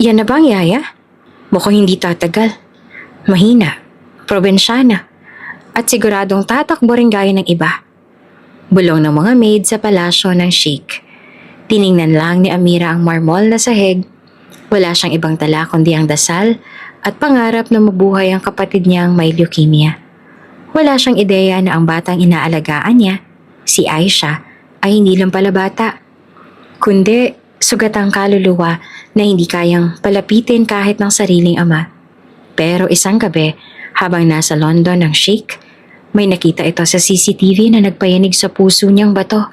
Yan na bang yaya? Mukhang hindi tatagal. Mahina, probinsyana, at siguradong tatakbo rin gaya ng iba. Bulong ng mga maid sa palasyo ng sheik. Tiningnan lang ni Amira ang marmol na sahig. Wala siyang ibang tala kundi ang dasal at pangarap na mabuhay ang kapatid niyang may leukemia. Wala siyang ideya na ang batang inaalagaan niya, si Aisha, ay hindi lang pala bata, kundi sugatang kaluluwa na hindi kayang palapitin kahit ng sariling ama. Pero isang gabi, habang nasa London ang sheik, may nakita ito sa CCTV na nagpayanig sa puso niyang bato.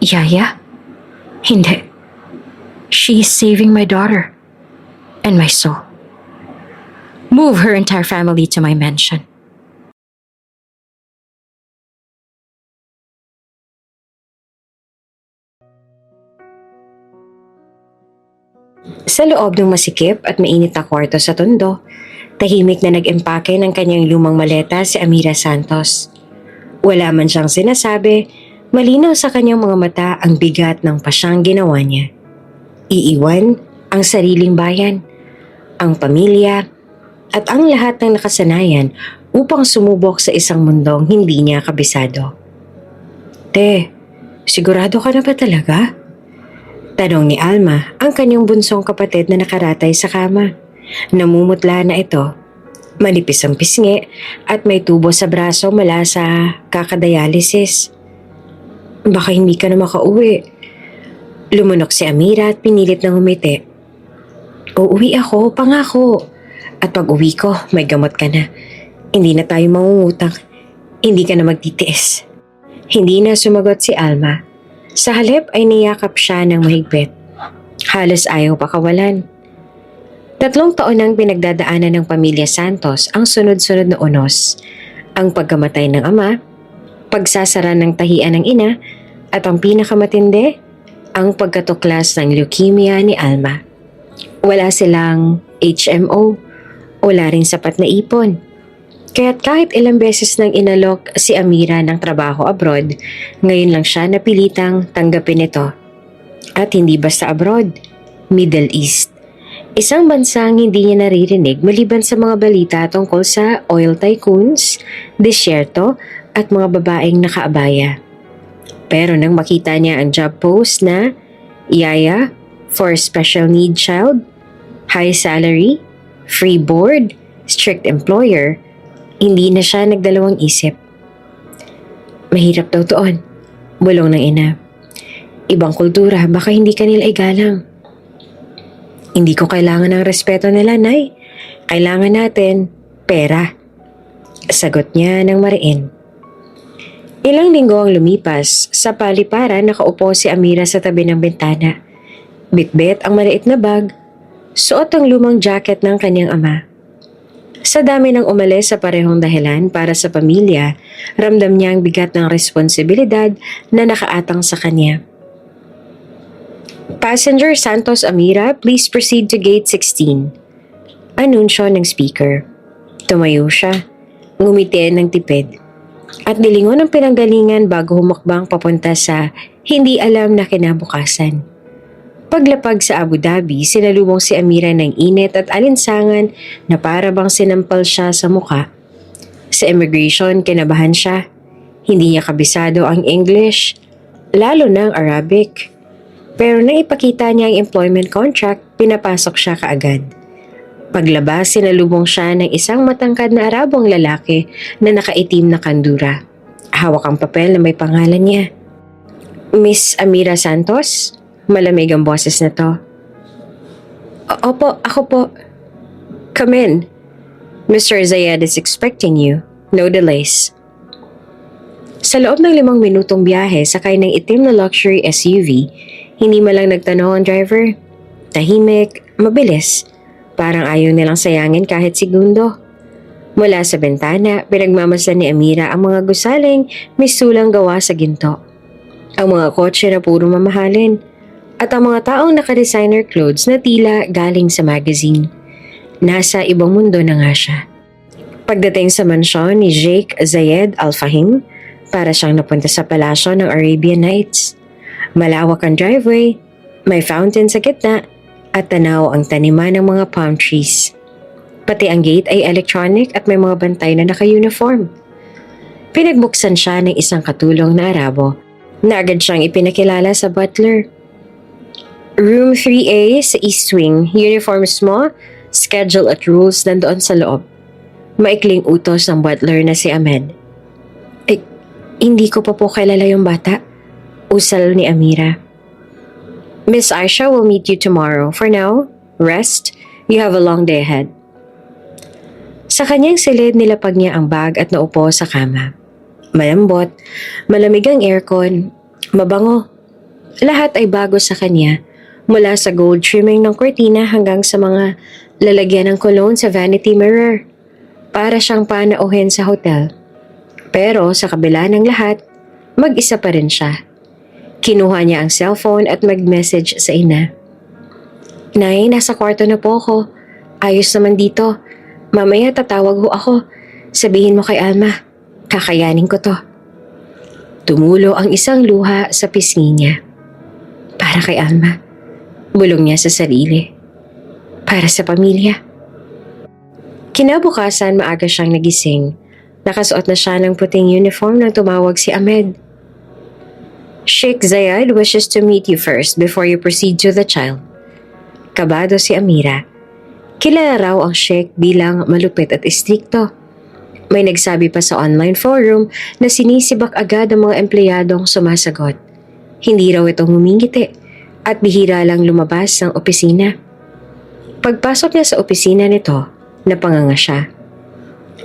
Yaya? Hindi. She is saving my daughter and my soul. Move her entire family to my mansion. Sa loob ng masikip at mainit na kwarto sa Tondo, tahimik na nag-empake ng kanyang lumang maleta si Amira Santos. Wala man siyang sinasabi, malinaw sa kanyang mga mata ang bigat ng pasyang ginawa niya. Iiwan ang sariling bayan, ang pamilya, at ang lahat ng nakasanayan upang sumubok sa isang mundong hindi niya kabisado. Te, sigurado ka na ba talaga? Tanong ni Alma, ang kanyang bunsong kapatid na nakaratay sa kama. Namumutla na ito. Manipis ang pisngi at may tubo sa braso mula sa kakadialysis. Baka hindi ka na makauwi. Lumunok si Amira at pinilit na ngumiti. Uuwi ako, pangako. At pag uwi ko, may gamot ka na. Hindi na tayo mangungutang. Hindi ka na magtitiis. Hindi na sumagot si Alma. Sa halip ay niyakap siya ng mahigpit. Halos ayaw pakawalan. 3 taon nang pinagdadaanan ng pamilya Santos ang sunod-sunod na unos. Ang pagkamatay ng ama, pagsasara ng tahian ng ina, at ang pinakamatindi, ang pagkatuklas ng leukemia ni Alma. Wala silang HMO, wala rin sapat na ipon. Kaya't kahit ilang beses nang inalok si Amira ng trabaho abroad, ngayon lang siya napilitang tanggapin ito. At hindi basta abroad, Middle East. Isang bansang hindi niya naririnig maliban sa mga balita tungkol sa oil tycoons, disyerto at mga babaeng nakaabaya. Pero nang makita niya ang job post na Yaya for special need child, high salary, free board, strict employer, hindi na siya nagdalawang isip. Mahirap daw doon, bulong ng ina. Ibang kultura, baka hindi kanila igalang. Hindi ko kailangan ng respeto nila, Nay. Kailangan natin pera. Sagot niya ng mariin. Ilang linggo ang lumipas, sa paliparan nakaupo si Amira sa tabi ng bintana. Bitbit ang maliit na bag, suot ang lumang jacket ng kanyang ama. Sa dami ng umalis sa parehong dahilan para sa pamilya, ramdam niya ang bigat ng responsibilidad na nakaatang sa kanya. Passenger Santos Amira, please proceed to gate 16. Anunsyo ng speaker. Tumayo siya, ngumiti ng tipid, at nilingon ang pinanggalingan bago humakbang papunta sa hindi alam na kinabukasan. Paglapag sa Abu Dhabi, sinalubong si Amira ng init at alinsangan na para bang sinampal siya sa muka. Sa immigration, kinabahan siya. Hindi niya kabisado ang English, lalo na ang Arabic. Pero nang ipakita niya ang employment contract, pinapasok siya kaagad. Paglabas, sinalubong siya ng isang matangkad na Arabong lalaki na nakaitim na kandura. Hawak ang papel na may pangalan niya. Miss Amira Santos? Malamig ang boses na to. Opo, ako po. Come in. Mr. Zayed is expecting you. No delays. Sa loob ng 5 minutong biyahe sakay ng itim na luxury SUV, hindi malang nagtanong ang driver. Tahimik, mabilis. Parang ayaw nilang sayangin kahit segundo. Mula sa bentana, pinagmamasdan ni Amira ang mga gusaling may sulang gawa sa ginto. Ang mga kotse na puro mamahalin. At ang mga taong naka-designer clothes na tila galing sa magazine. Nasa ibang mundo na nga siya. Pagdating sa mansyon ni Sheikh Zayed Al Fahim, para siyang napunta sa palasyo ng Arabian Nights. Malawak ang driveway, may fountain sa gitna, at tanaw ang taniman ng mga palm trees. Pati ang gate ay electronic at may mga bantay na naka-uniform. Pinagbuksan siya ng isang katulong na Arabo na agad siyang ipinakilala sa butler. Room 3A sa East Wing, uniforms mo, schedule at rules nandoon sa loob. Maikling utos ng butler na si Ahmed. Hindi ko pa po kilala yung bata. Usal ni Amira. Miss Aisha will meet you tomorrow. For now, rest. You have a long day ahead. Sa kanyang silid nilapag niya ang bag at naupo sa kama. Malambot, malamig ang aircon, mabango. Lahat ay bago sa kanya, mula sa gold trimming ng kortina hanggang sa mga lalagyan ng cologne sa vanity mirror. Para siyang panauhin sa hotel. Pero sa kabila ng lahat, mag-isa pa rin siya. Kinuha niya ang cellphone at mag-message sa ina. Nay, nasa kwarto na po ako. Ayos naman dito. Mamaya tatawag ho ako. Sabihin mo kay Alma. Kakayanin ko to. Tumulo ang isang luha sa pisngi niya. Para kay Alma. Bulong niya sa sarili. Para sa pamilya. Kinabukasan maaga siyang nagising. Nakasuot na siya ng puting uniform nang tumawag si Ahmed. Sheikh Zayed wishes to meet you first before you proceed to the child. Kabado si Amira. Kilala raw ang Sheikh bilang malupit at istrikto. May nagsabi pa sa online forum na sinisibak agad ang mga empleyadong sumasagot. Hindi raw itong humingiti at bihira lang lumabas ng opisina. Pagpasok niya sa opisina nito, napanganga siya.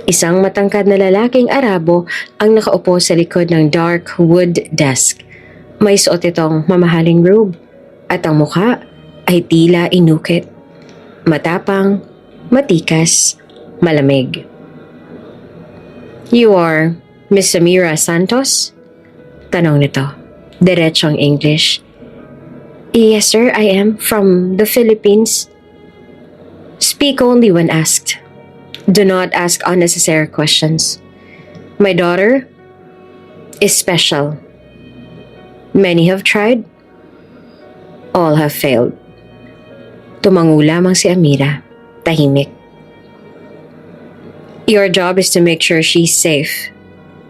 Isang matangkad na lalaking Arabo ang nakaupo sa likod ng dark wood desk. May suot itong mamahaling robe at ang mukha ay tila inukit. Matapang, matikas, malamig. You are Miss Amira Santos? Tanong nito. Diretsong English. Yes sir, I am from the Philippines. Speak only when asked. Do not ask unnecessary questions. My daughter is special. Many have tried. All have failed. Tumango lamang si Amira, tahimik. Your job is to make sure she's safe,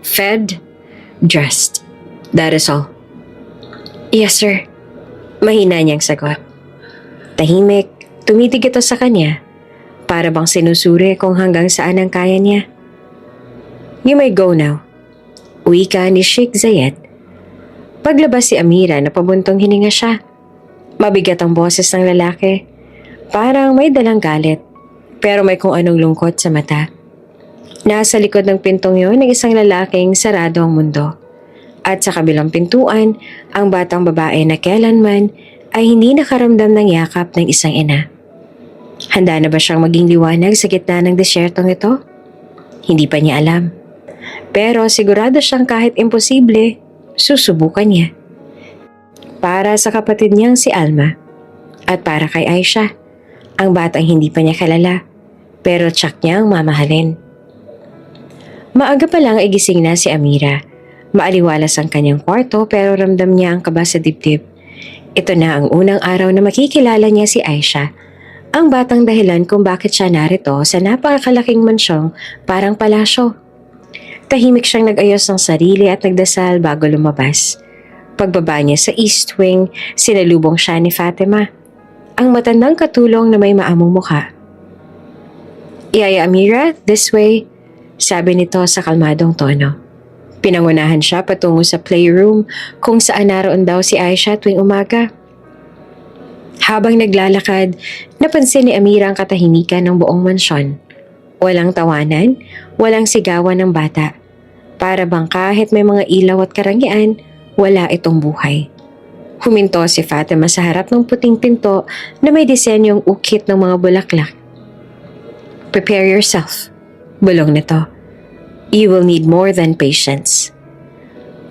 fed, dressed. That is all. Yes sir. Mahina niyang sagot. Tahimik, tumitig ito sa kanya. Para bang sinusuri kung hanggang saan ang kaya niya. You may go now. Wika ni Sheikh Zayed. Paglabas si Amira na pabuntong hininga siya. Mabigat ang boses ng lalaki. Parang may dalang galit. Pero may kung anong lungkot sa mata. Nasa likod ng pintong yon ng isang lalaking sarado ang mundo. At sa kabilang pintuan, ang batang babae na kailanman ay hindi nakaramdam ng yakap ng isang ina. Handa na ba siyang maging liwanag sa gitna ng desyertong ito? Hindi pa niya alam. Pero sigurado siyang kahit imposible, susubukan niya. Para sa kapatid niyang si Alma. At para kay Aisha, ang batang hindi pa niya kilala, pero tsak niyang mamahalin. Maaga pa lang ay gising na si Amira. Maaliwalas ang kanyang kwarto pero ramdam niya ang kaba sa dibdib. Ito na ang unang araw na makikilala niya si Aisha. Ang batang dahilan kung bakit siya narito sa napakalaking mansyong parang palasyo. Tahimik siyang nag-ayos ng sarili at nagdasal bago lumabas. Pagbaba niya sa East Wing, sinalubong siya ni Fatima, ang matandang katulong na may maamong mukha. Yaya Amira, this way, sabi nito sa kalmadong tono. Pinangunahan siya patungo sa playroom kung saan naroon daw si Aisha tuwing umaga. Habang naglalakad, napansin ni Amira ang katahimikan ng buong mansyon. Walang tawanan, walang sigawan ng bata. Para bang kahit may mga ilaw at karangyaan, wala itong buhay. Huminto si Fatima sa harap ng puting pinto na may disenyong ukit ng mga bulaklak. Prepare yourself, bulong nito. You will need more than patience.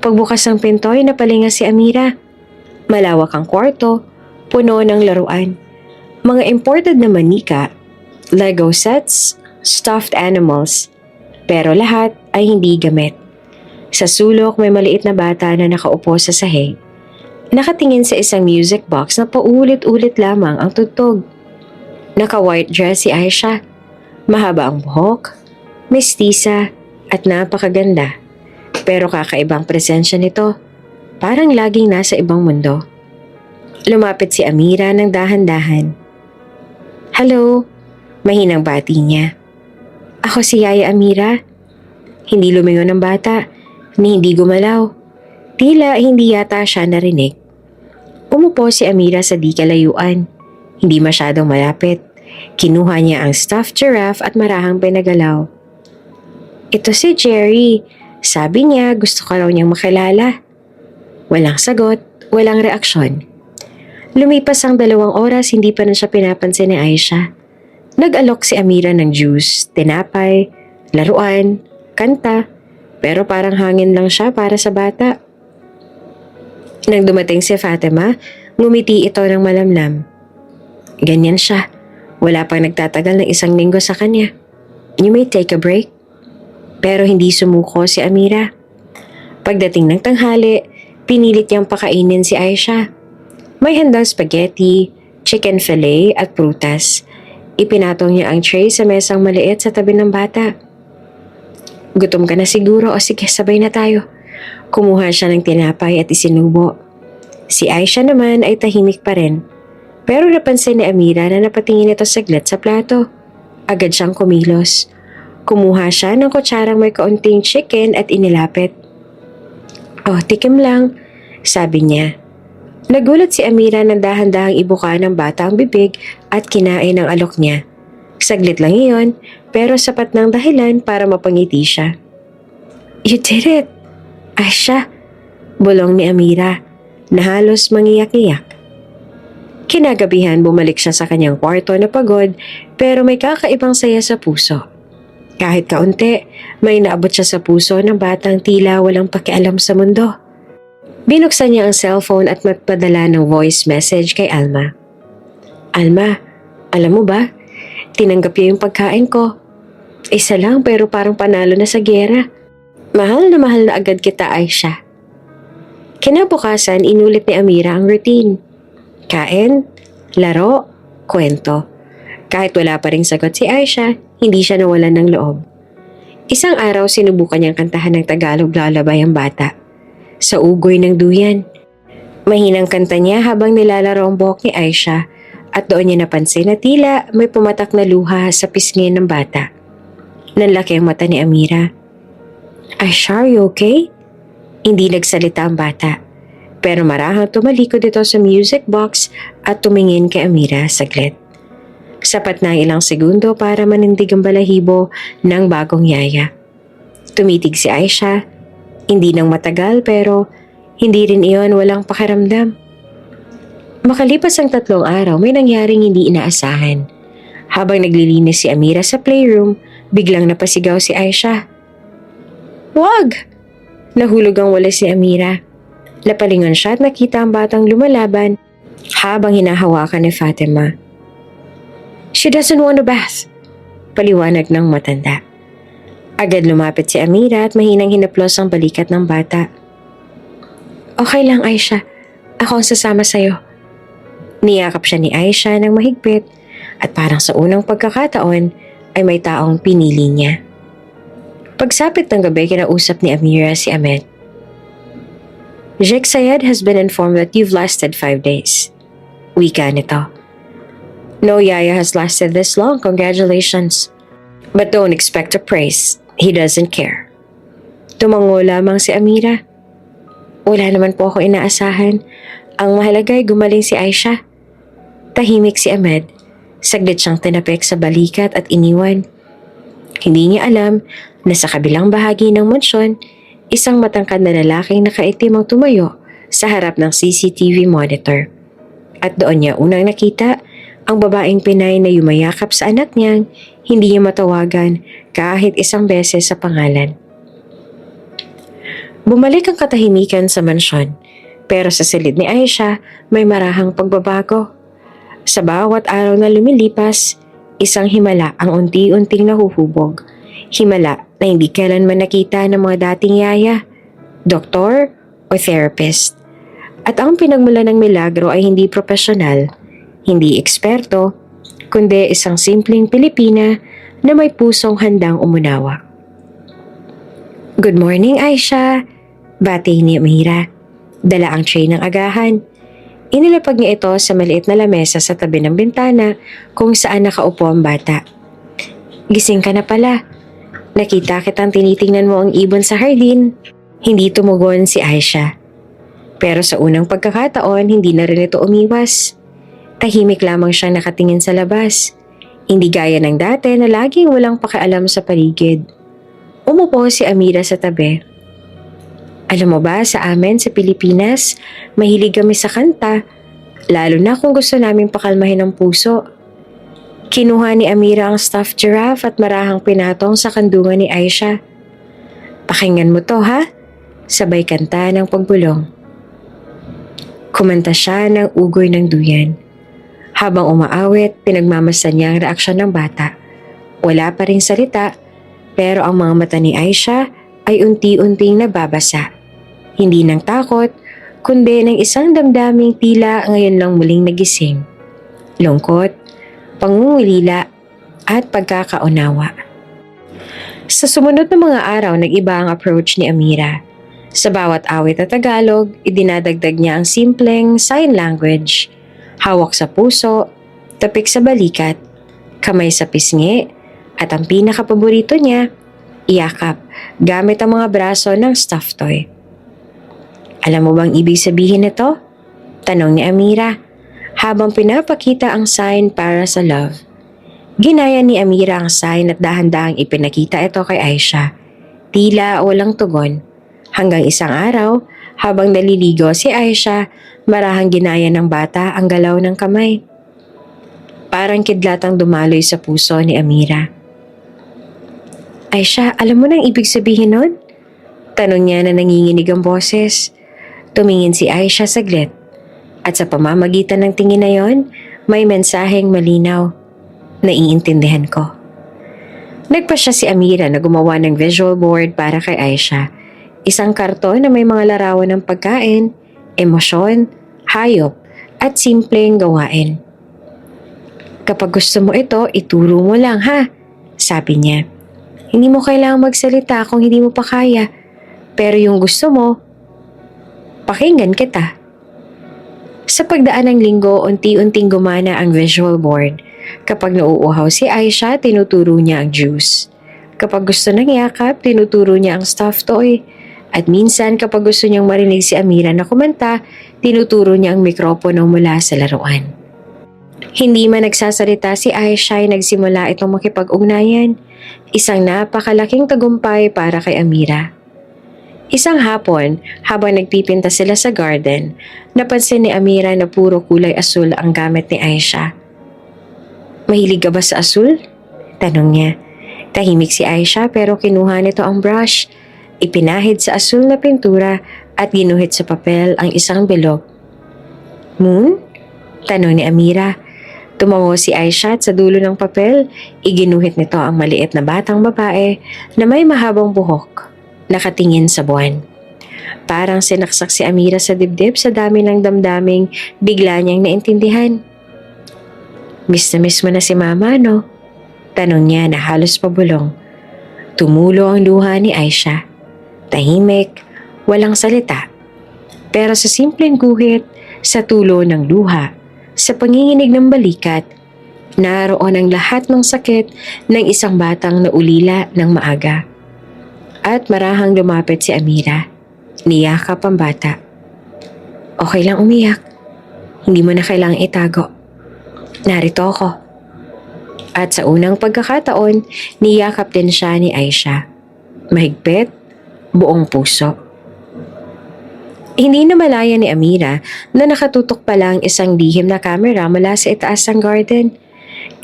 Pagbukas ng pinto ay napalinga si Amira. Malawak ang kwarto, puno ng laruan. Mga imported na manika, Lego sets, stuffed animals. Pero lahat ay hindi gamit. Sa sulok may maliit na bata na nakaupo sa sahig. Nakatingin sa isang music box na paulit-ulit lamang ang tugtog. Naka-white dress si Aisha. Mahaba ang buhok, mestiza at napakaganda. Pero kakaibang presensya nito. Parang laging nasa ibang mundo. Lumapit si Amira ng dahan-dahan. "Hello," mahinang bati niya. "Ako si Yaya Amira." Hindi lumingon ng bata, ni hindi gumalaw. Tila hindi yata siya narinig. Umupo si Amira sa di kalayuan. Hindi masyadong malapit. Kinuha niya ang stuffed giraffe at marahang pinagalaw. "Ito si Jerry. Sabi niya gusto ka raw niyang makilala." Walang sagot, walang reaksyon. Lumipas ang 2 oras, hindi pa rin siya pinapansin ni Aisha. Nag-alok si Amira ng juice, tinapay, laruan, kanta, pero parang hangin lang siya para sa bata. Nang dumating si Fatima, ngumiti ito ng malamlam. Ganyan siya. Wala pang nagtatagal ng 1 linggo sa kanya. "You may take a break." Pero hindi sumuko si Amira. Pagdating ng tanghali, pinilit niyang pakainin si Aisha. May handang spaghetti, chicken fillet at prutas. Ipinatong niya ang tray sa mesang maliit sa tabi ng bata. "Gutom ka na siguro, o sige sabay na tayo." Kumuha siya ng tinapay at isinubo. Si Aisha naman ay tahimik pa rin. Pero napansin ni Amira na napatingin ito saglit sa plato. Agad siyang kumilos. Kumuha siya ng kutsarang may kaunting chicken at inilapit. "Oh, tikim lang," sabi niya. Nagulat si Amira na dahan-dahang ibuka ng bata ang bibig at kinain ang alok niya. Saglit lang iyon, pero sapat ng dahilan para mapangiti siya. "You did it, Aisha," bulong ni Amira, na halos mangiyak-iyak. Kinagabihan bumalik siya sa kanyang kwarto na pagod pero may kakaibang saya sa puso. Kahit kaunti, may naabot siya sa puso ng batang tila walang pakialam sa mundo. Binuksan niya ang cellphone at magpadala ng voice message kay Alma. "Alma, alam mo ba? Tinanggap niya yung pagkain ko. Isa lang pero parang panalo na sa giyera. Mahal na agad kita, Aisha." Kinabukasan, inulit ni Amira ang routine. Kain, laro, kwento. Kahit wala pa ring sagot si Aisha, hindi siya nawalan ng loob. Isang araw sinubukan niyang kantahan ng Tagalog lullaby ang bata. Sa ugoy ng duyan. Mahinang kanta niya habang nilalaro ang buhok ni Aisha at doon niya napansin na tila may pumatak na luha sa pisngi ng bata. Nanlaki ang mata ni Amira. "Aisha, are you okay?" Hindi nagsalita ang bata. Pero marahang tumalikod ito sa music box at tumingin kay Amira saglit. Sapat na ang ilang segundo para manindig ang balahibo ng bagong yaya. Tumitig si Aisha. Hindi nang matagal pero hindi rin iyon walang pakiramdam. Makalipas ang 3 araw, may nangyaring hindi inaasahan. Habang naglilinis si Amira sa playroom, biglang napasigaw si Aisha. "Wag!" Nahulog ang walis ni Amira. Napalingon siya at nakita ang batang lumalaban habang hinahawakan ni Fatima. "She doesn't want a bath," paliwanag ng matanda. Agad lumapit si Amira at mahinang hinaplos ang balikat ng bata. "Okay lang, Aisha. Ako ang sasama sa'yo." Niyakap siya ni Aisha ng mahigpit at parang sa unang pagkakataon ay may taong pinili niya. Pagsapit ng gabi, kinausap ni Amira si Ahmed. "Sheikh Sayed has been informed that you've lasted 5 days. Wika nito. "No yaya has lasted this long, congratulations. But don't expect a praise. He doesn't care." Tumango lamang si Amira. "Wala naman po ako inaasahan. Ang mahalaga ay gumaling si Aisha." Tahimik si Ahmed. Saglit siyang tinapik sa balikat at iniwan. Hindi niya alam na sa kabilang bahagi ng mansyon, isang matangkad na lalaking nakaitim ang tumayo sa harap ng CCTV monitor. At doon niya unang nakita ang babaeng Pinay na yumayakap sa anak niyang hindi niya matawagan kahit isang beses sa pangalan. Bumalik ang katahimikan sa mansyon, pero sa silid ni Aisha may marahang pagbabago. Sa bawat araw na lumilipas, isang himala ang unti-unting nahuhubog. Himala na hindi kailanman nakita ng mga dating yaya, doktor o therapist. At ang pinagmula ng milagro ay hindi profesional, hindi eksperto, kundi isang simpleng Pilipina na may pusong handang umunawa. Good morning, Aisha! Bati ni Amira. Dala ang tray ng agahan. Inilapag niya ito sa maliit na lamesa sa tabi ng bintana kung saan nakaupo ang bata. Gising ka na pala. Nakita kitang tinitingnan mo ang ibon sa hardin. Hindi tumugon si Aisha. Pero sa unang pagkakataon, hindi na rin ito umiwas. Tahimik lamang siyang nakatingin sa labas. Hindi gaya ng dati na laging walang pakialam sa paligid. Umupo si Amira sa tabi. Alam mo ba, sa amin sa Pilipinas, mahilig kami sa kanta, lalo na kung gusto naming pakalmahin ang puso. Kinuha ni Amira ang stuffed giraffe at marahang pinatong sa kandungan ni Aisha. Pakinggan mo to ha? Sabay kanta ng pagbulong. Kumanta siya ng ugoy ng duyan. Habang umaawit, pinagmamasdan niya ang reaksyon ng bata. Wala pa ring salita, pero ang mga mata ni Aisha ay unti-unting nababasa. Hindi ng takot, kundi ng isang damdaming tila ngayon lang muling nagising. Lungkot, pangungulila, at pagkakaunawa. Sa sumunod na mga araw, nag-iba ang approach ni Amira. Sa bawat awit na Tagalog, idinadagdag niya ang simpleng sign language. Hawak sa puso, tapik sa balikat, kamay sa pisngi, at ang pinakapaborito niya, iyakap gamit ang mga braso ng stuffed toy. Alam mo bang ibig sabihin nito? Tanong ni Amira habang pinapakita ang sign para sa love. Ginaya ni Amira ang sign at dahan-dahang ipinakita ito kay Aisha. Tila walang tugon. Hanggang isang araw, habang naliligo si Aisha, marahang ginaya ng bata ang galaw ng kamay. Parang kidlatang dumaloy sa puso ni Amira. Aisha, alam mo nang ibig sabihin nun? Tanong niya na nanginginig ang boses. Tumingin si Aisha saglit. At sa pamamagitan ng tingin na yon, may mensaheng malinaw. Naiintindihan ko. Nagpasya si Amira na gumawa ng visual board para kay Aisha. Isang karton na may mga larawan ng pagkain, emosyon, hayop, at simpleng gawain. Kapag gusto mo ito, ituro mo lang ha, sabi niya. Hindi mo kailangang magsalita kung hindi mo pa kaya. Pero yung gusto mo, pakinggan kita. Sa pagdaan ng linggo, unti-unting gumana ang visual board. Kapag nauuhaw si Aisha, tinuturo niya ang juice. Kapag gusto ng yakap, tinuturo niya ang stuffed toy. At minsan kapag gusto niyang marinig si Amira na kumanta, tinuturo niya ang mikropono mula sa laruan. Hindi man nagsasalita si Aisha ay nagsimula itong makipag-ugnayan. Isang napakalaking tagumpay para kay Amira. Isang hapon, habang nagpipinta sila sa garden, napansin ni Amira na puro kulay asul ang gamit ni Aisha. Mahilig ka ba sa asul? Tanong niya. Tahimik si Aisha pero kinuha nito ang brush. Ipinahid sa asul na pintura at ginuhit sa papel ang isang bilog. Moon? Tanong ni Amira. Tumango si Aisha at sa dulo ng papel, iginuhit nito ang maliit na batang babae na may mahabang buhok, nakatingin sa buwan. Parang sinaksak si Amira sa dibdib sa dami ng damdaming bigla niyang naintindihan. Miss mo na si Mama, no? Tanong niya na halos pabulong. Tumulo ang luha ni Aisha. Tahimik, walang salita. Pero sa simpleng guhit, sa tulo ng luha, sa panginginig ng balikat, naroon ang lahat ng sakit ng isang batang naulila ng maaga. At marahang lumapit si Amira. Niyakap ang bata. Okay lang umiyak. Hindi mo na kailangang itago. Narito ako. At sa unang pagkakataon, niyakap din siya ni Aisha. Mahigpit, buong puso. Hindi na malaya ni Amira na nakatutok pa lang isang lihim na camera mula sa itaas ng garden.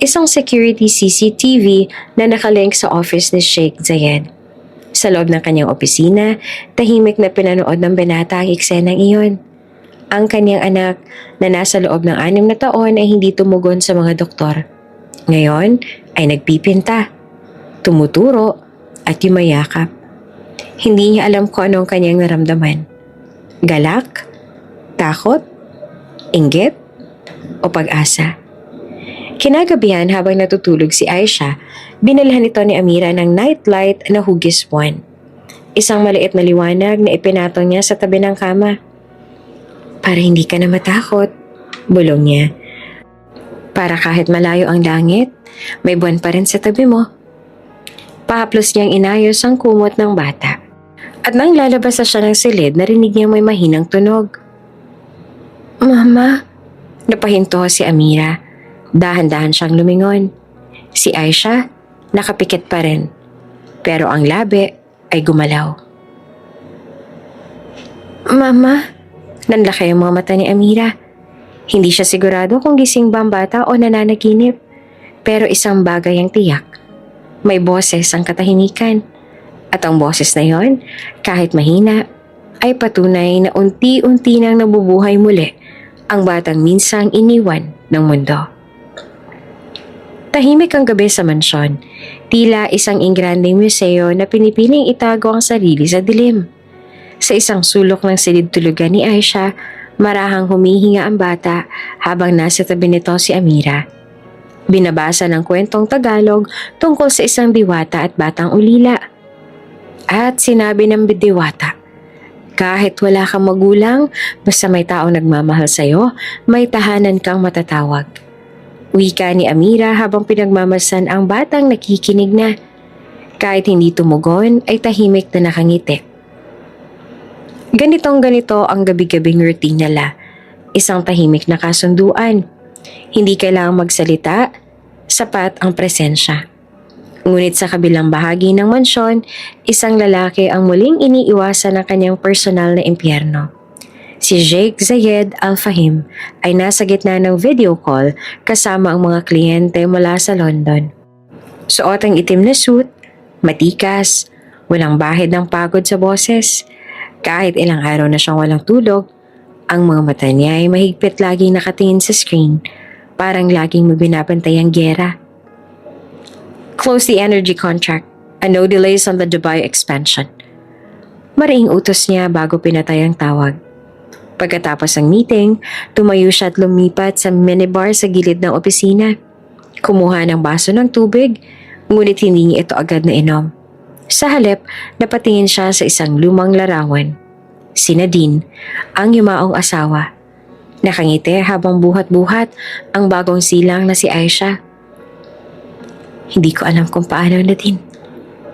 Isang security CCTV na nakalink sa office ni Sheikh Zayed. Sa loob ng kanyang opisina, tahimik na pinanood ng binata ang eksenang iyon. Ang kanyang anak na nasa loob ng 6 na taon ay hindi tumugon sa mga doktor. Ngayon ay nagpipinta, tumuturo at yumayakap. Hindi niya alam kung ano ang kanyang naramdaman. Galak? Takot? Inggit? O pag-asa? Kinagabihan habang natutulog si Aisha, binalhan ito ni Amira ng nightlight na hugis buwan. Isang maliit na liwanag na ipinatong niya sa tabi ng kama. Para hindi ka na matakot, bulong niya. Para kahit malayo ang langit, may buwan pa rin sa tabi mo. Pahaplos niyang inayos ang kumot ng bata. At nang lalabas na siya ng silid, narinig niya may mahinang tunog. Mama? Napahinto si Amira. Dahan-dahan siyang lumingon. Si Aisha, nakapikit pa rin. Pero ang labi ay gumalaw. Mama? Nanlaki ang mga mata ni Amira. Hindi siya sigurado kung gising ba ang bata o nananaginip. Pero isang bagay ang tiyak. May boses ang katahimikan. At ang boses na yon, kahit mahina, ay patunay na unti-unti nang nabubuhay muli ang batang minsang iniwan ng mundo. Tahimik ang gabi sa mansyon. Tila isang ingranding museo na pinipiling itago ang sarili sa dilim. Sa isang sulok ng silid tulugan ni Aisha, marahang humihinga ang bata habang nasa tabi nito si Amira. Binabasa ng kwentong Tagalog tungkol sa isang diwata at batang ulila. At sinabi ng diwata, kahit wala kang magulang, basta may taong nagmamahal sa'yo, may tahanan kang matatawag. Wika ni Amira habang pinagmamasan ang batang nakikinig na. Kahit hindi tumugon, ay tahimik na nakangiti. Ganito ang gabi-gabing routine nila. Isang tahimik na kasunduan. Hindi kailangang magsalita, sapat ang presensya. Ngunit sa kabilang bahagi ng mansyon, isang lalaki ang muling iniiwasan ng kanyang personal na impyerno. Si Sheikh Zayed Al-Fahim ay nasa gitna ng video call kasama ang mga kliyente mula sa London. Suot ang itim na suit, matikas, walang bahid ng pagod sa boses. Kahit ilang araw na siyang walang tulog, ang mga mata niya ay mahigpit laging nakatingin sa screen, parang laging magbinabantay ang gyera. Close the energy contract and no delays on the Dubai expansion. Mariing utos niya bago pinatay ang tawag. Pagkatapos ng meeting, tumayo siya at lumipat sa minibar sa gilid ng opisina. Kumuha ng baso ng tubig, ngunit hindi niya ito agad na inom. Sa halip, napatingin siya sa isang lumang larawan. Si Nadine, ang yumaong asawa. Nakangiti habang buhat-buhat ang bagong silang na si Aisha. Hindi ko alam kung paano, Nadine.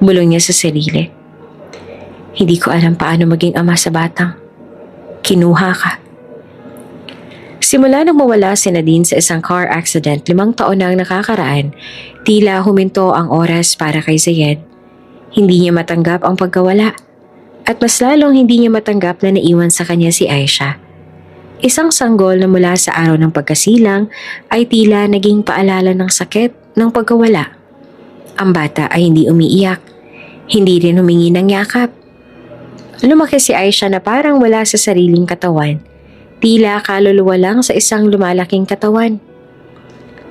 Bulong niya sa sarili. Hindi ko alam paano maging ama sa batang. Kinuha ka. Simula nang mawala si Nadine sa isang car accident 5 taon na ang nakakaraan, tila huminto ang oras para kay Zayed. Hindi niya matanggap ang pagkawala. At mas lalong hindi niya matanggap na naiwan sa kanya si Aisha. Isang sanggol na mula sa araw ng pagkasilang ay tila naging paalala ng sakit ng pagkawala. Ang bata ay hindi umiiyak, hindi rin humingi ng yakap. Lumaki si Aisha na parang wala sa sariling katawan, tila kaluluwa lang sa isang lumalaking katawan.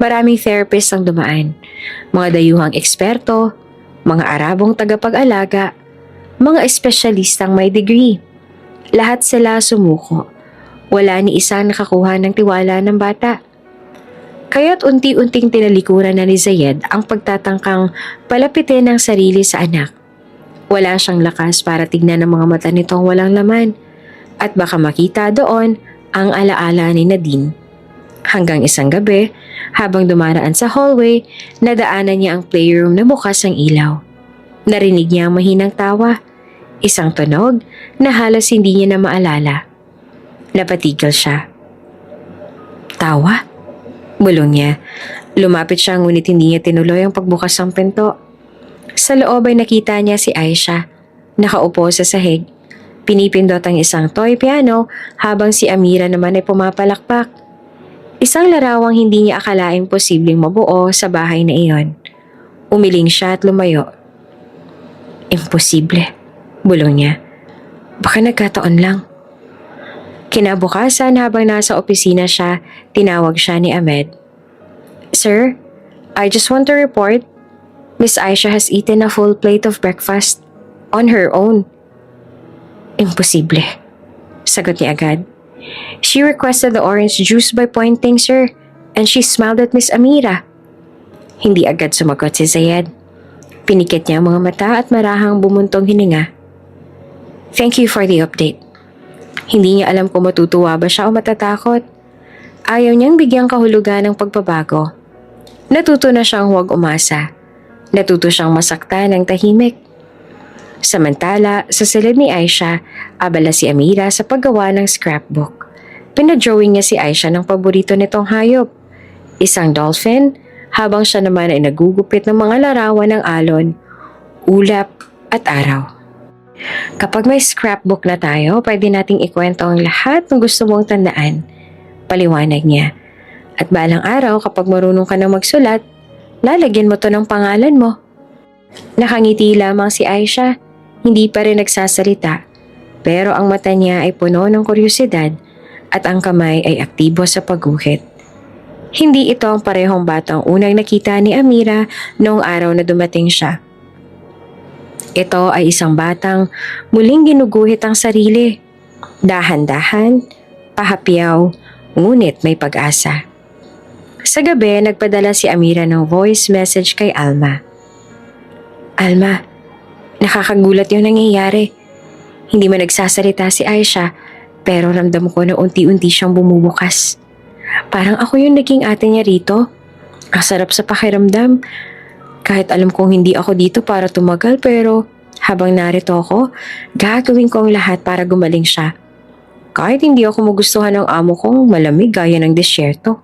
Maraming therapist ang dumaan, mga dayuhang eksperto, mga Arabong tagapag-alaga, mga espesyalistang may degree. Lahat sila sumuko. Wala ni isa nakakuha ng tiwala ng bata. Kaya't unti-unting tinalikuran na ni Zayed ang pagtatangkang palapitin ng sarili sa anak. Wala siyang lakas para tignan ang mga mata nitong walang laman at baka makita doon ang alaala ni Nadine. Hanggang isang gabi, habang dumaraan sa hallway, nadaanan niya ang playroom na bukas ang ilaw. Narinig niya ang mahinang tawa, isang tunog na halos hindi niya na maalala. Napatigil siya. Tawa? Bulong niya. Lumapit siya ngunit hindi niya tinuloy ang pagbukas ng pinto. Sa loob ay nakita niya si Aisha, nakaupo sa sahig. Pinipindot ang isang toy piano habang si Amira naman ay pumapalakpak. Isang larawang hindi niya akalaing posibleng mabuo sa bahay na iyon. Umiling siya at lumayo. Imposible, bulong niya. Baka nagkataon lang. Kinabukasan habang nasa opisina siya, tinawag siya ni Ahmed. Sir, I just want to report, Miss Aisha has eaten a full plate of breakfast on her own. Imposible, sagot niya agad. She requested the orange juice by pointing, sir, and she smiled at Miss Amira. Hindi agad sumagot si Zayed. Pinikit niya ang mga mata at marahang bumuntong hininga. Thank you for the update. Hindi niya alam kung matutuwa ba siya o matatakot. Ayaw niyang bigyang kahulugan ng pagbabago. Natuto na siyang huwag umasa. Natuto siyang masaktan ng tahimik. Samantala, sa silid ni Aisha, abala si Amira sa paggawa ng scrapbook. Pinadrawing niya si Aisha ng paborito nitong hayop. Isang dolphin, habang siya naman ay nagugupit ng mga larawan ng alon, ulap at araw. Kapag may scrapbook na tayo, pwede nating ikwento ang lahat ng gusto mong tandaan. Paliwanag niya. At balang araw kapag marunong ka na magsulat, lalagyan mo to ng pangalan mo. Nakangiti lamang si Aisha, hindi pa rin nagsasalita. Pero ang mata niya ay puno ng kuryosidad at ang kamay ay aktibo sa pagguhit. Hindi ito ang parehong batang unang nakita ni Amira noong araw na dumating siya. Ito ay isang batang muling ginuguhit ang sarili. Dahan-dahan, pahapyaw, ngunit may pag-asa. Sa gabi, nagpadala si Amira ng voice message kay Alma. Alma, nakakagulat yung nangyayari. Hindi man nagsasalita si Aisha, pero ramdam ko na unti-unti siyang bumubukas. Parang ako yung naging ate niya rito. Ang sarap sa pakiramdam. Kahit alam kong hindi ako dito para tumagal, pero habang narito ako, gagawin ko ang lahat para gumaling siya. Kahit hindi ako magustuhan ng amo kong malamig gaya ng disyerto.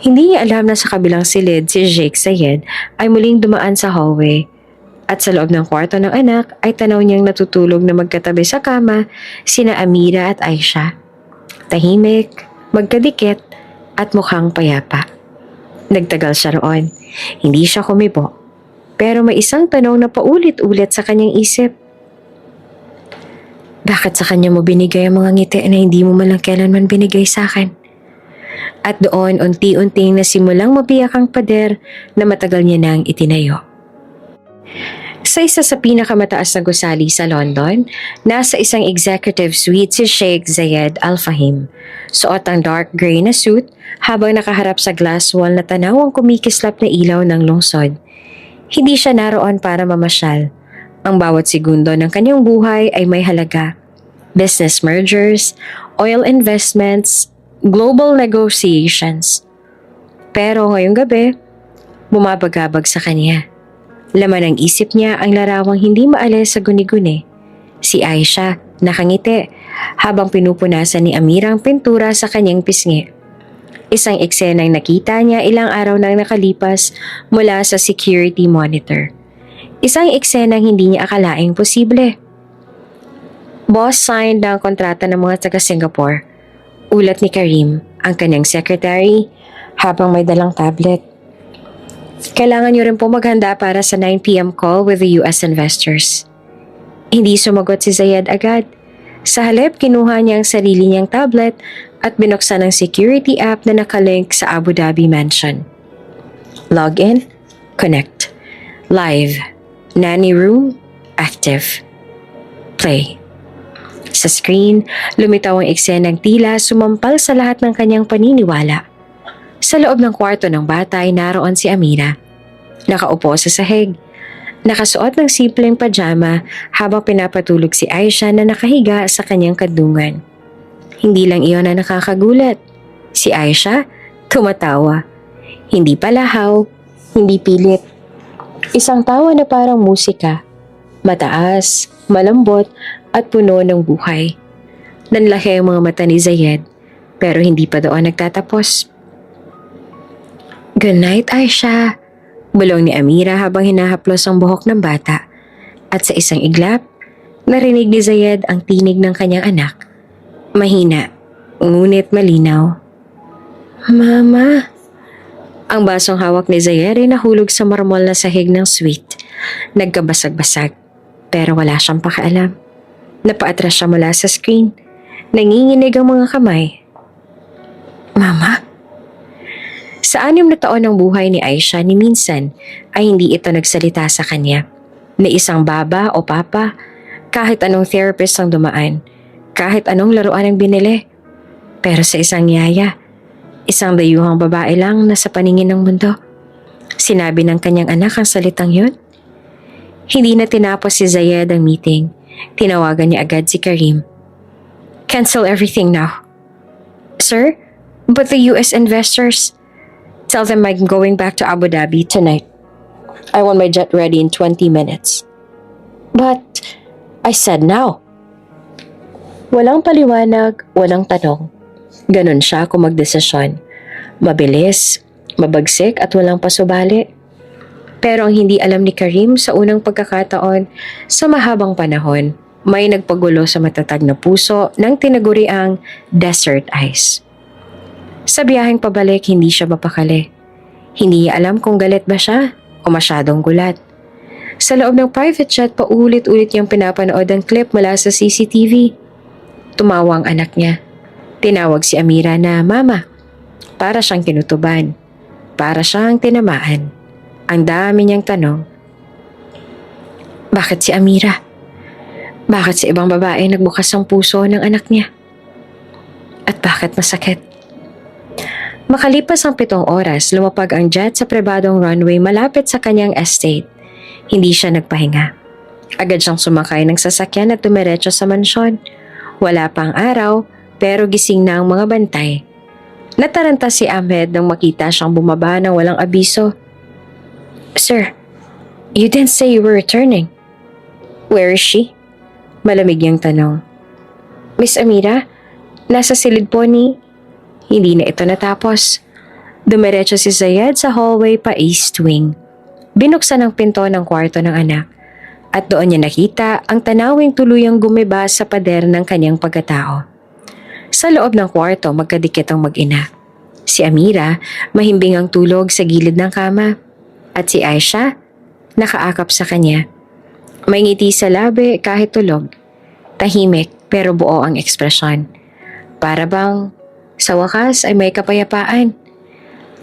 Hindi niya alam na sa kabilang silid si Jake Zayed ay muling dumaan sa hallway. At sa loob ng kwarto ng anak ay tanaw niyang natutulog na magkatabi sa kama sina Amira at Aisha. Tahimik, magkadikit at mukhang payapa. Nagtagal siya roon. Hindi siya kumibo. Pero may isang tanong na paulit-ulit sa kanyang isip. Bakit sa kanya mo binigay ang mga ngiti na hindi mo malang kailanman binigay sa akin? At doon unti-unting nasimulang mabiyak ang pader na matagal niya nang itinayo. Sa isa sa pinakamataas na gusali sa London, nasa isang executive suite si Sheikh Zayed Al Fahim. Suot ang dark gray na suit habang nakaharap sa glass wall na tanaw ang kumikislap na ilaw ng lungsod. Hindi siya naroon para mamasyal. Ang bawat segundo ng kanyang buhay ay may halaga. Business mergers, oil investments, global negotiations. Pero ngayong gabi, bumabagabag sa kanya. Laman ng isip niya ang larawang hindi maalis sa guni-guni. Si Aisha, nakangiti, habang pinupunasan ni Amira ang pintura sa kanyang pisngi. Isang eksenang nakita niya ilang araw nang nakalipas mula sa security monitor. Isang eksenang hindi niya akalaing posible. Boss signed ang kontrata ng mga taga-Singapore. Ulat ni Karim, ang kanyang secretary, habang may dalang tablet. Kailangan niyo rin po maghanda para sa 9 p.m. call with the US investors. Hindi sumagot si Zayed agad. Sa halip, kinuha niya ang sarili niyang tablet at binuksan ang security app na nakalink sa Abu Dhabi Mansion. Login, connect, live, nanny room, active, play. Sa screen, lumitaw ang eksenang tila sumampal sa lahat ng kanyang paniniwala. Sa loob ng kwarto ng bata ay naroon si Amira. Nakaupo sa sahig. Nakasuot ng simpleng pajama habang pinapatulog si Aisha na nakahiga sa kanyang kadungan. Hindi lang iyon na nakakagulat. Si Aisha, tumatawa. Hindi palahaw, hindi pilit. Isang tawa na parang musika. Mataas, malambot, at puno ng buhay. Nanlaki ang mga mata ni Zayed, pero hindi pa doon nagtatapos. Good night, Aisha. Bulong ni Amira habang hinahaplos ang buhok ng bata. At sa isang iglap, narinig ni Zayed ang tinig ng kanyang anak. Mahina, ngunit malinaw. Mama. Ang basong hawak ni Zayed ay nahulog sa marmol na sahig ng suite. Nagkabasag-basag, pero wala siyang pakialam. Napaatras siya mula sa screen. Nanginginig ang mga kamay. Mama? Sa 6 na taon ng buhay ni Aisha ni minsan ay hindi ito nagsalita sa kanya. Ni isang baba o papa, kahit anong therapist ang dumaan, kahit anong laruan ang binili. Pero sa isang yaya, isang dayuhang babae lang na sa paningin ng mundo. Sinabi ng kanyang anak ang salitang yun. Hindi na tinapos si Zayed ang meeting. Tinawagan niya agad si Karim. Cancel everything now. Sir, but the US investors. Tell them I'm going back to Abu Dhabi tonight. I want my jet ready in 20 minutes. But, I said now. Walang paliwanag, walang tanong. Ganon siya kung magdesisyon. Mabilis, mabagsik at walang pasubali. Pero ang hindi alam ni Karim sa unang pagkakataon, sa mahabang panahon, may nagpagulo sa matatag na puso ng tinaguriang desert ice. Sa biyaheng pabalik, hindi siya mapakali. Hindi niya alam kung galit ba siya o masyadong gulat. Sa loob ng private jet, paulit-ulit niyang pinapanood ang clip mula sa CCTV. Tumawa ang anak niya. Tinawag si Amira na mama. Para siyang kinutuban. Para siyang tinamaan. Ang dami niyang tanong. Bakit si Amira? Bakit sa ibang babae nagbukas ang puso ng anak niya? At bakit masakit? Makalipas ang 7 oras, lumapag ang jet sa pribadong runway malapit sa kanyang estate. Hindi siya nagpahinga. Agad siyang sumakay ng sasakyan at dumiretso sa mansyon. Wala pang araw, pero gising na ang mga bantay. Nataranta si Ahmed nang makita siyang bumaba ng walang abiso. Sir, you didn't say you were returning. Where is she? Malamig niyang tanong. Miss Amira, nasa silid po ni... Hindi na ito natapos. Dumiretso si Zayed sa hallway pa east wing. Binuksan ang pinto ng kwarto ng anak at doon niya nakita ang tanawing tuluyang gumiba sa pader ng kanyang pagkatao. Sa loob ng kwarto magkadikit ang mag-ina. Si Amira mahimbing ang tulog sa gilid ng kama at si Aisha nakaakap sa kanya. May ngiti sa labi kahit tulog. Tahimik pero buo ang ekspresyon. Para bang sa wakas ay may kapayapaan.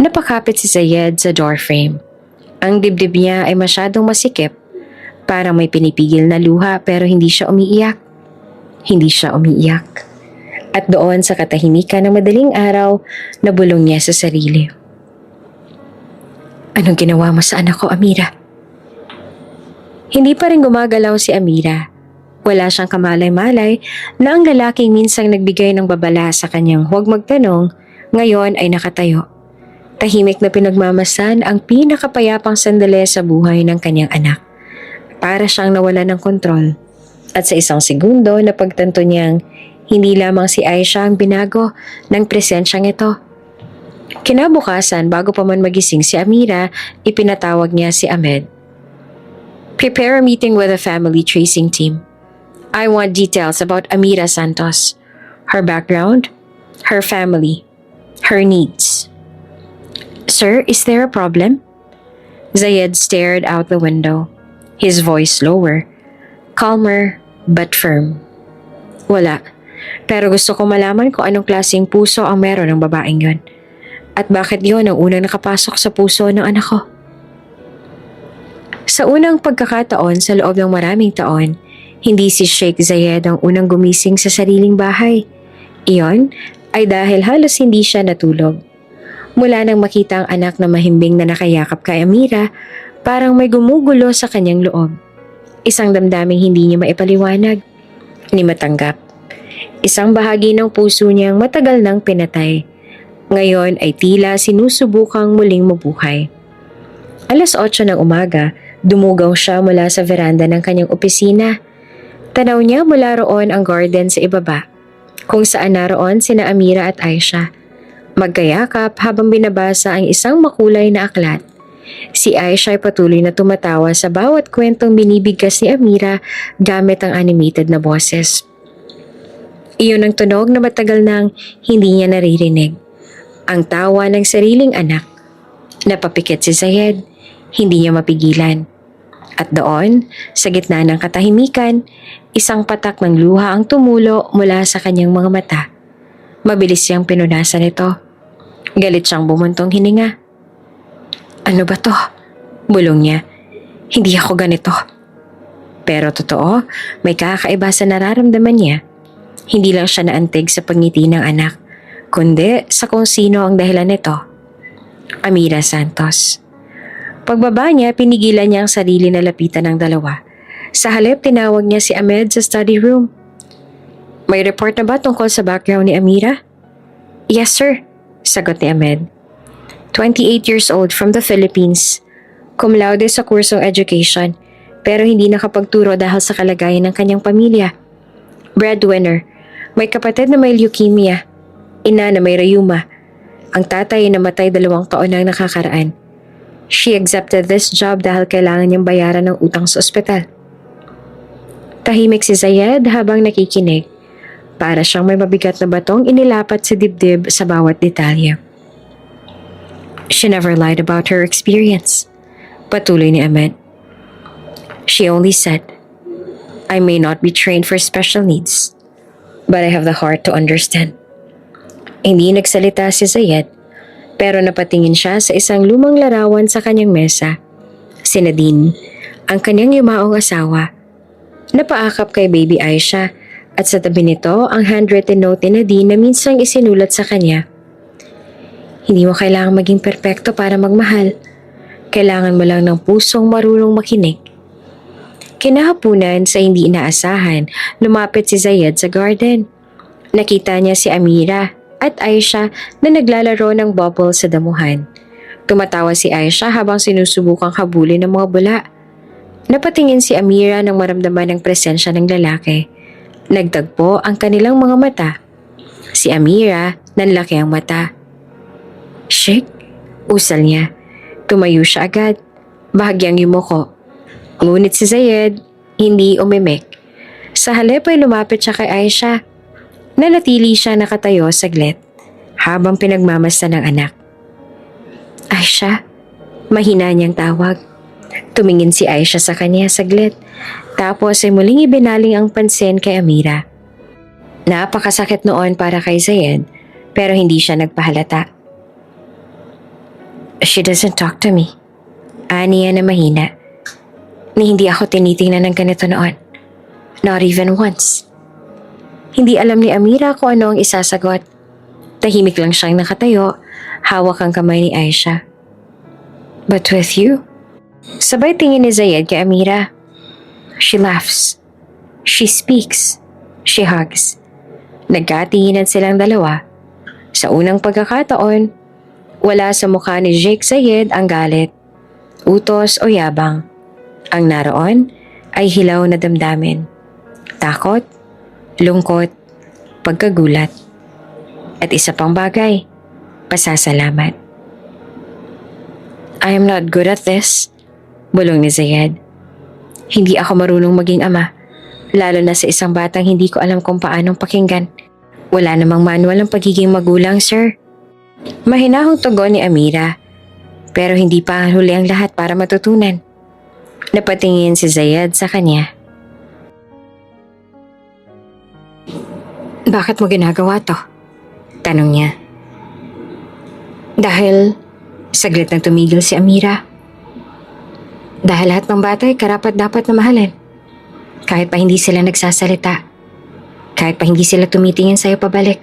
Napakapit si Zayed sa doorframe. Ang dibdib niya ay masyadong masikip. Parang may pinipigil na luha pero hindi siya umiiyak. Hindi siya umiiyak. At doon sa katahimikan ng madaling araw, nabulong niya sa sarili. Anong ginawa mo sa anak ko, Amira? Hindi pa rin gumagalaw si Amira. Wala siyang kamalay-malay na ang lalaking minsang nagbigay ng babala sa kanyang huwag magtanong, ngayon ay nakatayo. Tahimik na pinagmamasan ang pinakapayapang sandali sa buhay ng kanyang anak. Para siyang nawala ng kontrol. At sa isang segundo na pagtanto niyang hindi lamang si Aisha ang binago ng presensyang ito. Kinabukasan bago pa man magising si Amira, ipinatawag niya si Ahmed. Prepare a meeting with the family tracing team. I want details about Amira Santos. Her background, her family, her needs. Sir, is there a problem? Zayed stared out the window, his voice lower, calmer but firm. Wala, pero gusto ko malaman kung anong klaseng puso ang meron ng babaeng yon. At bakit yon ang unang nakapasok sa puso ng anak ko? Sa unang pagkakataon sa loob ng maraming taon, hindi si Sheikh Zayed ang unang gumising sa sariling bahay. Iyon ay dahil halos hindi siya natulog. Mula nang makita ang anak na mahimbing na nakayakap kay Amira, parang may gumugulo sa kanyang loob. Isang damdaming hindi niya maipaliwanag, ni matanggap. Isang bahagi ng puso niyang matagal nang pinatay. Ngayon ay tila sinusubukang muling mabuhay. 8:00 ng umaga, dumugaw siya mula sa veranda ng kanyang opisina. Tanaw niya mula roon ang garden sa ibaba, kung saan naroon sina Amira at Aisha. Magkayakap habang binabasa ang isang makulay na aklat. Si Aisha ay patuloy na tumatawa sa bawat kwentong binibigkas ni Amira gamit ang animated na boses. Iyon ang tunog na matagal nang hindi niya naririnig. Ang tawa ng sariling anak. Napapikit si Zayed, hindi niya mapigilan. At doon, sa gitna ng katahimikan, isang patak ng luha ang tumulo mula sa kanyang mga mata. Mabilis siyang pinunasan ito. Galit siyang bumuntong hininga. Ano ba to? Bulong niya. Hindi ako ganito. Pero totoo, may kakaiba sa nararamdaman niya. Hindi lang siya naantig sa pangiti ng anak, kundi sa kung sino ang dahilan nito. Amira Santos. Pagbaba niya, pinigilan niya ang sarili na lapitan ng dalawa. Sa halip, tinawag niya si Ahmed sa study room. May report na ba tungkol sa background ni Amira? Yes, sir. Sagot ni Ahmed. 28 years old from the Philippines. Cum laude sa kursong education, pero hindi nakapagturo dahil sa kalagayan ng kanyang pamilya. Breadwinner. May kapatid na may leukemia. Ina na may rayuma. Ang tatay ay namatay 2 taon nang nakakaraan. She accepted this job dahil kailangan niyang bayaran ng utang sa ospital. Tahimik si Zayed habang nakikinig. Para siyang may mabigat na batong inilapat sa dibdib sa bawat detalye. She never lied about her experience. Patuloy ni Ahmed. She only said, I may not be trained for special needs, but I have the heart to understand. Hindi nagsalita si Zayed, pero napatingin siya sa isang lumang larawan sa kanyang mesa. Si Nadine, ang kanyang yumaong asawa. Napaakap kay baby Aisha at sa tabi nito ang handwritten note ni Nadine na minsang isinulat sa kanya. Hindi mo kailangang maging perpekto para magmahal. Kailangan mo lang ng pusong marunong makinig. Kinahapunan sa hindi inaasahan, lumapit si Zayed sa garden. Nakita niya si Amira at Aisha na naglalaro ng bubble sa damuhan. Tumatawa si Aisha habang sinusubukang habulin ng mga bula. Napatingin si Amira nang maramdaman ang presensya ng lalaki. Nagtagpo ang kanilang mga mata. Si Amira, nanlaki ang mata. Shik, usal niya. Tumayo siya agad. Bahagyang yumuko. Ngunit si Zayed, hindi umimik. Sa halip ay lumapit siya kay Aisha. Nanatili siya nakatayo saglit habang pinagmamasta ng anak. Aisha, mahina niyang tawag. Tumingin si Aisha sa kanya saglit. Tapos ay muling ibinaling ang pansin kay Amira. Napakasakit noon para kay Zayed, pero hindi siya nagpahalata. She doesn't talk to me. Aniya na mahina. Ni hindi ako tinitingnan ng ganito noon. Not even once. Hindi alam ni Amira kung ano ang isasagot. Tahimik lang siyang nakatayo, hawak ang kamay ni Aisha. But with you? Sabay tingin ni Zayed kay Amira. She laughs. She speaks. She hugs. Nagkatinginan silang dalawa. Sa unang pagkakataon, wala sa mukha ni Jake Zayed ang galit, utos o yabang. Ang naroon ay hilaw na damdamin. Takot, lungkot, pagkagulat. At isa pang bagay, pasasalamat. I am not good at this, bulong ni Zayed. Hindi ako marunong maging ama, lalo na sa isang batang hindi ko alam kung paanong pakinggan. Wala namang manual ng pagiging magulang, sir. Mahinahong tugon ni Amira, pero hindi pa huli ang lahat para matutunan. Napatingin si Zayed sa kanya. Bakit mo ginagawa to? Tanong niya. Dahil saglit nang tumigil si Amira. Dahil lahat ng bata ay karapat-dapat na mahalin. Kahit pa hindi sila nagsasalita. Kahit pa hindi sila tumitingin sa'yo pabalik.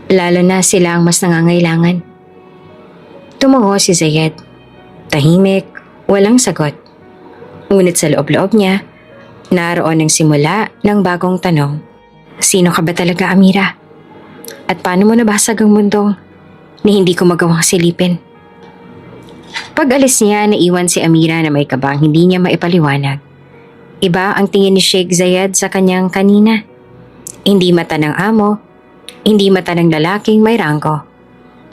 Lalo na sila ang mas nangangailangan. Tumungo si Zayed. Tahimik, walang sagot. Ngunit sa loob-loob niya, naroon ang simula ng bagong tanong. Sino ka ba talaga, Amira? At paano mo nabasag ang mundo ni hindi ko magawang silipin? Pag-alis niya, naiwan si Amira na may kabang hindi niya maipaliwanag. Iba ang tingin ni Sheikh Zayed sa kanyang kanina. Hindi mata ng amo, hindi mata ng lalaking may ranggo.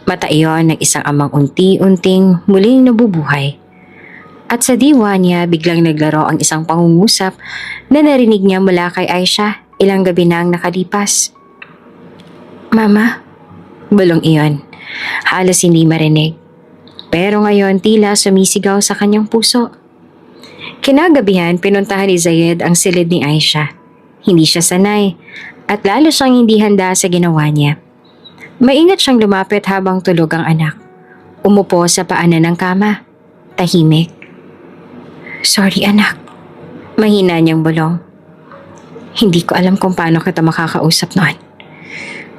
Mata iyon ng isang amang unti-unting muling nabubuhay. At sa diwa niya biglang naglaro ang isang pangungusap na narinig niya mula kay Aisha ilang gabi na ang nakalipas. Mama, bulong iyon. Halos hindi marinig. Pero ngayon tila sumisigaw sa kanyang puso. Kinagabihan pinuntahan ni Zayed ang silid ni Aisha. Hindi siya sanay at lalo siyang hindi handa sa ginawa niya. Maingat siyang lumapit habang tulog ang anak. Umupo sa paanan ng kama. Tahimik. Sorry anak. Mahina niyang bulong. Hindi ko alam kung paano kita makakausap noon.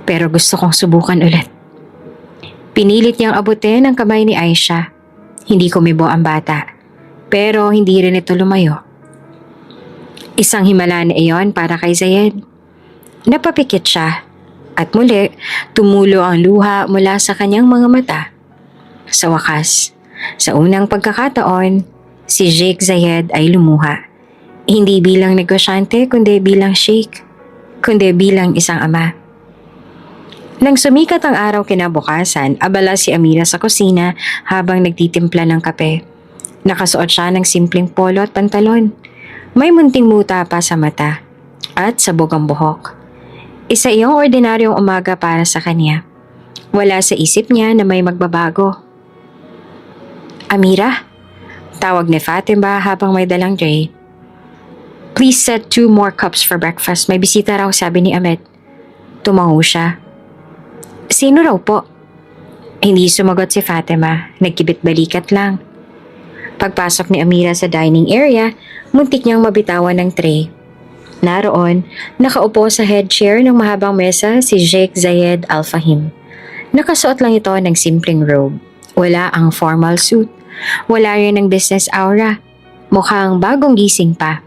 Pero gusto kong subukan ulit. Pinilit niyang abutin ang kamay ni Aisha. Hindi kumibo ang bata. Pero hindi rin ito lumayo. Isang himala na iyon para kay Zayed. Napapikit siya. At muli, tumulo ang luha mula sa kanyang mga mata. Sa wakas, sa unang pagkakataon, si Sheikh Zayed ay lumuha. Hindi bilang negosyante kundi bilang sheikh, kundi bilang isang ama. Nang sumikat ang araw kinabukasan, abala si Amira sa kusina habang nagtitimpla ng kape. Nakasuot siya ng simpleng polo at pantalon. May munting muta pa sa mata at sabog ang buhok. Isa iyong ordinaryong umaga para sa kanya. Wala sa isip niya na may magbabago. Amira, tawag ni Fatima habang may dalang tray. Please set 2 more cups for breakfast. May bisita raw, sabi ni Ahmed. Tumango siya. Sino raw po? Hindi sumagot si Fatima. Nagkibit balikat lang. Pagpasok ni Amira sa dining area, muntik niyang mabitawan ng tray. Naroon, nakaupo sa head chair ng mahabang mesa si Sheikh Zayed Al Fahim. Nakasuot lang ito ng simpleng robe. Wala ang formal suit. Wala rin ang business aura. Mukhang bagong gising pa.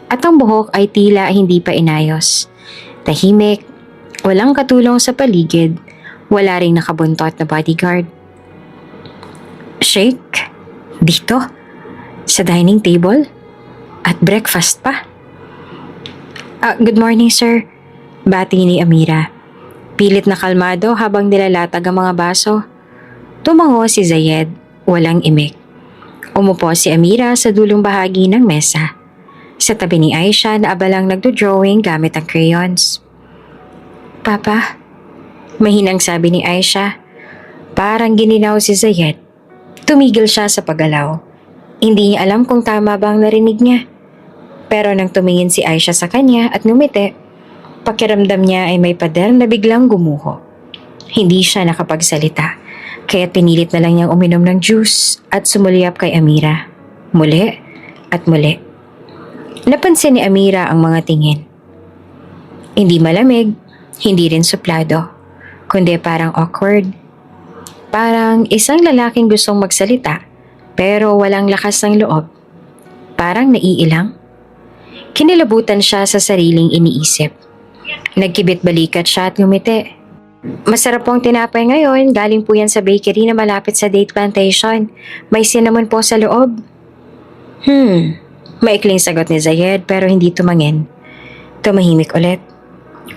At ang buhok ay tila hindi pa inayos. Tahimik, walang katulong sa paligid, wala ring nakabuntot na bodyguard. Sheikh, dito? Sa dining table? At breakfast pa? Good morning, sir. Bati ni Amira. Pilit na kalmado habang nilalatag ang mga baso. Tumango si Zayed, walang imik. Umupo si Amira sa dulong bahagi ng mesa. Sa tabi ni Aisha na abalang nagdo-drawing gamit ang crayons. Papa, mahinang sabi ni Aisha. Parang gininaw si Zayed. Tumigil siya sa paggalaw. Hindi niya alam kung tama ba ang narinig niya. Pero nang tumingin si Aisha sa kanya at ngumiti, pakiramdam niya ay may pader na biglang gumuho. Hindi siya nakapagsalita, kaya pinilit na lang niyang uminom ng juice at sumulyap kay Amira. Muli at muli. Napansin ni Amira ang mga tingin. Hindi malamig, hindi rin suplado, kundi parang awkward. Parang isang lalaking gustong magsalita, pero walang lakas ng loob. Parang naiilang. Kinilabutan siya sa sariling iniisip. Nagkibit balikat siya at ngumiti. Masarap pong tinapay ngayon, galing po yan sa bakery na malapit sa date plantation. May cinnamon po sa loob. Maikling sagot ni Zayed pero hindi tumangin. Tumahimik ulit.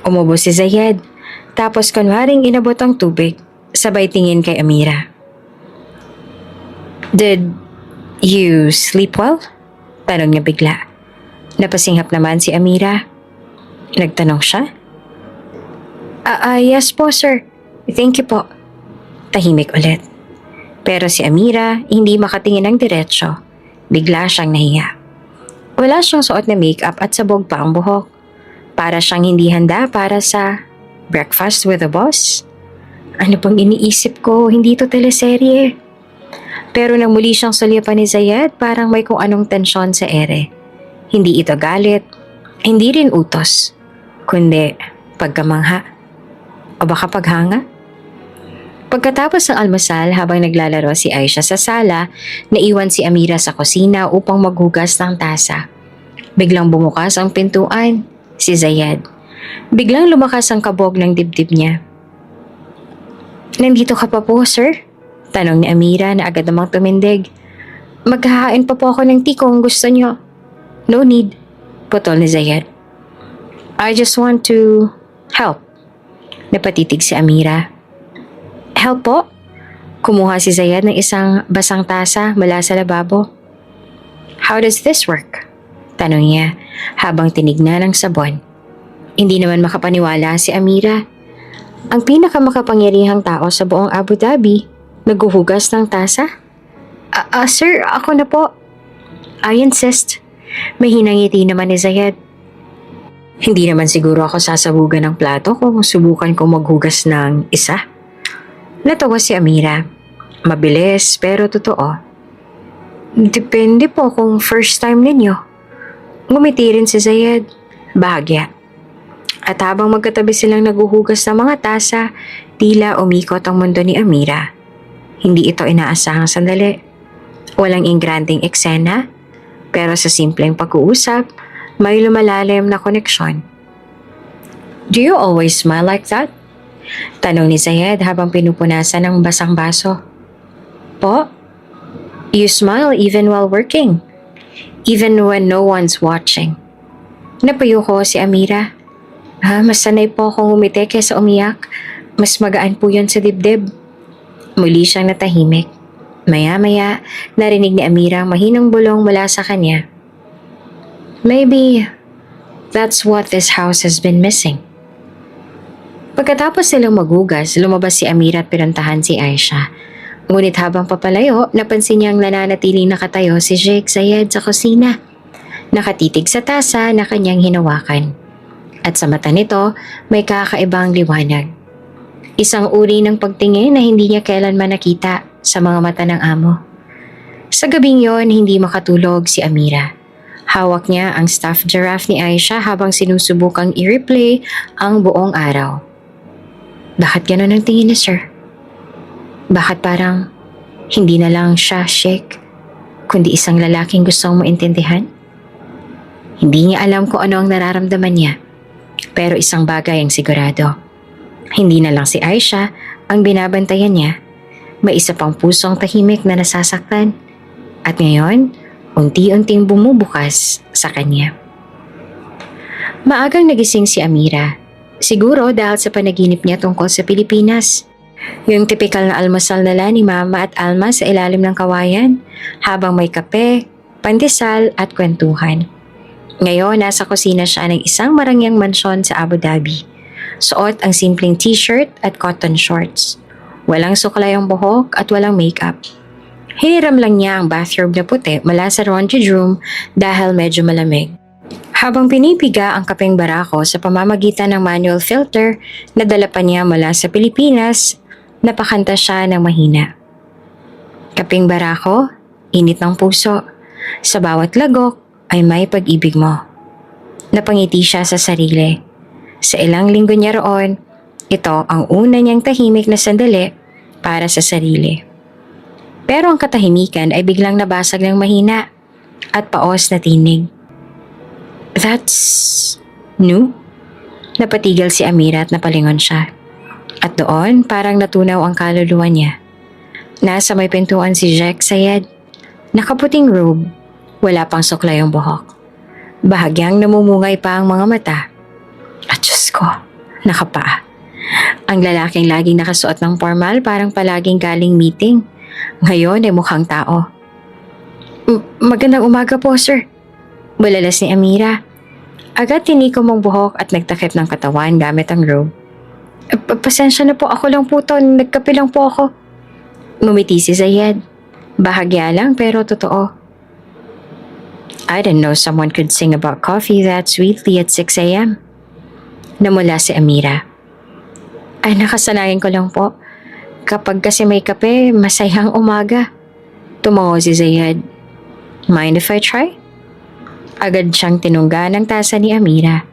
Umubo si Zayed, tapos kunwaring inabot ang tubig, sabay tingin kay Amira. Did you sleep well? Tanong niya bigla. Napasinghap naman si Amira. Nagtanong siya? Yes po, sir. Thank you po. Tahimik ulit. Pero si Amira hindi makatingin ng diretsyo. Bigla siyang nahiya. Wala siyang suot na makeup at sabog pa ang buhok. Para siyang hindi handa para sa breakfast with the boss. Ano pang iniisip ko, hindi to teleserye. Pero nang muli siyang sulyapan ni Zayed, parang may kung anong tensyon sa ere. Hindi ito galit, hindi rin utos, kundi pagkamangha. O baka paghanga? Pagkatapos ng almusal habang naglalaro si Aisha sa sala, naiwan si Amira sa kusina upang maghugas ng tasa. Biglang bumukas ang pintuan, si Zayed. Biglang lumakas ang kabog ng dibdib niya. Nandito ka pa po, sir? Tanong ni Amira na agad namang tumindig. Maghahain pa po ako ng tea kung gusto niyo. No need, putol ni Zayed. I just want to help. Napatitig si Amira. Help po? Kumuha si Zayed ng isang basang tasa mula sa lababo. How does this work? Tanong niya habang tinignan ang sabon. Hindi naman makapaniwala si Amira. Ang pinakamakapangyarihang tao sa buong Abu Dhabi, naghuhugas ng tasa? Sir, ako na po. I insist. May hinangiti naman ni Zayed. Hindi naman siguro ako sasabugan ng plato kung subukan kong maghugas ng isa. Natawa si Amira. Mabilis pero totoo. Depende po kung first time ninyo. Ngumiti rin si Zayed. Bahagya. At habang magkatabi silang naguhugas ng mga tasa, tila umikot ang mundo ni Amira. Hindi ito inaasahang sandali. Walang ingranding eksena, pero sa simpleng pag-uusap, may lumalalim na koneksyon. "Do you always smile like that?" Tanong ni Zayed habang pinupunasan ng basang baso. "Po? You smile even while working. Even when no one's watching." Napayo ko si Amira. Mas sanay po akong umiti kaysa umiyak. Mas magaan po yun sa dibdib." Muli siyang natahimik. Maya-maya, narinig ni Amira ang mahinang bulong mula sa kanya. "Maybe that's what this house has been missing." Pagkatapos silang maghugas, lumabas si Amira at pinuntahan si Aisha. Ngunit habang papalayo, napansin niyang nananatiling nakatayo si Sheikh Zayed sa kusina. Nakatitig sa tasa na kanyang hinawakan. At sa mata nito, may kakaibang liwanag. Isang uri ng pagtingin na hindi niya kailanman nakita sa mga mata ng amo. Sa gabing yon, hindi makatulog si Amira. Hawak niya ang stuffed giraffe ni Aisha habang sinusubukang i-replay ang buong araw. Bakit gano'n ang tingin ni Sir? Bakit parang hindi na lang siya Sheikh, kundi isang lalaking gustong maintindihan? Hindi niya alam kung ano ang nararamdaman niya. Pero isang bagay ang sigurado. Hindi na lang si Aisha ang binabantayan niya. May isa pang pusong tahimik na nasasaktan. At ngayon, unti-unting bumubukas sa kanya. Maagang nagising si Amira. Siguro dahil sa panaginip niya tungkol sa Pilipinas. Yung tipikal na almusal nila ni Mama at Alma sa ilalim ng kawayan, habang may kape, pandesal at kwentuhan. Ngayon, nasa kusina siya ng isang marangyang mansyon sa Abu Dhabi. Suot ang simpleng t-shirt at cotton shorts. Walang suklay ang buhok at walang makeup. Hiniram lang niya ang bathrobe na puti mula sa laundry room dahil medyo malamig. Habang pinipiga ang kapeng barako sa pamamagitan ng manual filter na dala pa niya mula sa Pilipinas, napakanta siya ng mahina. "Kapeng barako, init ng puso. Sa bawat lagok ay may pag-ibig mo." Napangiti siya sa sarili. Sa ilang linggo niya roon, ito ang una niyang tahimik na sandali para sa sarili. Pero ang katahimikan ay biglang nabasag ng mahina at paos na tinig. "That's new?" Napatigil si Amira at napalingon siya. At doon parang natunaw ang kaluluwa niya. Nasa may pintuan si Sheikh Zayed. Nakaputing robe, wala pang suklay ang buhok. Bahagyang namumungay pa ang mga mata. At Diyos ko, nakapaa. Ang lalaking laging nakasuot ng formal parang palaging galing meeting. Ngayon ay mukhang tao. Magandang umaga po, sir." Bulalas ni Amira. Agad tinikom ang buhok at nagtakip ng katawan gamit ang robe. Pasensya na po, ako lang po to. Nagkape lang po ako." Ngumiti si Zayed. Bahagya lang pero totoo. "I didn't know someone could sing about coffee that sweetly at 6 a.m. Namula si Amira. "Ay, nakasanayan ko lang po. Kapag kasi may kape, masayang umaga." Tumango si Zayed. "Mind if I try?" Agad siyang tinungga ng tasa ni Amira.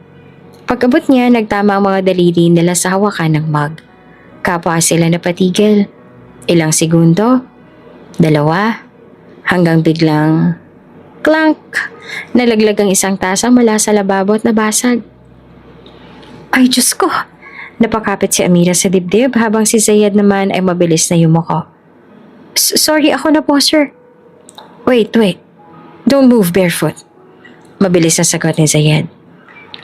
Pag-abot niya, nagtama ang mga daliri nila sa hawakan ng mug. Kapwa sila napatigil. Ilang segundo, 2, hanggang biglang clank! Nalaglag ang isang tasa mula sa lababo at nabasag. "Ay, Diyos ko!" Napakapit si Amira sa dibdib habang si Zayed naman ay mabilis na yumuko. Sorry, ako na po, sir." Wait. Don't move barefoot." Mabilis na sagot ni Zayed.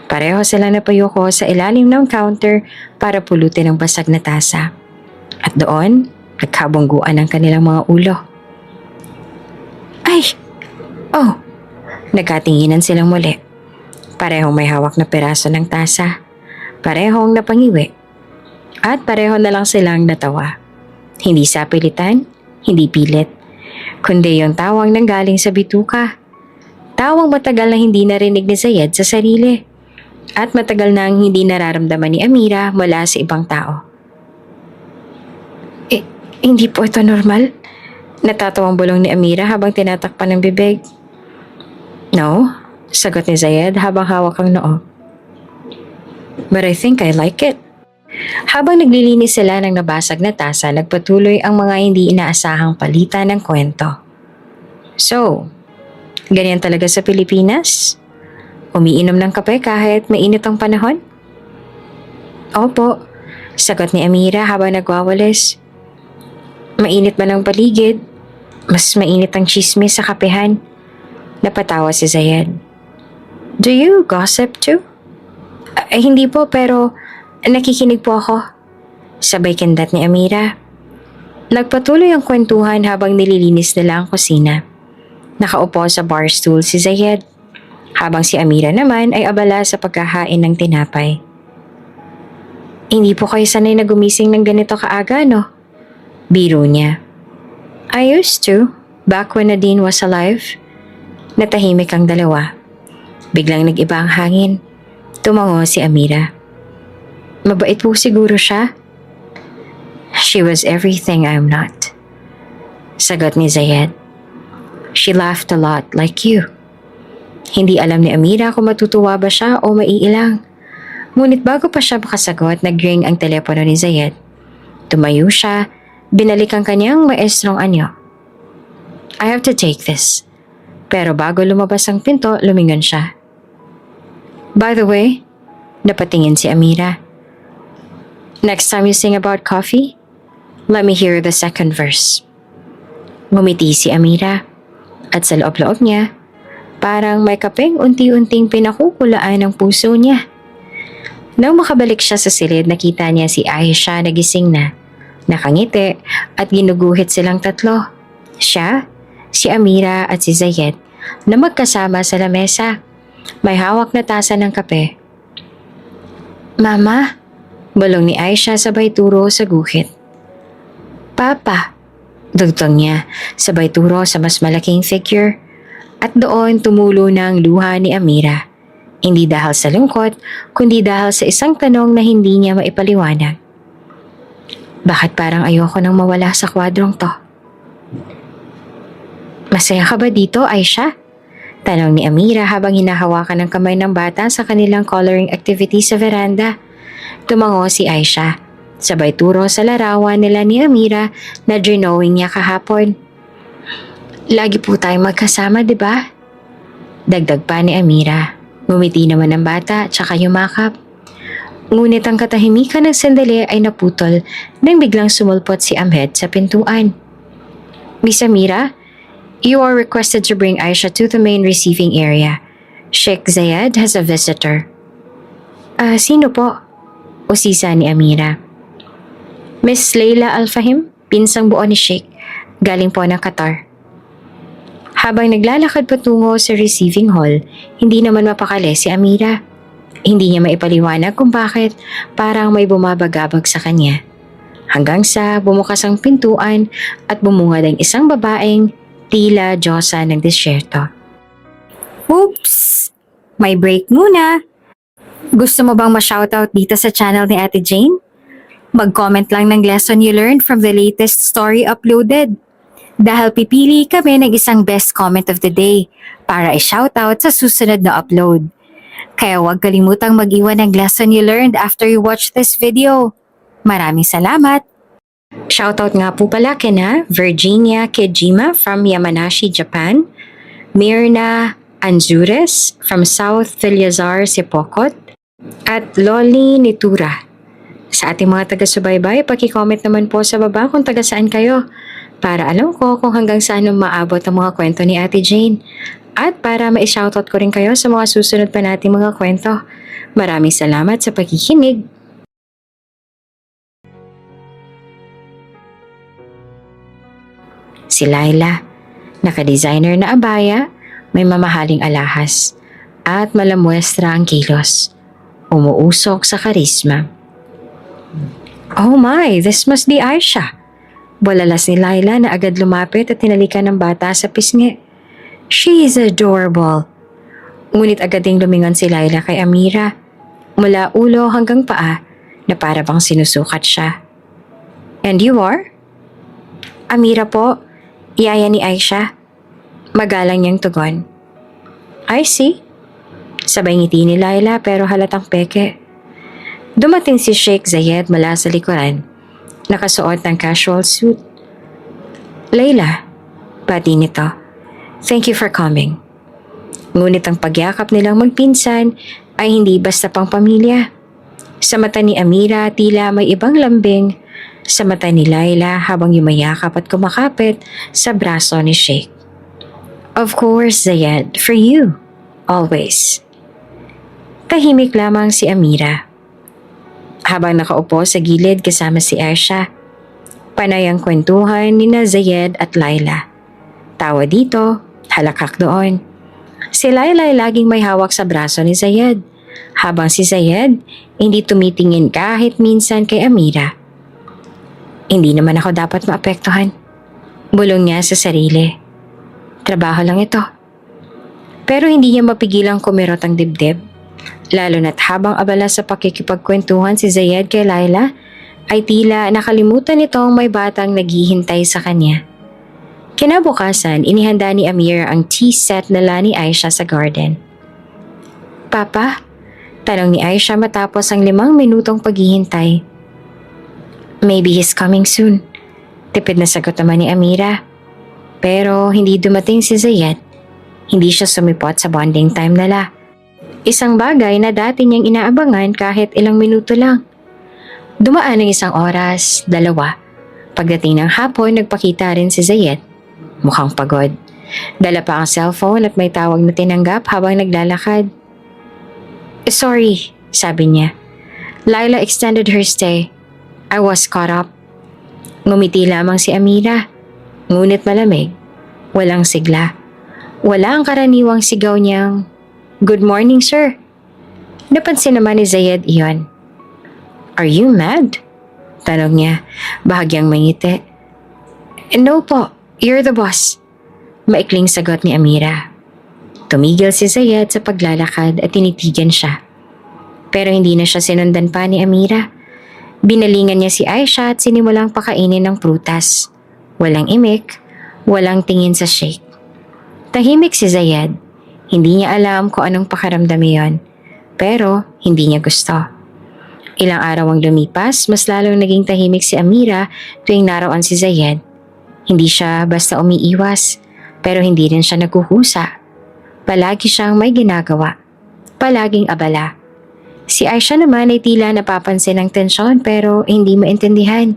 Pareho sila napayuko sa ilalim ng counter para pulutin ang basag na tasa. At doon, nagkabungguan ang kanilang mga ulo. "Ay! Oh!" Nagkatinginan silang muli. Parehong may hawak na piraso ng tasa. Parehong napangiwi. At pareho na lang silang natawa. Hindi sapilitan, hindi pilit, kundi yung tawang nanggaling sa bituka. Tawang matagal na hindi narinig ni Zayed sa sarili. At matagal nang hindi nararamdaman ni Amira mula sa ibang tao. Hindi po ito normal?" Natatawang bulong ni Amira habang tinatakpan ng bibig. "No," sagot ni Zayed habang hawak ang noo. But I think I like it. Habang naglilinis sila ng nabasag na tasa, nagpatuloy ang mga hindi inaasahang palitan ng kwento. So, ganyan talaga sa Pilipinas? Umiinom ng kape kahit mainit ang panahon? Opo, sagot ni Amira habang nagwawalis. Mainit man ang paligid, mas mainit ang chismis sa kapehan. Napatawa si Zayed. Do you gossip too? Hindi po, pero nakikinig po ako. Sabay kindat ni Amira. Nagpatuloy ang kwentuhan habang nililinis nila ang kusina. Nakaupo sa bar stool si Zayed, habang si Amira naman ay abala sa pagkahain ng tinapay. Hindi po kayo sanay na gumising ng ganito kaaga, no? Biro niya. I used to, back when Nadine was alive. Natahimik ang dalawa. Biglang nag-iba ang hangin. Tumango si Amira. Mabait po siguro siya. She was everything I'm not. Sagot ni Zayed. She laughed a lot like you. Hindi alam ni Amira kung matutuwa ba siya o maiilang. Ngunit bago pa siya makasagot, nag-ring ang telepono ni Zayed. Tumayo siya, binalik ang kanyang maestrong anyo. I have to take this. Pero bago lumabas ang pinto, lumingon siya. By the way, napatingin si Amira. Next time you sing about coffee, let me hear the second verse. Ngumiti si Amira at sa loob-loob niya, parang may kapeng unti-unting pinakukulaan ng puso niya. Nang makabalik siya sa silid, nakita niya si Aisha na gising na, nakangiti at ginuguhit silang tatlo. Siya, si Amira at si Zayed na magkasama sa lamesa. May hawak na tasa ng kape. Mama, bulong ni Aisha sabay turo sa guhit. Papa, dugtong niya sabay turo sa mas malaking figure. At doon tumulo na ang luha ni Amira. Hindi dahil sa lungkot, kundi dahil sa isang tanong na hindi niya maipaliwanag. Bakit parang ayoko nang mawala sa kwadrong to? Masaya ka ba dito, Aisha? Tanong ni Amira habang hinahawakan ng kamay ng bata sa kanilang coloring activity sa veranda. Tumango si Aisha. Sabay turo sa larawan nila ni Amira na drawing niya kahapon. Lagi po tayong magkasama, di ba? Dagdag pa ni Amira. Ngumiti naman ang bata tsaka yumakap. Ngunit ang katahimikan ng sandali ay naputol nang biglang sumulpot si Ahmed sa pintuan. Miss Amira, you are requested to bring Aisha to the main receiving area. Sheikh Zayed has a visitor. Sino po? Usisa ni Amira. Miss Leila Al-Fahim, pinsang buo ni Sheikh. Galing po ng Qatar. Habang naglalakad patungo sa receiving hall, hindi naman mapakali si Amira. Hindi niya maipaliwanag kung bakit parang may bumabagabag sa kanya. Hanggang sa bumukas ang pintuan at bumungad ang isang babaeng tila Diyosa ng disyerto. Oops! May break muna! Gusto mo bang ma-shoutout dito sa channel ni Ate Jane? Mag-comment lang ng lesson you learned from the latest story uploaded. Dahil pipili kami ng isang best comment of the day para i-shoutout sa susunod na upload. Kaya huwag kalimutang mag-iwan ng lesson you learned after you watch this video. Maraming salamat! Shoutout nga po pala kina Virginia Kejima from Yamanashi, Japan, Mirna Anzures from South Villazar, Sipocot, at Loli Nitura. Sa ating mga taga-subaybay, paki-comment naman po sa baba kung taga saan kayo para alam ko kung hanggang saan maabot ang mga kwento ni Ate Jane at para ma-shoutout ko rin kayo sa mga susunod pa nating mga kwento. Maraming salamat sa pagkikinig. Si Laila, naka-designer na abaya, may mamahaling alahas at malamuestra ang kilos. Umuusok sa karisma. Oh my, this must be Aisha. Bulalas ni Laila na agad lumapit at hinalikan ng bata sa pisngi. She is adorable. Ngunit agad ding lumingon si Laila kay Amira. Mula ulo hanggang paa na para bang sinusukat siya. And you are? Amira po, yaya ni Aisha. Magalang niyang tugon. I see. Sabay ngiti ni Laila pero halatang peke. Dumating si Sheikh Zayed mula sa likuran, nakasuot ng casual suit. Layla, bati nito. Thank you for coming. Ngunit ang pagyakap nilang magpinsan ay hindi basta pang pamilya. Sa mata ni Amira tila may ibang lambing, sa mata ni Layla habang yumayakap at kumakapit sa braso ni Sheikh. Of course, Zayed, for you. Always. Tahimik lamang si Amira. Habang nakaupo sa gilid kasama si Aisha, panay ang kwentuhan ni Zayed at Layla. Tawa dito, halakak doon. Si Layla ay laging may hawak sa braso ni Zayed, habang si Zayed hindi tumitingin kahit minsan kay Amira. Hindi naman ako dapat maapektuhan. Bulong niya sa sarili. Trabaho lang ito. Pero hindi niya mapigilang kumirot ang dibdib. Lalo na't habang abala sa pakikipagkwentuhan si Zayed kay Layla, ay tila nakalimutan nitong may batang naghihintay sa kanya. Kinabukasan, inihanda ni Amira ang tea set nila ni Aisha sa garden. Papa? Tanong ni Aisha matapos ang 5 minutong paghihintay. Maybe he's coming soon. Tipid na sagot naman ni Amira. Pero hindi dumating si Zayed. Hindi siya sumipot sa bonding time nila. Isang bagay na dati niyang inaabangan kahit ilang minuto lang. Dumaan ng 1 oras, 2. Pagdating ng hapon, nagpakita rin si Zayed. Mukhang pagod. Dala pa ang cellphone at may tawag na tinanggap habang naglalakad. Sorry, sabi niya. Layla extended her stay. I was caught up. Ngumiti lamang si Amira. Ngunit malamig. Walang sigla. Wala ang karaniwang sigaw niyang, "Good morning, sir." Napansin naman ni Zayed iyon. Are you mad? Tanong niya, bahagyang mangiti. No po, you're the boss. Maikling sagot ni Amira. Tumigil si Zayed sa paglalakad at tinitigan siya. Pero hindi na siya sinundan pa ni Amira. Binalingan niya si Aisha at sinimulang pakainin ng prutas. Walang imik, walang tingin sa Sheikh. Tahimik si Zayed. Hindi niya alam kung anong pakiramdam iyon. Pero hindi niya gusto. Ilang araw ang lumipas, mas lalong naging tahimik si Amira tuwing naroon si Zayed. Hindi siya basta umiiwas, pero hindi rin siya nagkukusa. Palagi siyang may ginagawa. Palaging abala. Si Aisha naman ay tila napapansin ng tensyon pero hindi maintindihan.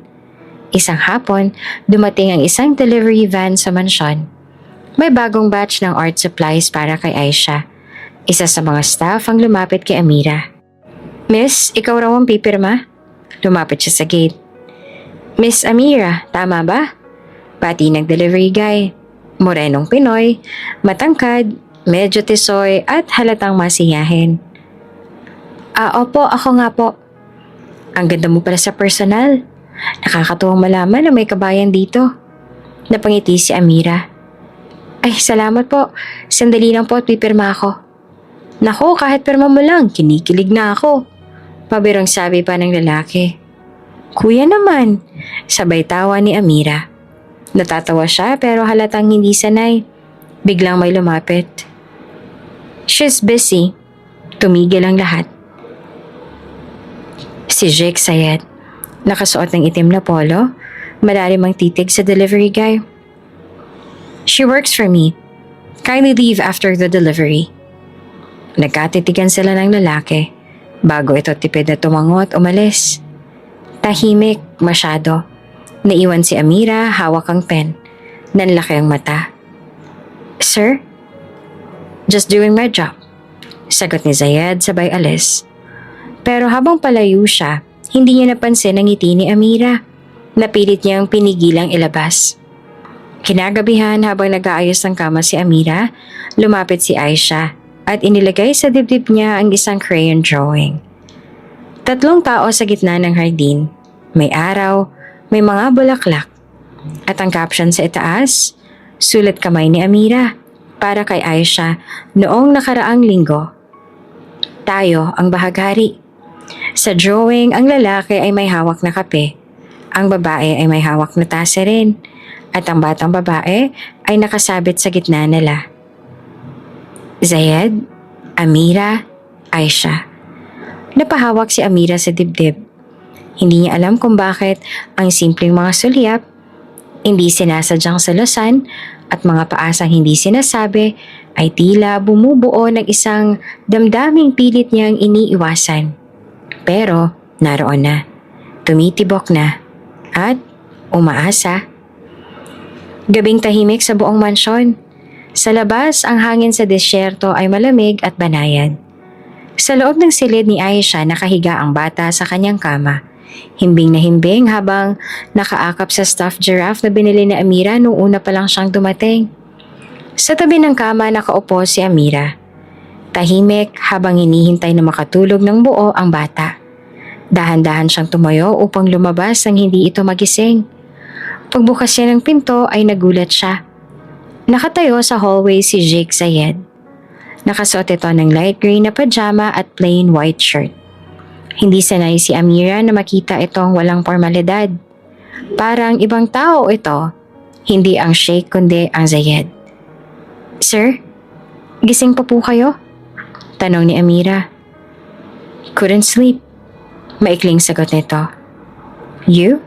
Isang hapon, dumating ang isang delivery van sa mansyon. May bagong batch ng art supplies para kay Aisha. Isa sa mga staff ang lumapit kay Amira. Miss, ikaw raw ang pipirma? Lumapit siya sa gate. Miss Amira, tama ba? Pati ng delivery guy. Morenong Pinoy, matangkad, medyo tisoy at halatang masiyahin. Opo, ako nga po. Ang ganda mo pala sa personal. Nakakatuwang malaman na may kabayan dito. Napangiti si Amira. Ay, salamat po. Sandali lang po at pipirma ako. Naku, kahit pirma mo lang, kinikilig na ako. Pabirong sabi pa ng lalaki. Kuya naman, sabay tawa ni Amira. Natatawa siya pero halatang hindi sanay. Biglang may lumapit. She's busy. Tumigil ang lahat. Si Sheikh Zayed, nakasuot ng itim na polo, malalim ang titig sa delivery guy. She works for me. Kindly leave after the delivery. Nagkatitigan sila ng lalaki bago ito tipid na tumango at umalis. Tahimik, masyado. Naiwan si Amira, hawak ang pen. Nanlaki ang mata. Sir? Just doing my job. Sagot ni Zayed sabay alis. Pero habang palayo siya, hindi niya napansin ang ngiti ni Amira. Napilit niyang pinigilang ilabas. Kinagabihan habang nag-aayos ng kama si Amira, lumapit si Aisha at inilagay sa dibdib niya ang isang crayon drawing. 3 tao sa gitna ng hardin. May araw, may mga bulaklak. At ang caption sa itaas, sulat kamay ni Amira para kay Aisha noong nakaraang linggo. Tayo ang bahaghari. Sa drawing, ang lalaki ay may hawak na kape. Ang babae ay may hawak na tase rin. At ang batang babae ay nakasabit sa gitna nila. Zayed, Amira, Aisha. Napahawak si Amira sa dibdib. Hindi niya alam kung bakit ang simpleng mga sulyap, hindi sinasadyang salusan at mga paasang hindi sinasabi ay tila bumubuo ng isang damdaming pilit niyang iniiwasan. Pero naroon na, tumitibok na, at umaasa. Gabing tahimik sa buong mansyon. Sa labas, ang hangin sa disyerto ay malamig at banayad. Sa loob ng silid ni Aisha nakahiga ang bata sa kanyang kama. Himbing na himbing habang nakaakap sa stuffed giraffe na binili ni Amira nung una pa lang siyang dumating. Sa tabi ng kama nakaupo si Amira. Tahimik habang hinihintay na makatulog ng buo ang bata. Dahan-dahan siyang tumayo upang lumabas nang hindi ito magising. Pagbukas niya ng pinto ay nagulat siya. Nakatayo sa hallway si Jake Zayed. Nakasuot ito ng light green na pajama at plain white shirt. Hindi sanay si Amira na makita itong walang formalidad. Parang ibang tao ito, hindi ang Sheikh kundi ang Zayed. "Sir, gising pa po kayo?" Tanong ni Amira. "Couldn't sleep." Maikling sagot nito. "You?"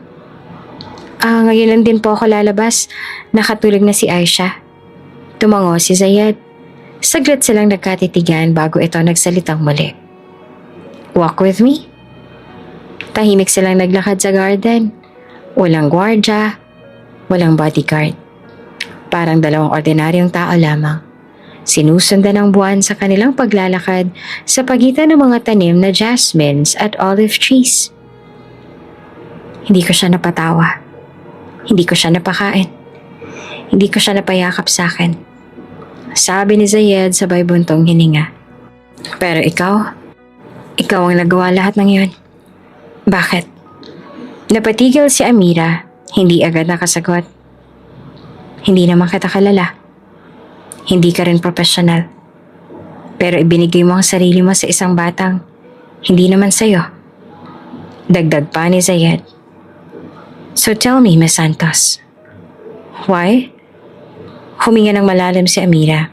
Ngayon lang din po ako lalabas. Nakatulog na si Aisha." Tumango si Zayed. Saglit silang nagkatitigan bago ito nagsalitang muli. "Walk with me?" Tahimik silang naglakad sa garden. Walang gwardya, walang bodyguard. Parang dalawang ordinaryong tao lamang. Sinusundan ng buwan sa kanilang paglalakad sa pagitan ng mga tanim na jasmines at olive trees. Hindi ko siya napatawa. Hindi ko siya napakain. Hindi ko siya napayakap sa akin. Sabi ni Zayed sabay buntong hininga. "Pero ikaw ang nagawa lahat ng yun." "Bakit?" Napatigil si Amira, hindi agad nakasagot. "Hindi naman kita kalala. Hindi ka rin profesional. Pero ibinigay mo ang sarili mo sa isang batang hindi naman sa'yo." Dagdag pa ni Zayed. "So tell me, Miss Santos, why?" Huminga ng malalim si Amira.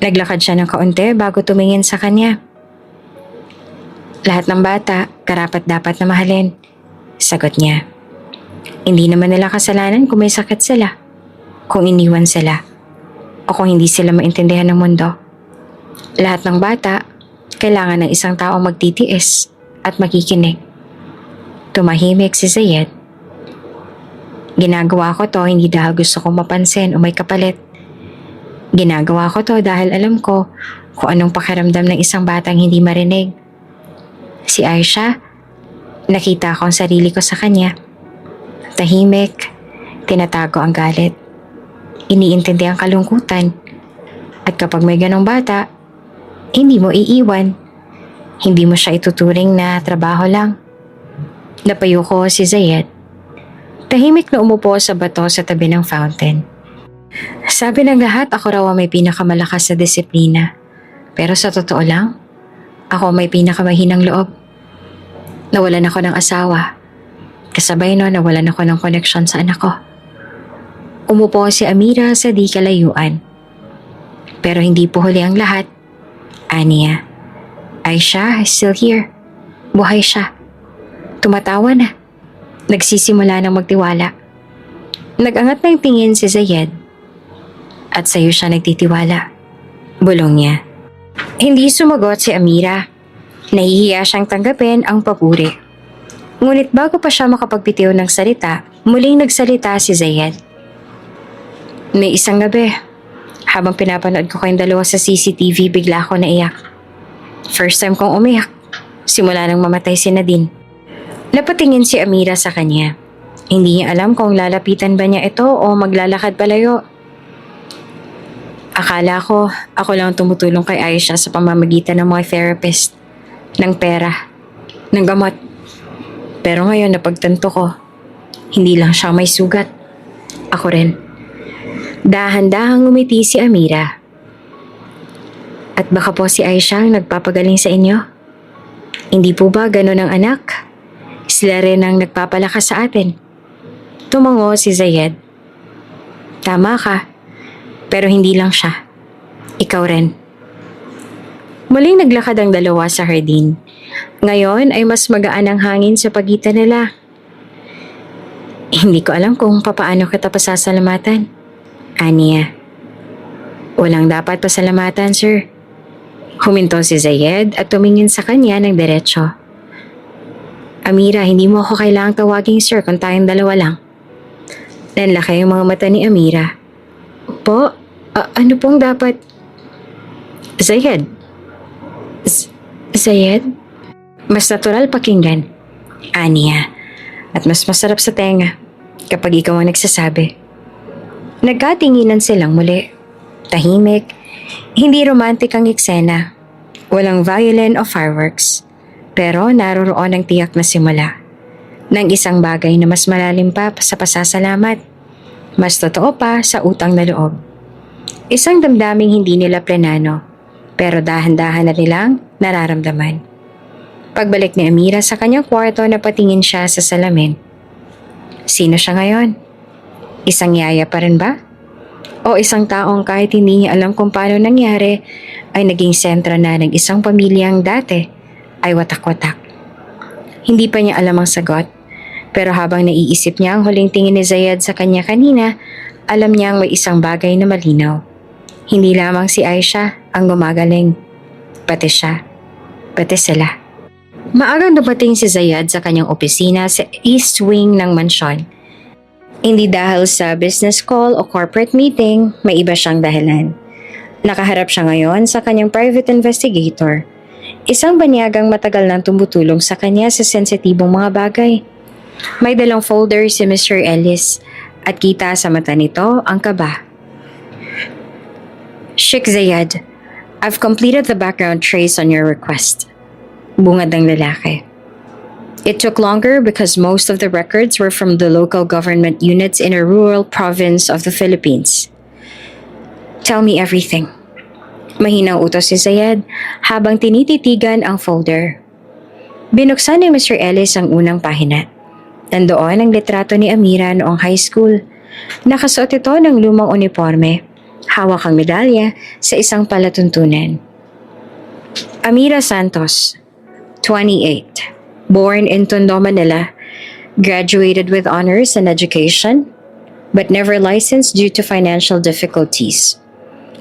Naglakad siya ng kaunti bago tumingin sa kanya. "Lahat ng bata, karapat-dapat na mahalin," sagot niya. "Hindi naman nila kasalanan kung may sakit sila, kung iniwan sila, o kung hindi sila maintindihan ng mundo. Lahat ng bata, kailangan ng isang taong magtitiis at makikinig." Tumahimik si Zayed. "Ginagawa ko to hindi dahil gusto kong mapansin o may kapalit. Ginagawa ko to dahil alam ko kung anong pakiramdam ng isang batang hindi marinig. Si Aisha, nakita ko ang sarili ko sa kanya. Tahimik, tinatago ang galit. Iniintindi ang kalungkutan. At kapag may ganong bata, hindi mo iiwan. Hindi mo siya ituturing na trabaho lang." Napayuko si Zayed. Tahimik na umupo sa bato sa tabi ng fountain. "Sabi ng lahat ako raw ang may pinakamalakas sa disiplina. Pero sa totoo lang, ako may pinakamahinang loob. Nawalan ako ng asawa. Kasabay no, nawalan ako ng koneksyon sa anak ko." Umupo si Amira sa di kalayuan. "Pero hindi po huli ang lahat. Aniya, Aisha is still here. Buhay siya. Tumatawa na. Nagsisimula ng magtiwala." Nag-angat ng tingin si Zayed. "At sa'yo siya nagtitiwala," bulong niya. Hindi sumagot si Amira. Nahihiya siyang tanggapin ang papuri. Ngunit bago pa siya makapagbitiw ng salita, muling nagsalita si Zayed. "May isang gabi, habang pinapanood ko kayong dalawa sa CCTV, bigla ako naiyak. First time kong umiyak, simula nang mamatay si Nadine." Napatingin si Amira sa kanya. Hindi niya alam kung lalapitan ba niya ito o maglalakad palayo. "Akala ko, ako lang tumutulong kay Aisha sa pamamagitan ng mga therapist, ng pera, ng gamot. Pero ngayon napagtanto ko, hindi lang siya may sugat. Ako rin." Dahan-dahang ngumiti si Amira. "At baka po si Aisha ang nagpapagaling sa inyo? Hindi po ba ganon ang anak? Sila rin ang nagpapalakas sa atin." Tumango si Zayed. "Tama ka, pero hindi lang siya. Ikaw rin." Muling naglakad ang dalawa sa hardin. Ngayon ay mas magaan ang hangin sa pagitan nila. Hindi ko alam kung papaano kita pasasalamatan. Aniya. Walang dapat pasalamatan, sir. Huminto si Zayed at tumingin sa kanya ng diretsyo. Amira, hindi mo ako kailangang tawaging sir kung tayong dalawa lang. Nanlaki ang mga mata ni Amira. Po, ano pong dapat? Zayed. Zayed? Mas natural pakinggan. Aniya. At mas masarap sa tenga kapag ikaw ang nagsasabi. Nagkatinginan silang muli. Tahimik. Hindi romantic ang eksena. Walang violin o fireworks. Pero naroroon ang tiyak na simula ng isang bagay na mas malalim pa sa pasasalamat. Mas totoo pa sa utang na loob. Isang damdaming hindi nila plenano, pero dahan-dahan na nilang nararamdaman. Pagbalik ni Amira sa kanyang kwarto, napatingin siya sa salamin. Sino siya ngayon? Isang yaya pa rin ba? O isang taong kahit hindi niya alam kung paano nangyari, ay naging sentro na ng isang pamilyang dati ay watak-watak. Hindi pa niya alam ang sagot, pero habang naiisip niya ang huling tingin ni Zayed sa kanya kanina, alam niyang may isang bagay na malinaw. Hindi lamang si Aisha ang gumagaling, pati siya, pati sila. Maagang dumating si Zayed sa kanyang opisina sa East Wing ng mansyon. Hindi dahil sa business call o corporate meeting, may iba siyang dahilan. Nakaharap siya ngayon sa kanyang private investigator, isang banyagang matagal nang tumutulong sa kanya sa sensitibong mga bagay. May dalang folder si Mr. Ellis at kita sa mata nito ang kaba. Sheikh Zayed, I've completed the background trace on your request. Bungad ng lalaki. It took longer because most of the records were from the local government units in a rural province of the Philippines. Tell me everything. Mahinang utos si Zayed habang tinititigan ang folder. Binuksan ni Mr. Ellis ang unang pahina. Nandoon ang litrato ni Amira noong high school. Nakasuot ito ng lumang uniforme. Hawak ang medalya sa isang palatuntunan. Amira Santos, 28. Born in Tondo, Manila. Graduated with honors in education, but never licensed due to financial difficulties.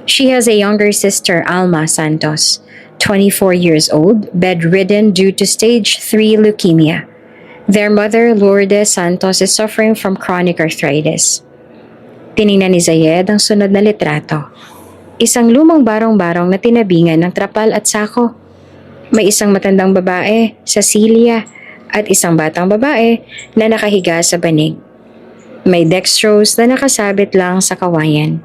She has a younger sister, Alma Santos, 24 years old, bedridden due to stage 3 leukemia. Their mother, Lourdes Santos, is suffering from chronic arthritis. Tiningnan ni Zayed ang sunod na litrato. Isang lumang barong-barong na tinabingan ng trapal at sako. May isang matandang babae, Cecilia, at isang batang babae na nakahiga sa banig. May dextrose na nakasabit lang sa kawayan.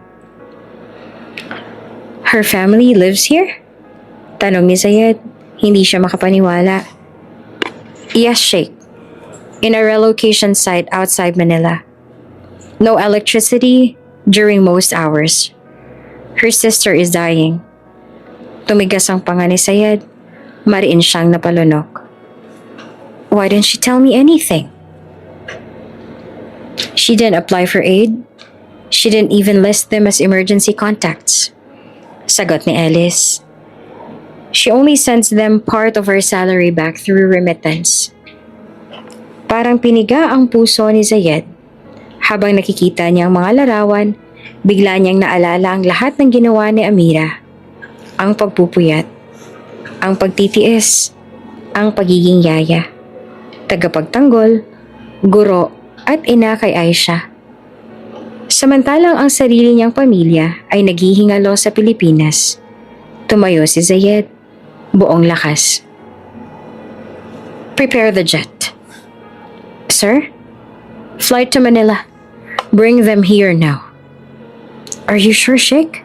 Her family lives here? Tanong ni Zayed. Hindi siya makapaniwala. Yes, Sheikh. In a relocation site outside Manila. No electricity during most hours. Her sister is dying. Tumigas ang panga ni Zayed. Mariin siyang napalunok. Why didn't she tell me anything? She didn't apply for aid. She didn't even list them as emergency contacts. Sagot ni Ellis. She only sends them part of her salary back through remittance. Parang piniga ang puso ni Zayed. Habang nakikita niya ang mga larawan, bigla niyang naalala ang lahat ng ginawa ni Amira. Ang pagpupuyat, ang pagtitiis, ang pagiging yaya, tagapagtanggol, guro at ina kay Aisha. Samantalang ang sarili niyang pamilya ay naghihingalo sa Pilipinas. Tumayo si Zayed, buong lakas. Prepare the jet. Sir? Flight to Manila. Bring them here now. Are you sure, Sheikh?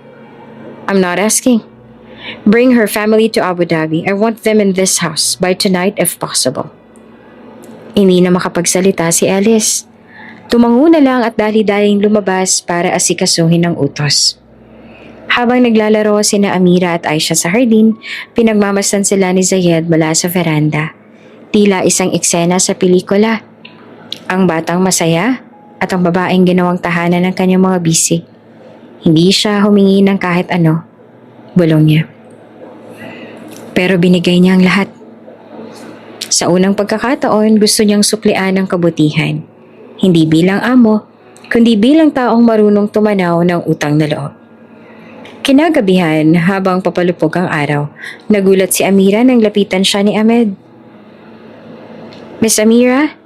I'm not asking. Bring her family to Abu Dhabi. I want them in this house by tonight if possible. Hindi na makapagsalita si Alice. Tumango na lang at dali-daling lumabas para asikasuhin ang utos. Habang naglalaro sina Amira at Aisha sa hardin, pinagmamasdan sila ni Zayed mula sa veranda. Tila isang eksena sa pelikula. Ang batang masaya at ang babaeng ginawang tahanan ng kanyang mga bisig. Hindi siya humingi ng kahit ano. Bulong niya. pero binigay niya ang lahat. Sa unang pagkakataon, gusto niyang suklian ang kabutihan. Hindi bilang amo, kundi bilang taong marunong tumanaw ng utang na loob. Kinagabihan, habang papalupog ang araw, nagulat si Amira nang lapitan siya ni Ahmed. Miss Amira,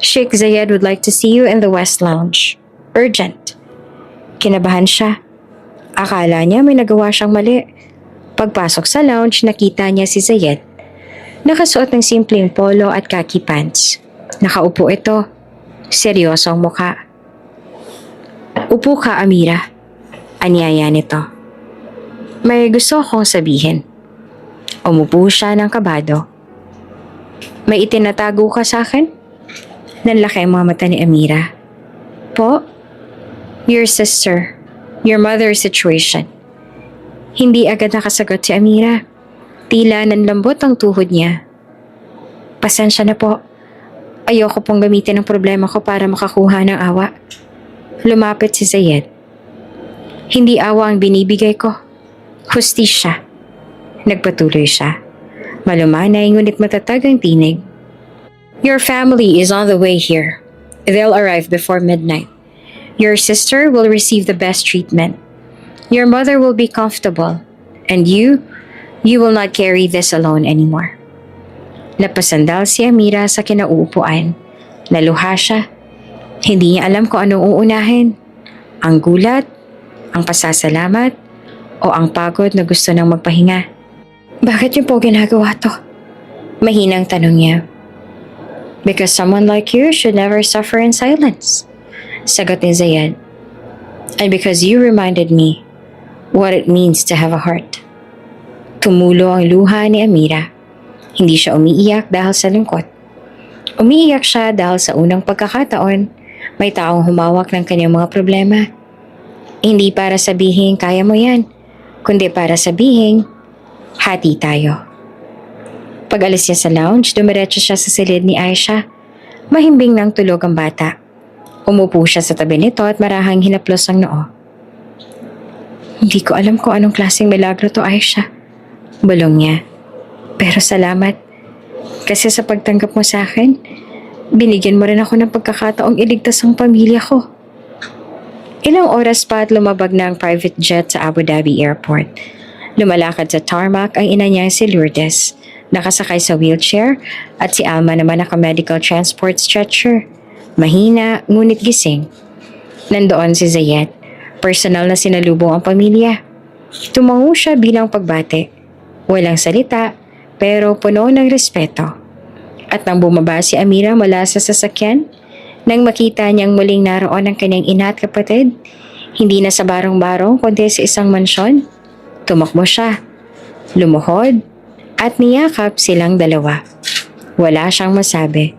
Sheikh Zayed would like to see you in the West Lounge. Urgent. Kinabahan siya. Akala niya may nagawa siyang mali. Pagpasok sa lounge, nakita niya si Zayed. Nakasuot ng simpleng polo at khaki pants. Nakaupo ito. Seryoso ang mukha. Upo ka, Amira. Anyaya nito. May gusto akong sabihin. Umupo siya ng kabado. May itinatago ka sa akin? Nanlaki ang mga mata ni Amira. Po? Your sister. Your mother's situation. Hindi agad nakasagot si Amira. Tila nanlambot ang tuhod niya. Pasensya na po. Ayoko pong gamitin ang problema ko para makakuha ng awa. Lumapit si Zayed. Hindi awa ang binibigay ko. Hustisya. Nagpatuloy siya. Malumanay ngunit matatag ang tinig. Your family is on the way here. They'll arrive before midnight. Your sister will receive the best treatment. Your mother will be comfortable. And you will not carry this alone anymore. Napasandal si Amira sa kinauupuan. Naluha siya. Hindi niya alam kung anong uunahin. Ang gulat, ang pasasalamat, o ang pagod na gusto nang magpahinga. Bakit niyo po ginagawa to? Mahinang tanong niya. Because someone like you should never suffer in silence. Sagot ni Zayed. And because you reminded me what it means to have a heart. Tumulo ang luha ni Amira. Hindi siya umiiyak dahil sa lungkot. Umiiyak siya dahil sa unang pagkakataon, may taong humawak ng kanyang mga problema. Hindi para sabihin kaya mo yan, kundi para sabihin, hati tayo. Pag-alis niya sa lounge, dumiretso siya sa silid ni Aisha. Mahimbing ng tulog ang bata. Umupo siya sa tabi nito at marahang hinaplos ang noo. Hindi ko alam kung anong klaseng milagro to, Aisha. Bulong niya. Pero salamat. Kasi sa pagtanggap mo sa akin, binigyan mo rin ako ng pagkakataong iligtas ang pamilya ko. Ilang oras pa at lumabag na ang private jet sa Abu Dhabi Airport. Lumalakad sa tarmac ang ina niya si Lourdes, nakasakay sa wheelchair, at si Alma naman naka-medical transport stretcher. Mahina, ngunit gising. Nandoon si Zayed. Personal na sinalubong ang pamilya. Tumango siya bilang pagbate. Walang salita, pero puno ng respeto. At nang bumaba si Amira mula sa sasakyan, nang makita niyang muling naroon ang kanyang ina at kapatid, hindi na sa barong-barong kundi sa isang mansyon, tumakbo siya, lumuhod, at niyakap silang dalawa. Wala siyang masabi.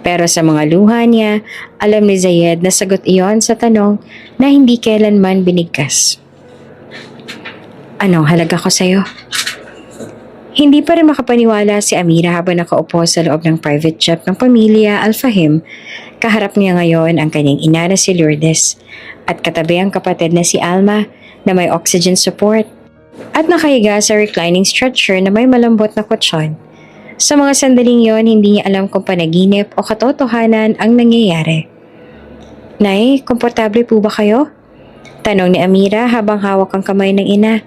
Pero sa mga luha niya, alam ni Zayed na sagot iyon sa tanong na hindi kailanman binigkas. Anong halaga ko sa'yo? Hindi pa rin makapaniwala si Amira habang nakaupo sa loob ng private jet ng pamilya Al-Fahim. Kaharap niya ngayon ang kanyang ina na si Lourdes at katabi ang kapatid na si Alma na may oxygen support at nakahiga sa reclining stretcher na may malambot na kutsyon. Sa mga sandaling yon, hindi niya alam kung panaginip o katotohanan ang nangyayari. Nay, komportable po ba kayo? Tanong ni Amira habang hawak ang kamay ng ina.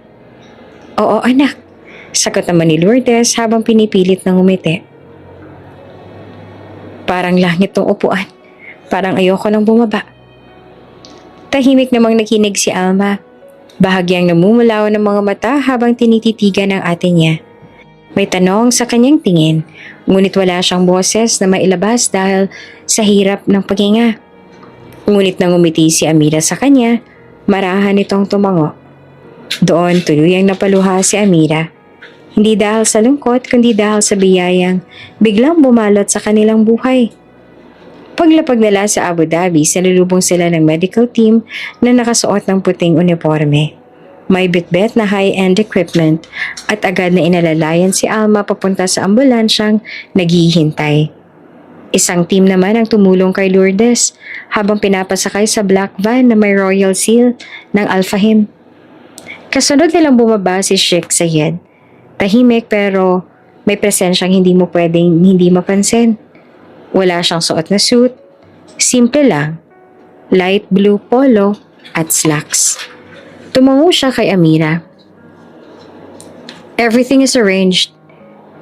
Oo anak, sagot naman ni Lourdes habang pinipilit ng umiti. Parang langit tong upuan. Parang ayoko nang bumaba. Tahimik namang nakinig si Alma. Bahagyang namumulaw ng mga mata habang tinititigan ang ate niya. May tanong sa kanyang tingin, ngunit wala siyang boses na mailabas dahil sa hirap ng paghinga. Ngunit nang umiti si Amira sa kanya, marahan itong tumango. Doon tuluyang napaluha si Amira. Hindi dahil sa lungkot, kundi dahil sa biyayang biglang bumalot sa kanilang buhay. Paglapag nila sa Abu Dhabi, salulubong sila ng medical team na nakasuot ng puting uniforme. May bitbit na high-end equipment at agad na inalalayan si Alma papunta sa ambulansyang naghihintay. Isang team naman ang tumulong kay Lourdes habang pinapasakay sa black van na may royal seal ng Al-Fahim. Kasunod nilang bumaba si Sheikh Zayed. Tahimik pero may presensyang hindi mo pwedeng hindi mapansin. Wala siyang suot na suit. Simple lang. Light blue polo at slacks. Tumango siya kay Amira. Everything is arranged.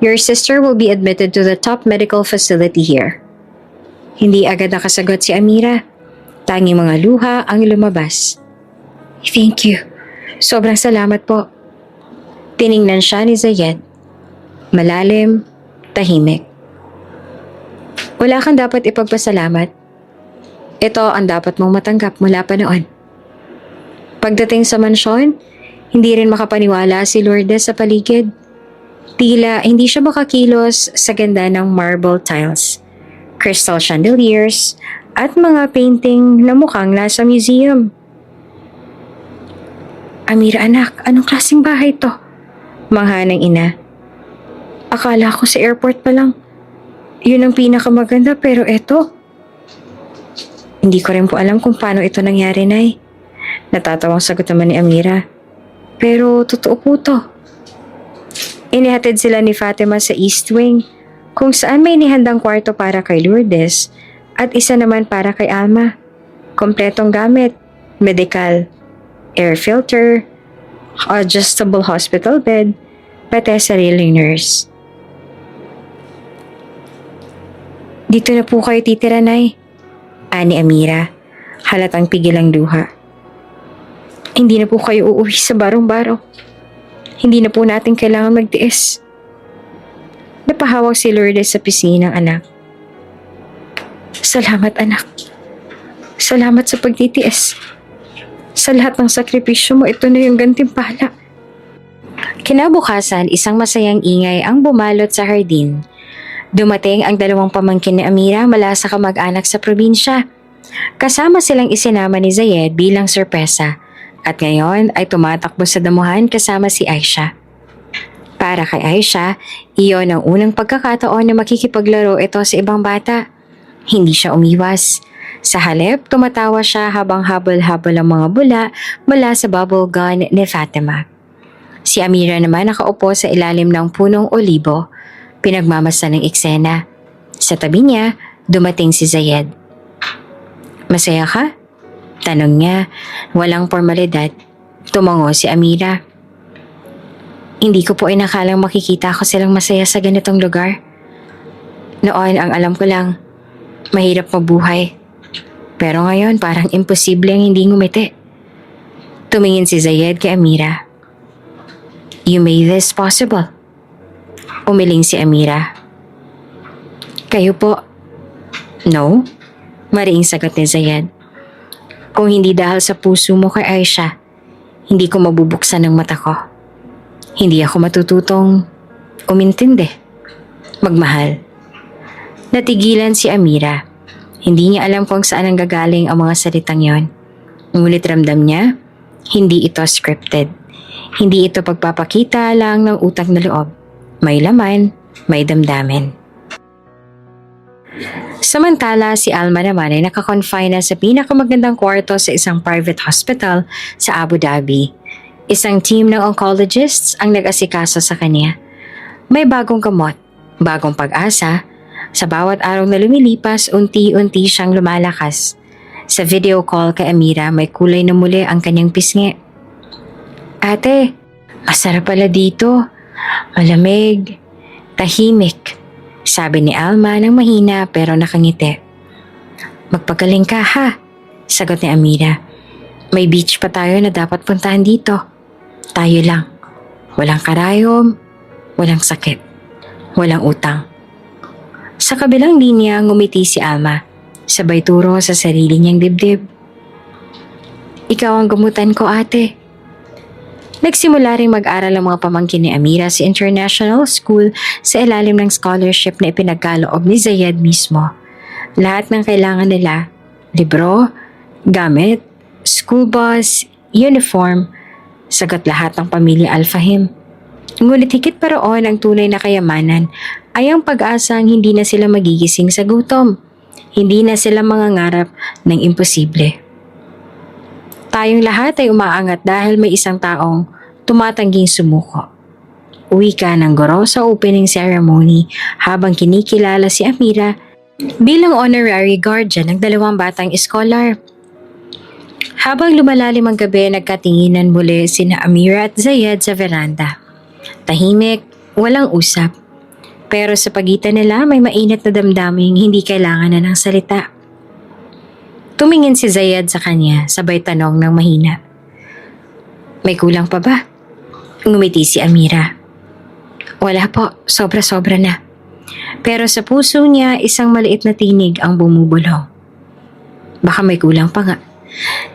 Your sister will be admitted to the top medical facility here. Hindi agad nakasagot si Amira. Tanging mga luha ang lumabas. Thank you. Sobrang salamat po. Tiningnan siya ni Zayed. Malalim, tahimik. Wala kang dapat ipagpasalamat. Ito ang dapat mong matanggap mula pa noon. Pagdating sa mansyon, hindi rin makapaniwala si Lourdes sa paligid. Tila hindi siya makakilos sa ganda ng marble tiles, crystal chandeliers, at mga painting na mukhang nasa museum. Amira anak, anong klaseng bahay to? Mangha ng ina. Akala ko sa airport pa lang. Yun ang pinakamaganda pero eto. Hindi ko rin po alam kung paano ito nangyari, Nay. Natatawang sagot naman ni Amira. Pero totoo po to. Inihatid sila ni Fatima sa East Wing kung saan may inihandang kwarto para kay Lourdes at isa naman para kay Alma. Kompletong gamit, medical, air filter, adjustable hospital bed, pati sariling nurse. Dito na po kayo titira, Nay. Ani Amira, halatang pigil ang luha. Hindi na po kayo uuwi sa barong-baro. Hindi na po natin kailangan magtiis. Napahawak si Lourdes sa pisngi ng anak. Salamat anak. Salamat sa pagtitiis. Sa lahat ng sakripisyo mo, ito na yung gantimpala. Kinabukasan, isang masayang ingay ang bumalot sa hardin. Dumating ang dalawang pamangkin ni Amira mula sa kamag-anak sa probinsya. Kasama silang isinama ni Zayed bilang sorpresa at ngayon ay tumatakbo sa damuhan kasama si Aisha. Para kay Aisha, iyon ang unang pagkakataon na makikipaglaro ito sa ibang bata. Hindi siya umiwas. Sa halip, tumatawa siya habang habol-habol ang mga bula mula sa bubble gun ni Fatima. Si Amira naman nakaupo sa ilalim ng punong olibo. Pinagmamasdan ng eksena. Sa tabi niya, dumating si Zayed. Masaya ka? Tanong niya, walang formalidad. Tumango si Amira. Hindi ko po inakalang makikita ko silang masaya sa ganitong lugar. Noon ang alam ko lang, mahirap mabuhay. Pero ngayon parang imposible ang hindi ngumiti. Tumingin si Zayed kay Amira. You made this possible. Umiling si Amira. Kayo po. No? Mariing sagot ni Zayed. Kung hindi dahil sa puso mo kay Aisha, hindi ko mabubuksan ang mata ko. Hindi ako matututong umintindi. Magmahal. Natigilan si Amira. Hindi niya alam kung saan ang gagaling ang mga salitang yon. Ngunit ramdam niya, hindi ito scripted. Hindi ito pagpapakita lang ng utak na loob. May laman, may damdamin. Samantala, si Alma naman ay nakakonfine na sa pinakamagandang kwarto sa isang private hospital sa Abu Dhabi. Isang team ng oncologists ang nag-asikaso sa kanya. May bagong gamot, bagong pag-asa. Sa bawat araw na lumilipas, unti-unti siyang lumalakas. Sa video call kay Amira, may kulay na muli ang kanyang pisngi. Ate, masarap pala dito. Malamig, tahimik, sabi ni Alma ng mahina pero nakangiti. Magpagaling ka ha, sagot ni Amira. May beach pa tayo na dapat puntahan dito. Tayo lang. Walang karayom, walang sakit, walang utang. Sa kabilang linya, ngumiti si Alma, sabay turo sa sarili niyang dibdib. Ikaw ang gamutan ko, ate. Nagsimula ring mag-aral ang mga pamangkin ni Amira sa international school sa ilalim ng scholarship na ipinagkaloob ni Zayed mismo. Lahat ng kailangan nila, libro, gamit, school bus, uniform, sagot lahat ng pamilya Al-Fahim. Ngunit higit pa roon ang tunay na kayamanan ay ang pag-asang hindi na sila magigising sa gutom. Hindi na sila mangangarap ng imposible. Tayong lahat ay umaangat dahil may isang taong tumatangging sumuko. Wika ng guro sa opening ceremony habang kinikilala si Amira bilang honorary guardian ng dalawang batang scholar. Habang lumalalim ang gabi, nagkatinginan muli sina Amira at Zayed sa veranda. Tahimik, walang usap. Pero sa pagitan nila may mainit na damdaming hindi kailangan na ng salita. Tumingin si Zayed sa kanya, sabay tanong ng mahina. May kulang pa ba? Ngumiti si Amira. Wala po, sobra-sobra na. Pero sa puso niya, isang maliit na tinig ang bumubulong. Baka may kulang pa nga.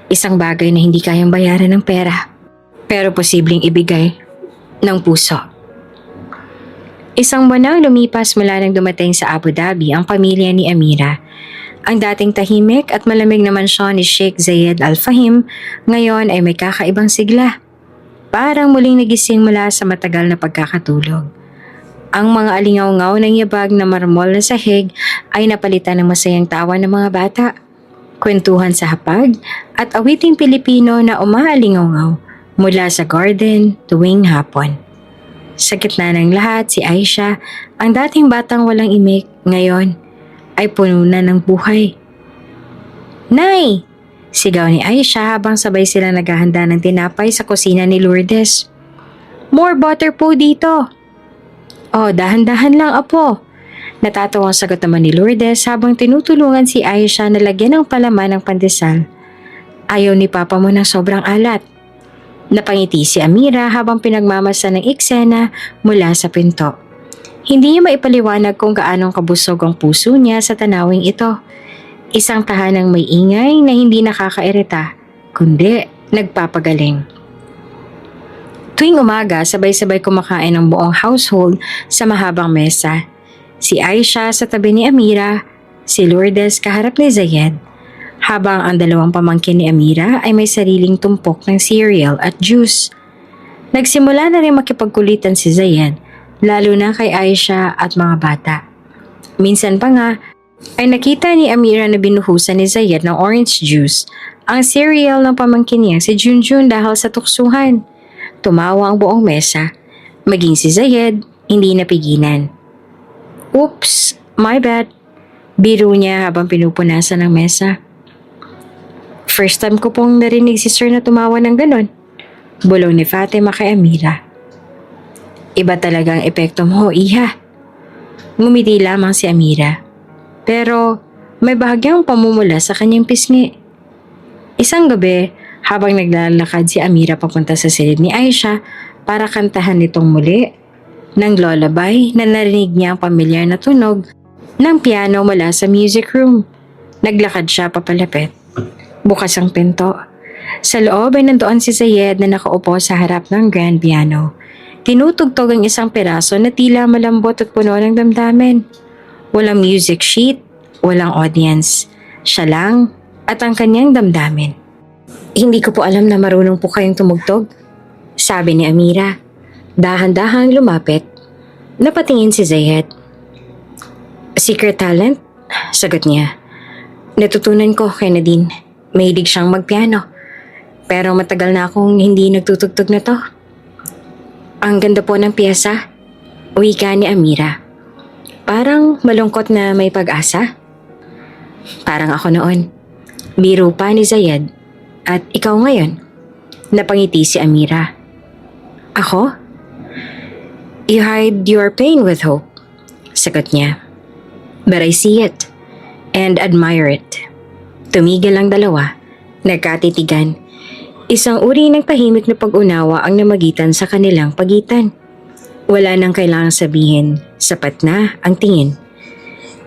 Isang bagay na hindi kayang bayaran ng pera, pero posibleng ibigay ng puso. Isang buwan nang lumipas mula nang dumating sa Abu Dhabi ang pamilya ni Amira. Ang dating tahimik at malamig na mansyon ni Sheikh Zayed Al Fahim ngayon ay may kakaibang sigla. Parang muling nagising mula sa matagal na pagkakatulog. Ang mga alingaw-ngaw ng yabag na marmol na sahig ay napalitan ng masayang tawa ng mga bata. Kwentuhan sa hapag at awiting Pilipino na umaalingaw-ngaw mula sa garden tuwing hapon. Sa gitna ng lahat, si Aisha, ang dating batang walang imik, ngayon ay puno na ng buhay. Nay! Sigaw ni Aisha habang sabay sila naghahanda ng tinapay sa kusina ni Lourdes. More butter po dito! Oh, dahan-dahan lang, apo. Natatawang sagot naman ni Lourdes habang tinutulungan si Aisha na lagyan ng palaman ng pandesal. Ayaw ni Papa mo ng sobrang alat. Napangiti si Amira habang pinagmamasa ng eksena mula sa pinto. Hindi niya maipaliwanag kung gaanong kabusog ang puso niya sa tanawing ito. Isang tahanang may ingay na hindi nakakairita, kundi nagpapagaling. Tuwing umaga, sabay-sabay kumakain ang buong household sa mahabang mesa. Si Aisha sa tabi ni Amira, si Lourdes kaharap ni Zayed, habang ang dalawang pamangkin ni Amira ay may sariling tumpok ng cereal at juice. Nagsimula na rin makipagkulitan si Zayed, lalo na kay Aisha at mga bata. Minsan pa nga, ay nakita ni Amira na binuhusan ni Zayed ng orange juice ang cereal ng pamangkin niya si Junjun dahil sa tuksuhan. Tumawa ang buong mesa, maging si Zayed hindi napigilan. Oops, my bad. Biro niya habang pinupunasan ng mesa. First time ko pong narinig si Sir na tumawa ng ganon. Bulong ni Fatima kay Amira. Iba talagang epekto mo, iha. Ngumiti lamang si Amira. Pero may bahagyang pamumula sa kanyang pisngi. Isang gabi, habang naglalakad si Amira papunta sa silid ni Aisha para kantahan nitong muli ng lullaby na narinig niya ang pamilyar na tunog ng piano mula sa music room. Naglakad siya papalapit. Bukas ang pinto. Sa loob ay nandoon si Zayed na nakaupo sa harap ng grand piano. Tinutugtog ang isang piraso na tila malambot at puno ng damdamin. Walang music sheet, walang audience. Siya lang at ang kanyang damdamin. Hindi ko po alam na marunong po kayong tumugtog, sabi ni Amira. Dahan-dahang lumapit. Napatingin si Zayed. Secret talent? Sagot niya. Natutunan ko kay Nadine. Mahilig siyang magpiano. Pero matagal na akong hindi nagtutugtog na to. Ang ganda po ng piyesa. Wika ni Amira. Parang malungkot na may pag-asa. Parang ako noon. Biro pa ni Zayed. At ikaw ngayon. Napangiti si Amira. Ako? You hide your pain with hope. Sagot niya. But I see it. And admire it. Tumigil ang dalawa. Nagkatitigan. Isang uri ng tahimik na pag-unawa ang namagitan sa kanilang pagitan. Wala nang kailangang sabihin. Sapat na ang tingin.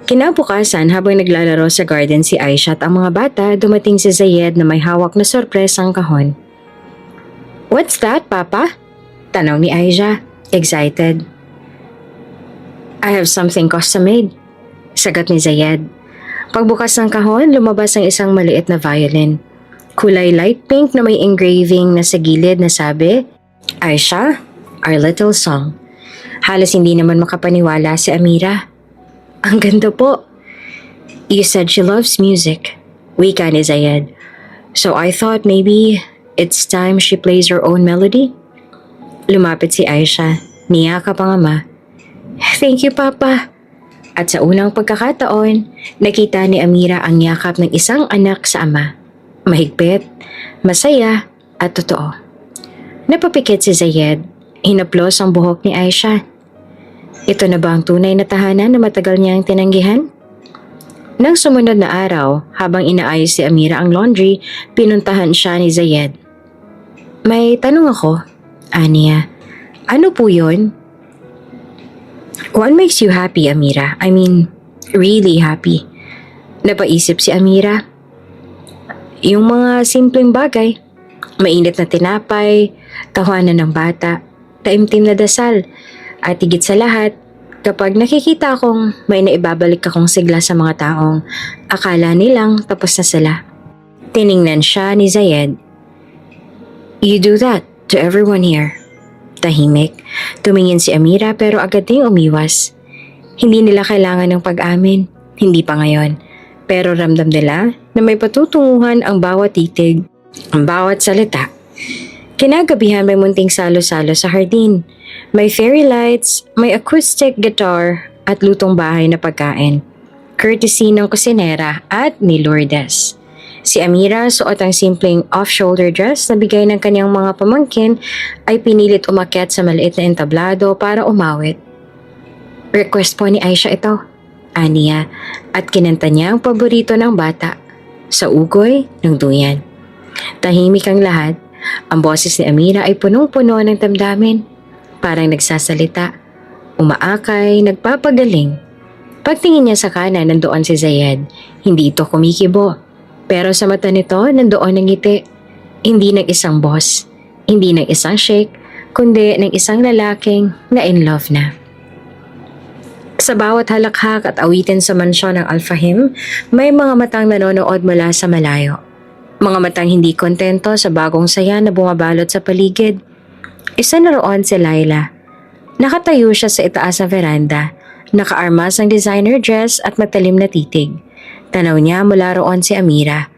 Kinabukasan habang naglalaro sa garden si Aisha at ang mga bata, dumating si Zayed na may hawak na sorpresang kahon. What's that, Papa? Tanong ni Aisha, excited. I have something custom-made. Sagot ni Zayed. Pagbukas ng kahon, lumabas ang isang maliit na violin. Kulay light pink na may engraving na sa gilid na sabi, Aisha, our little song. Halos hindi naman makapaniwala si Amira. Ang ganda po. You said she loves music. Wika ni Zayed. So I thought maybe it's time she plays her own melody. Lumapit si Aisha. Niyakap ang ama. Thank you, Papa. At sa unang pagkakataon, nakita ni Amira ang yakap ng isang anak sa ama. Mahigpit, masaya, at totoo. Napapikit si Zayed. Hinaplos ang buhok ni Aisha. Ito na ba ang tunay na tahanan na matagal niyang tinanggihan? Nang sumunod na araw, habang inaayos si Amira ang laundry, pinuntahan siya ni Zayed. May tanong ako, Ania. Ano po yun? What makes you happy, Amira? I mean, really happy. Napaisip si Amira. Yung mga simpleng bagay. Mainit na tinapay, tawanan ng bata, taimtim na dasal, at higit sa lahat, kapag nakikita kong may naibabalik akong sigla sa mga taong akala nilang tapos na sila. Tiningnan siya ni Zayed. You do that to everyone here. Tahimik. Tumingin si Amira pero agad ding umiwas. Hindi nila kailangan ng pag-amin. Hindi pa ngayon. Pero ramdam nila na may patutunguhan ang bawat titig, ang bawat salita. Kinagabihan may munting salo-salo sa hardin. May fairy lights, may acoustic guitar at lutong bahay na pagkain. Courtesy ng kusinera at ni Lourdes. Si Amira, suot ang simpleng off-shoulder dress na bigay ng kanyang mga pamangkin, ay pinilit umakyat sa maliit na entablado para umawit. Request po ni Aisha ito, Ania, at kinanta niya ang paborito ng bata, sa ugoy ng duyan. Tahimik ang lahat, ang boses ni Amira ay punong-puno ng damdamin, parang nagsasalita, umaakay, nagpapagaling. Pagtingin niya sa kanan, nandoon si Zayed, hindi ito kumikibo. Pero sa mata nito, nandoon ang ngiti. Hindi ng isang boss, hindi ng isang sheikh, kundi ng isang lalaking na in love na. Sa bawat halakhak at awitin sa mansyon ng Al-Fahim, may mga matang nanonood mula sa malayo. Mga matang hindi kontento sa bagong saya na bumabalot sa paligid. Isa na roon si Laila. Nakatayo siya sa itaas na veranda, nakaarmas ang designer dress at matalim na titig. Tanaw niya mula roon si Amira.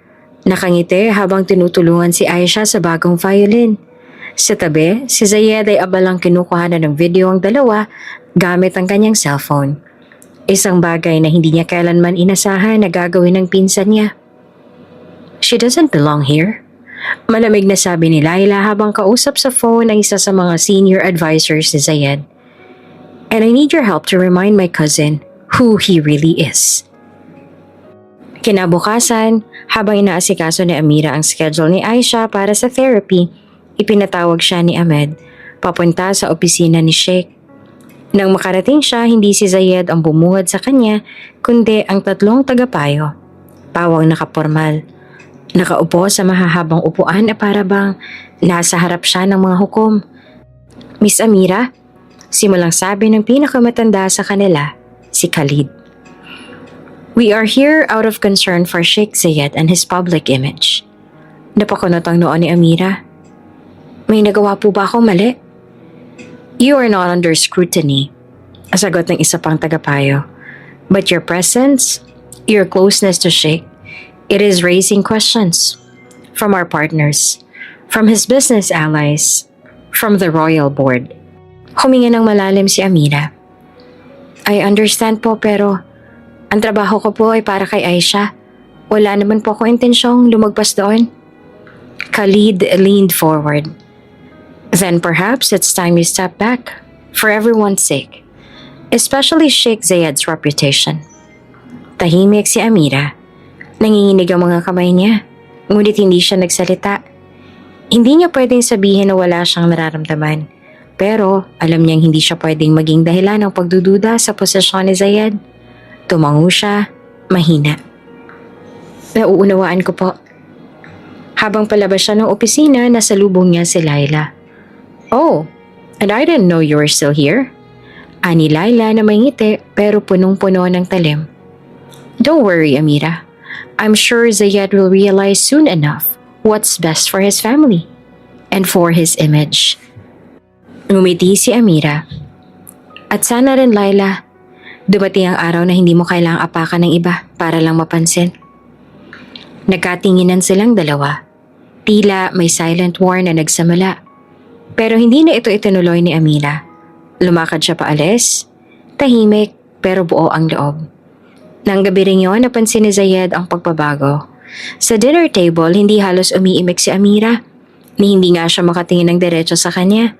Nakangiti habang tinutulungan si Aisha sa bagong violin. Sa tabi, si Zayed ay abalang kinukuhanan ng video ang dalawa gamit ang kanyang cellphone. Isang bagay na hindi niya kailanman inasahan na gagawin ng pinsan niya. She doesn't belong here. Malamig na sabi ni Laila habang kausap sa phone ang isa sa mga senior advisors ni Zayed. And I need your help to remind my cousin who he really is. Kinabukasan, habang inaasikaso ni Amira ang schedule ni Aisha para sa therapy, ipinatawag siya ni Ahmed, papunta sa opisina ni Sheikh. Nang makarating siya, hindi si Zayed ang bumuhad sa kanya, kundi ang tatlong tagapayo. Pawang nakapormal. Nakaupo sa mahahabang upuan na para bang nasa harap siya ng mga hukom. Miss Amira, simulang sabi ng pinakamatanda sa kanila, si Khalid. We are here out of concern for Sheikh Zayed and his public image. Napakunot ang noo ni Amira. May nagawa po ba akong mali? You are not under scrutiny, sagot ng isa pang tagapayo. But your presence, your closeness to Sheikh, it is raising questions from our partners, from his business allies, from the royal board. Huminga ng malalim si Amira. I understand po pero ang trabaho ko po ay para kay Aisha. Wala naman po ako intensyong lumagpas doon. Khalid leaned forward. Then perhaps it's time you step back for everyone's sake, especially Sheikh Zayed's reputation. Tahimik si Amira. Nanginginig ang mga kamay niya, ngunit hindi siya nagsalita. Hindi niya pwedeng sabihin na wala siyang nararamdaman, pero alam niyang hindi siya pwedeng maging dahilan ng pagdududa sa posisyon ni Zayed. Tumango siya, mahina. Nauunawaan ko po. Habang palabas siya ng opisina, nasalubong niya si Laila. Oh, and I didn't know you were still here. Ani Laila na may ngiti pero punong-puno ng talim. Don't worry, Amira. I'm sure Zayed will realize soon enough what's best for his family and for his image. Ngumiti si Amira. At sana rin, Laila, dumating ang araw na hindi mo kailangang apakan ng iba para lang mapansin. Nagkatinginan silang dalawa. Tila may silent war na nagsamala. Pero hindi na ito itinuloy ni Amira. Lumakad siya paalis. Tahimik pero buo ang loob. Nang gabi rin yun, napansin ni Zayed ang pagbabago. Sa dinner table, hindi halos umiimik si Amira. Ni hindi nga siya makatingin ng diretso sa kanya.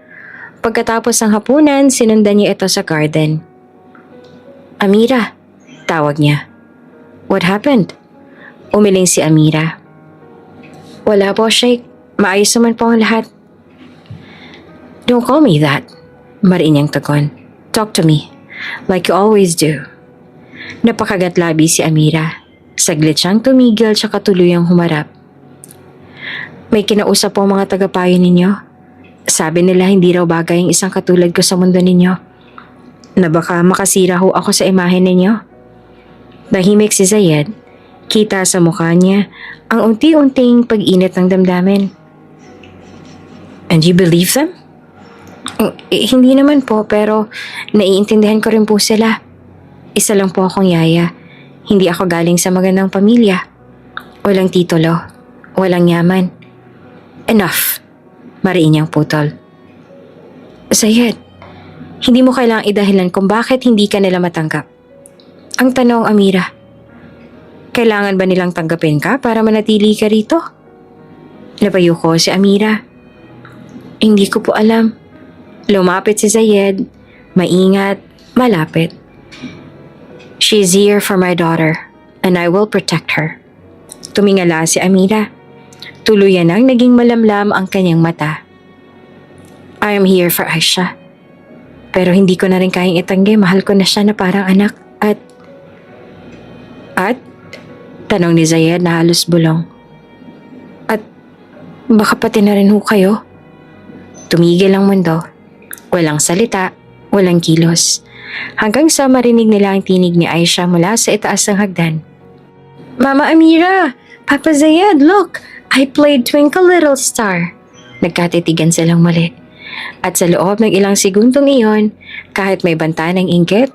Pagkatapos ng hapunan, sinundan niya ito sa garden. Amira, tawag niya. What happened? Umiling si Amira. Wala po, Sheikh. Maayos naman po ang lahat. Don't call me that. Mariin niyang tugon. Talk to me. Like you always do. Napakagatlabi si Amira. Saglit siyang tumigil tsaka tuluyang humarap. May kinausap po mga tagapayo ninyo. Sabi nila hindi raw bagay ang isang katulad ko sa mundo ninyo. Na baka makasira ho ako sa imahe ninyo. Nahimik si Zayed. Kita sa mukha niya ang unti-unting pag-init ng damdamin. And you believe them? Hindi naman po, pero naiintindihan ko rin po sila. Isa lang po akong yaya. Hindi ako galing sa magandang pamilya. Walang titulo. Walang yaman. Enough. Mariin niyang putol. Zayed, hindi mo kailangang idahilan kung bakit hindi ka nila matanggap. Ang tanong, Amira, kailangan ba nilang tanggapin ka para manatili ka rito? Napayo ko si Amira. Hindi ko po alam. Lumapit si Zayed. Maingat, malapit. She's here for my daughter and I will protect her. Tumingala si Amira. Tuluyan ang naging malamlam ang kanyang mata. I am here for Aisha. Pero hindi ko na rin kayang itanggi. Mahal ko na siya na parang anak. At? Tanong ni Zayed na halos bulong. At baka pati na rin ho kayo? Tumigil ang mundo. Walang salita, walang kilos. Hanggang sa marinig nila ang tinig ni Aisha mula sa itaas ng hagdan. Mama Amira! Papa Zayed, look! I played Twinkle Little Star. Nagkatitigan silang muli. At sa loob ng ilang segundong iyon, kahit may banta ng inggit,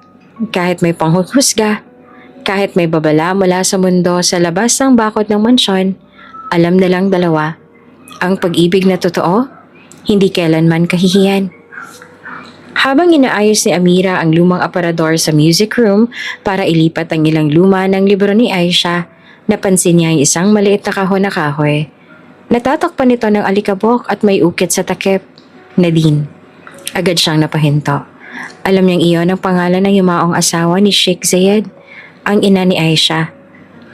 kahit may panghuhusga, kahit may babala mula sa mundo sa labas ng bakod ng mansyon, alam nilang dalawa, ang pag-ibig na totoo, hindi kailanman kahihiyan. Habang inaayos ni Amira ang lumang aparador sa music room para ilipat ang ilang luma ng libro ni Aisha, napansin niya ang isang maliit na kahon na kahoy. Natatakpan nito ng alikabok at may ukit sa takip. Nadine. Agad siyang napahinto. Alam niyang iyon ang pangalan ng yumaong asawa ni Sheikh Zayed, ang ina ni Aisha.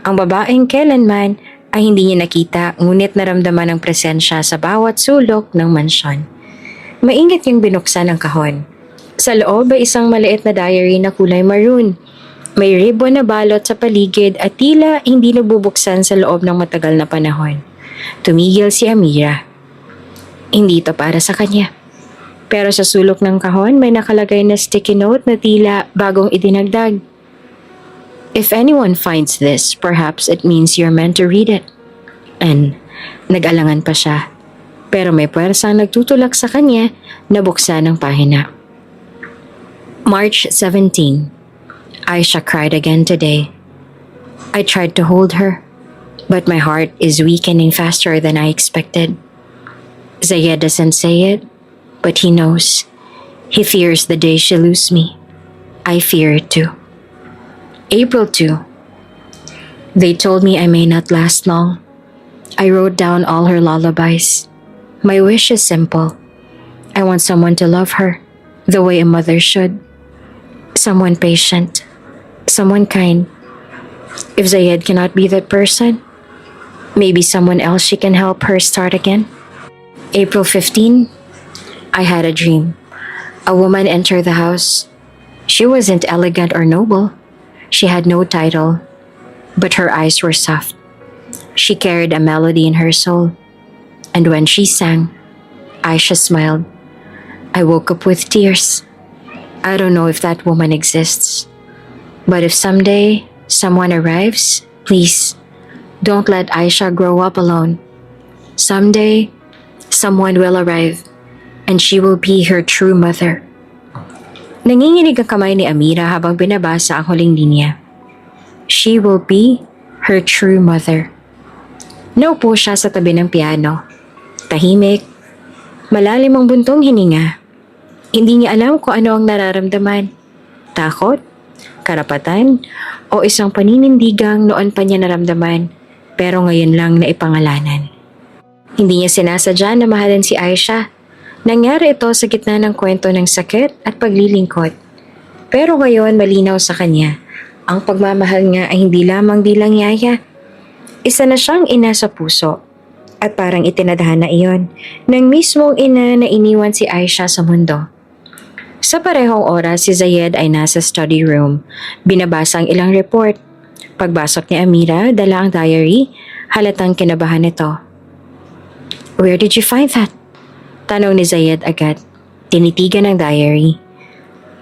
Ang babaeng kailanman ay hindi niya nakita ngunit naramdaman ang presensya sa bawat sulok ng mansyon. Maingat niyang binuksan ang kahon. Sa loob ay isang maliit na diary na kulay maroon. May ribbon na balot sa paligid at tila hindi nabubuksan sa loob ng matagal na panahon. Tumigil si Amira. Hindi ito para sa kanya. Pero sa sulok ng kahon may nakalagay na sticky note na tila bagong idinagdag. If anyone finds this, perhaps it means you're meant to read it. And nag-alangan pa siya. Pero may puwersang nagtutulak sa kanya na buksan ang pahina. March 17. Aisha cried again today. I tried to hold her, but my heart is weakening faster than I expected. Zayed doesn't say it, but he knows. He fears the day she loses me. I fear it too. April 2. They told me I may not last long. I wrote down all her lullabies. My wish is simple. I want someone to love her, the way a mother should. Someone patient. Someone kind. If Zayed cannot be that person, maybe someone else she can help her start again. April 15. I had a dream. A woman entered the house. She wasn't elegant or noble. She had no title, but her eyes were soft. She carried a melody in her soul. And when she sang, Aisha smiled. I woke up with tears. I don't know if that woman exists. But if someday someone arrives, please, don't let Aisha grow up alone. Someday, someone will arrive, and she will be her true mother. Nanginginig ang kamay ni Amira habang binabasa ang huling linya. She will be her true mother. Naupo siya sa tabi ng piano. Tahimik, malalim ang buntong hininga. Hindi niya alam kung ano ang nararamdaman. Takot, karapatan, o isang paninindigang noon pa niya naramdaman pero ngayon lang naipangalanan. Hindi niya sinasadya na mahalin si Aisha. Nangyari ito sa gitna ng kwento ng sakit at paglilingkod. Pero ngayon malinaw sa kanya, ang pagmamahal nga ay hindi lamang bilang yaya. Isa na siyang ina sa puso. At parang itinadhana iyon ng mismong ina na iniwan si Aisha sa mundo. Sa parehong oras, si Zayed ay nasa study room. Binabasa ang ilang report. Pagbasok ni Amira, dala ang diary, halatang kinabahan nito. "Where did you find that?" Tanong ni Zayed agad. Tinitigan ang diary.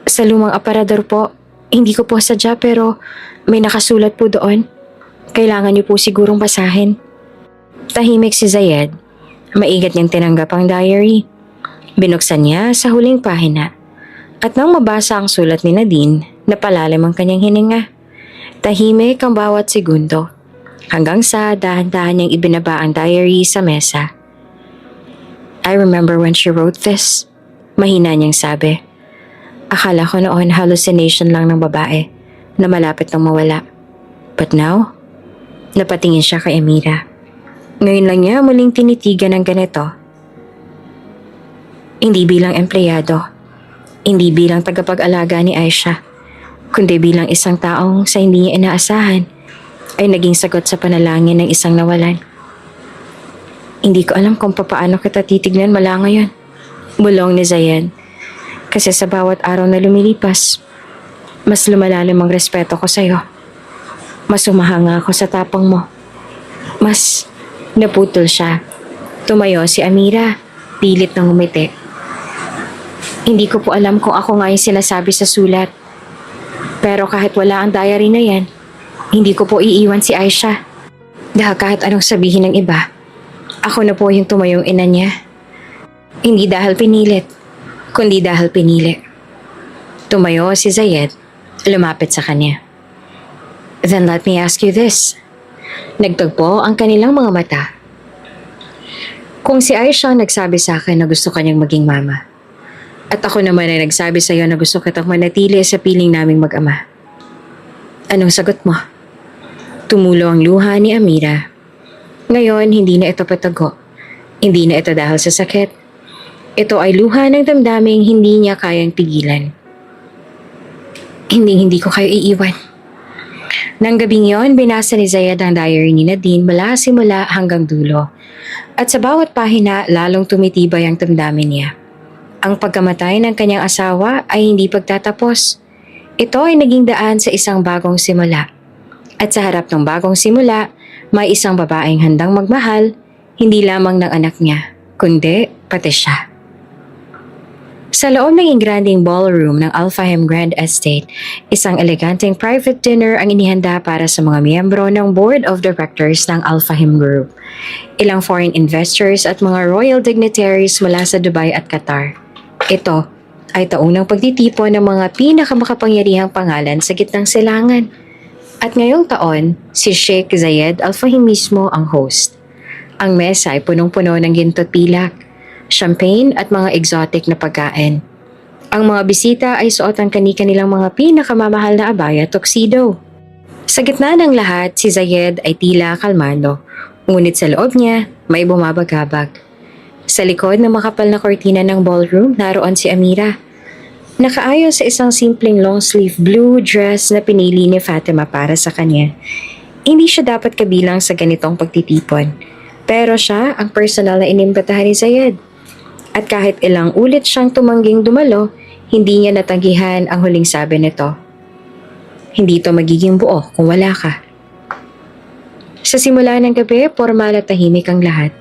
"Sa lumang aparador po. Hindi ko po sadya pero may nakasulat po doon. Kailangan niyo po sigurong basahin." Tahimik si Zayed. Maigat niyang tinanggap ang diary. Binuksan niya sa huling pahina. At nang mabasa ang sulat ni Nadine, napalalim ang kanyang hininga. Tahimik ang bawat segundo. Hanggang sa dahan-dahan niyang ibinaba ang diary sa mesa. "I remember when she wrote this." Mahina niyang sabi. "Akala ko noon hallucination lang ng babae na malapit nang mawala. But now?" Napatingin siya kay Amira. Ngayon lang niya muling tinitigan ng ganito. Hindi bilang empleyado, hindi bilang tagapag-alaga ni Aisha, kundi bilang isang taong sa hindi niya inaasahan ay naging sagot sa panalangin ng isang nawalan. "Hindi ko alam kung paano kita titignan mula ngayon," bulong ni Zayed. "Kasi sa bawat araw na lumilipas, mas lumalalim ang respeto ko sa'yo. Mas humahanga ako sa tapang mo. Mas..." Naputol siya. Tumayo si Amira, pilit ng umiti. "Hindi ko po alam kung ako nga yung sinasabi sa sulat. Pero kahit wala ang diary na yan, hindi ko po iiwan si Aisha. Dahil kahit anong sabihin ng iba, ako na po yung tumayong ina niya. Hindi dahil pinilit, kundi dahil pinili." Tumayo si Zayed, lumapit sa kanya. "Then let me ask you this." Nagtagpo ang kanilang mga mata. "Kung si Aisha ang nagsabi sa akin na gusto kanyang maging mama, at ako naman ay nagsabi sa iyo na gusto kitang manatili sa piling naming mag-ama, anong sagot mo?" Tumulo ang luha ni Amira. Ngayon, hindi na ito patago. Hindi na ito dahil sa sakit. Ito ay luha ng damdaming hindi niya kayang pigilan. Hindi ko kayo iiwan." Nang gabing yon, binasa ni Zayed ang diary ni Nadine mula simula hanggang dulo. At sa bawat pahina, lalong tumitibay ang damdamin niya. Ang pagkamatay ng kanyang asawa ay hindi pagtatapos. Ito ay naging daan sa isang bagong simula. At sa harap ng bagong simula, may isang babaeng handang magmahal, hindi lamang ng anak niya, kundi pati siya. Sa loob ng ingranding ballroom ng Alphahem Grand Estate, isang eleganteng private dinner ang inihanda para sa mga miyembro ng Board of Directors ng Alphahem Group. Ilang foreign investors at mga royal dignitaries mula sa Dubai at Qatar. Ito ay taunang pagtitipon ng mga pinakamakapangyarihang pangalan sa gitnang silangan. At ngayong taon, si Sheikh Zayed Al Fahim mismo ang host. Ang mesa ay punong-puno ng ginto't pilak, champagne at mga exotic na pagkain. Ang mga bisita ay suot ang kani-kanilang mga pinakamamahal na abaya tuxedo. Sa gitna ng lahat, si Zayed ay tila kalmado, ngunit sa loob niya may bumabagabag. Sa likod ng makapal na kortina ng ballroom, naroon si Amira. Nakaayon sa isang simpleng long-sleeve blue dress na pinili ni Fatima para sa kanya. Hindi siya dapat kabilang sa ganitong pagtitipon, pero siya ang personal na inimbitahan ni Zayed. At kahit ilang ulit siyang tumangging dumalo, hindi niya natanggihan ang huling sabi nito. "Hindi ito magiging buo kung wala ka." Sa simula ng gabi, formal at tahimik ang lahat.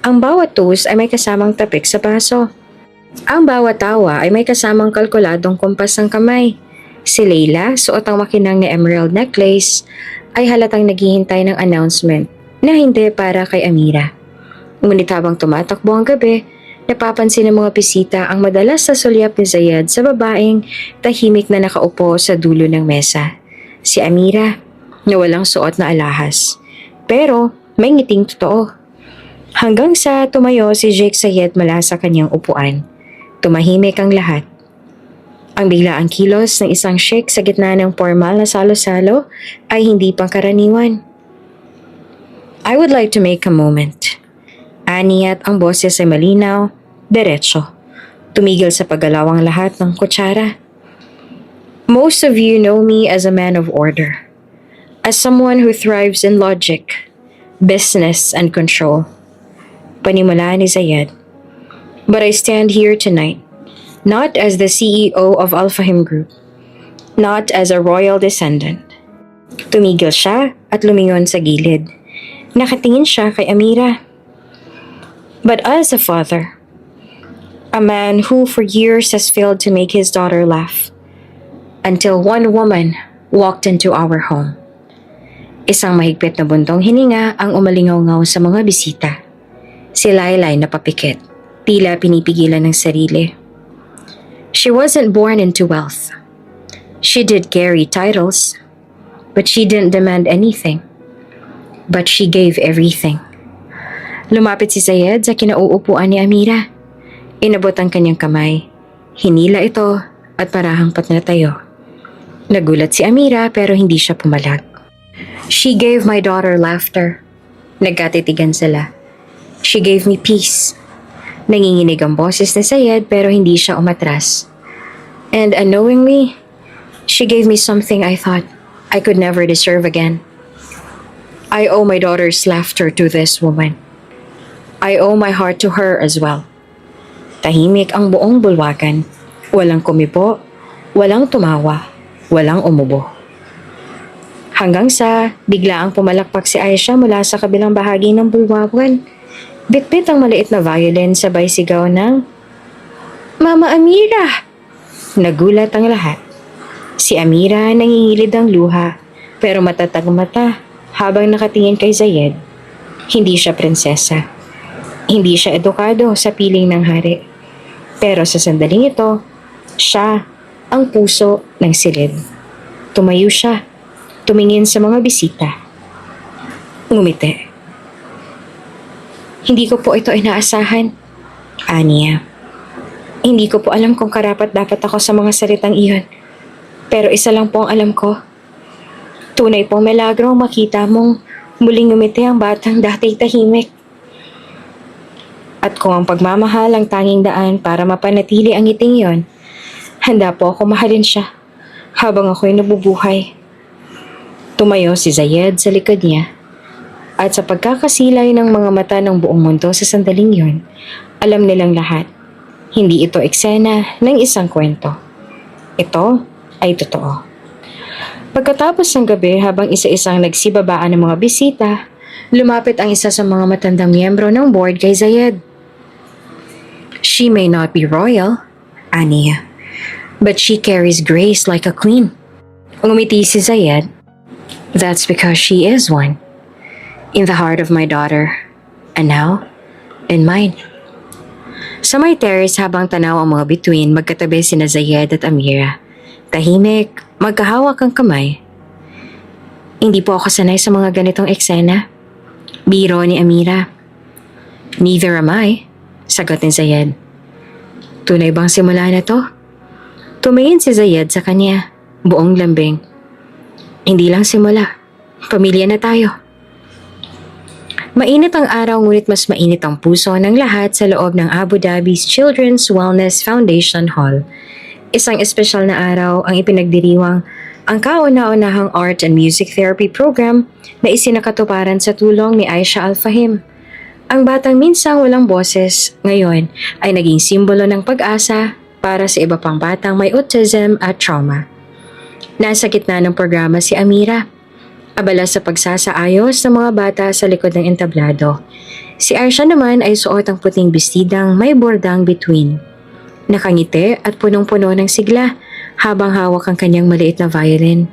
Ang bawat toast ay may kasamang tapik sa baso. Ang bawat tawa ay may kasamang kalkuladong kumpas ng kamay. Si Leila, suot ang makinang na emerald necklace, ay halatang naghihintay ng announcement na hindi para kay Amira. Ngunit habang tumatakbo ang gabi, napapansin ng mga bisita ang madalas sa sulyap ni Zayed sa babaeng tahimik na nakaupo sa dulo ng mesa. Si Amira, na walang suot na alahas. Pero may ngiting totoo. Hanggang sa tumayo si Sheikh Zayed mula sa kanyang upuan. Tumahimik ang lahat. Ang biglaang kilos ng isang sheik sa gitna ng formal na salo-salo ay hindi pangkaraniwan. I would like to make a moment. Aniyat ang boses ay malinaw, diretso. Tumigil sa paggalaw ang lahat ng kutsara. Most of you know me as a man of order. As someone who thrives in logic, business, and control. Panimula ni Zayed. But I stand here tonight, not as the CEO of Alfahim Group, not as a royal descendant. Tumigil siya at lumingon sa gilid. Nakatingin siya kay Amira. But as a father, a man who for years has failed to make his daughter laugh, until one woman walked into our home. Isang mahigpit na buntong hininga ang umalingaw-ngaw sa mga bisita. Si Laylay na papikit, tila pinipigilan ng sarili. She wasn't born into wealth. She did carry titles, but she didn't demand anything. But she gave everything. Lumapit si Zayed sa kinauupuan ni Amira. Inabot ang kanyang kamay. Hinila ito at parahang patnatayo. Nagulat si Amira pero hindi siya pumalag. She gave my daughter laughter. Nagkatitigan sila. She gave me peace. Nanginginig ang boses ni Zayed pero hindi siya umatras. And unknowingly, she gave me something I thought I could never deserve again. I owe my daughter's laughter to this woman. I owe my heart to her as well. Tahimik ang buong bulwakan. Walang kumipo, walang tumawa, walang umubo. Hanggang sa biglaang pumalakpak si Aisha mula sa kabilang bahagi ng bulwakan. Bitbit ang maliit na violin sabay sigaw ng, "Mama Amira!" Nagulat ang lahat. Si Amira nangingilid ang luha pero matatag mata habang nakatingin kay Zayed. Hindi siya prinsesa. Hindi siya edukado sa piling ng hari. Pero sa sandaling ito, siya ang puso ng silid. Tumayo siya, tumingin sa mga bisita. Ngumiti. Hindi ko po ito inaasahan, aniya. Hindi ko po alam kung karapat-dapat ako sa mga salitang iyon. Pero isa lang po ang alam ko. Tunay pong milagro makita mong muling ngumiti ang batang dati tahimik. At kung ang pagmamahal ang tanging daan para mapanatili ang ngiting yon, handa po ako mahalin siya habang ako'y nabubuhay. Tumayo si Zayed sa likod niya. At sa pagkakasilay ng mga mata ng buong mundo sa sandaling yon, alam nilang lahat, hindi ito eksena ng isang kwento. Ito ay totoo. Pagkatapos ng gabi habang isa-isang nagsibabaan ng mga bisita, lumapit ang isa sa mga matandang miyembro ng board kay Zayed. She may not be royal, aniya, but she carries grace like a queen. Ngumiti si Zayed. That's because she is one. In the heart of my daughter, and now, in mine. Sa may terrace habang tanaw ang mga bituin, magkatabi sina Zayed at Amira. Tahimik, magkahawak ang kamay. Hindi po ako sanay sa mga ganitong eksena. Biro ni Amira. Neither am I, sagot ni Zayed. Tunay bang simula na to? Tumingin si Zayed sa kanya, buong lambing. Hindi lang simula, pamilya na tayo. Mainit ang araw ngunit mas mainit ang puso ng lahat sa loob ng Abu Dhabi's Children's Wellness Foundation Hall. Isang espesyal na araw ang ipinagdiriwang ang kauna-unahang art and music therapy program na isinakatuparan sa tulong ni Aisha Alfahim. Ang batang minsang walang boses ngayon ay naging simbolo ng pag-asa para sa iba pang batang may autism at trauma. Nasa gitna ng programa si Amira. Abala sa pagsasaayos ng mga bata sa likod ng entablado. Si Aisha naman ay suot ang puting bestidang may bordang bituin. Nakangiti at punong-puno ng sigla habang hawak ang kanyang maliit na violin.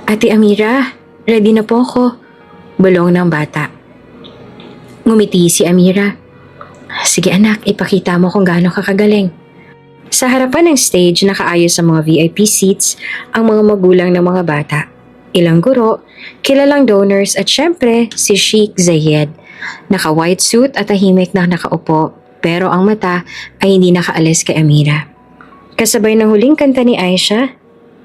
Ate Amira, ready na po ako, bulong ng bata. Ngumiti si Amira. Sige anak, ipakita mo kung gaano ka kagaling. Sa harapan ng stage, nakaayos sa mga VIP seats ang mga magulang ng mga bata. Ilang guro, kilalang donors at syempre si Sheikh Zayed. Naka-white suit at tahimik na nakaupo. pero ang mata ay hindi nakaalis kay Amira. Kasabay ng huling kanta ni Aisha,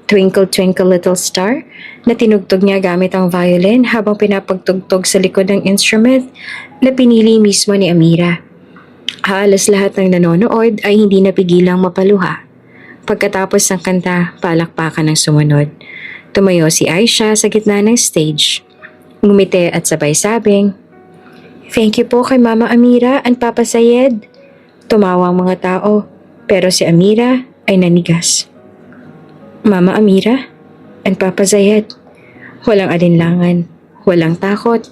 Twinkle Twinkle Little Star, na tinugtog niya gamit ang violin habang pinapagtugtog sa likod ng instrument na pinili mismo ni Amira. Halos lahat ng nanonood ay hindi napigilang mapaluha. Pagkatapos ng kanta, palakpakan ng sumunod. Tumayo si Aisha sa gitna ng stage. Ngumiti at sabay sabing, "Thank you po kay Mama Amira and Papa Sayed." Tumawa ang mga tao, pero si Amira ay nanigas. Mama Amira and Papa Sayed. Walang alinlangan, walang takot,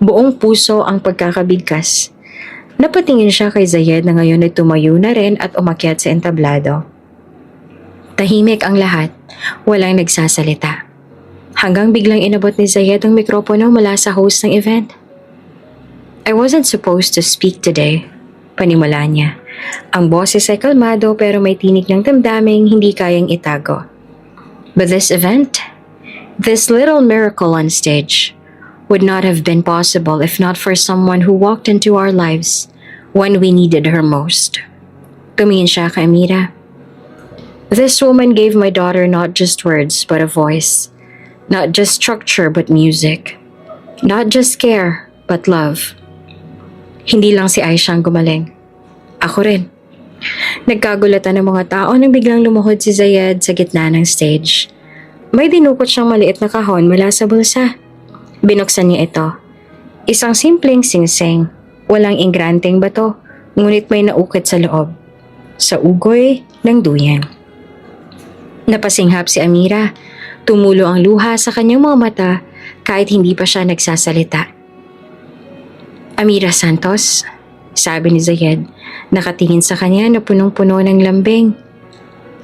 buong puso ang pagkakabigkas. Napatingin siya kay Zayed na ngayon ay tumayo na rin at umakyat sa entablado. Tahimik ang lahat, walang nagsasalita. Hanggang biglang inabot ni Zayed ang mikropono mula sa host ng event. "I wasn't supposed to speak today," panimula niya. Ang boses ay kalmado pero may tinig ng damdaming hindi kayang itago. "But this event, this little miracle on stage, would not have been possible if not for someone who walked into our lives when we needed her most." Tumingin siya kay Amira. "This woman gave my daughter not just words but a voice. Not just structure but music. Not just care but love." Hindi lang si Aisha ang gumaling. Ako rin. Nagkagulatan ng mga tao nang biglang lumuhod si Zayed sa gitna ng stage. May dinukot siyang maliit na kahon mula sa bulsa. Binuksan niya ito. Isang simpleng singsing. Walang ingranteng bato, ngunit may naukit sa loob. Sa ugoy ng duyan. Napasinghap si Amira. Tumulo ang luha sa kanyang mga mata kahit hindi pa siya nagsasalita. "Amira Santos," sabi ni Zayed, nakatingin sa kanya na punong-puno ng lambing,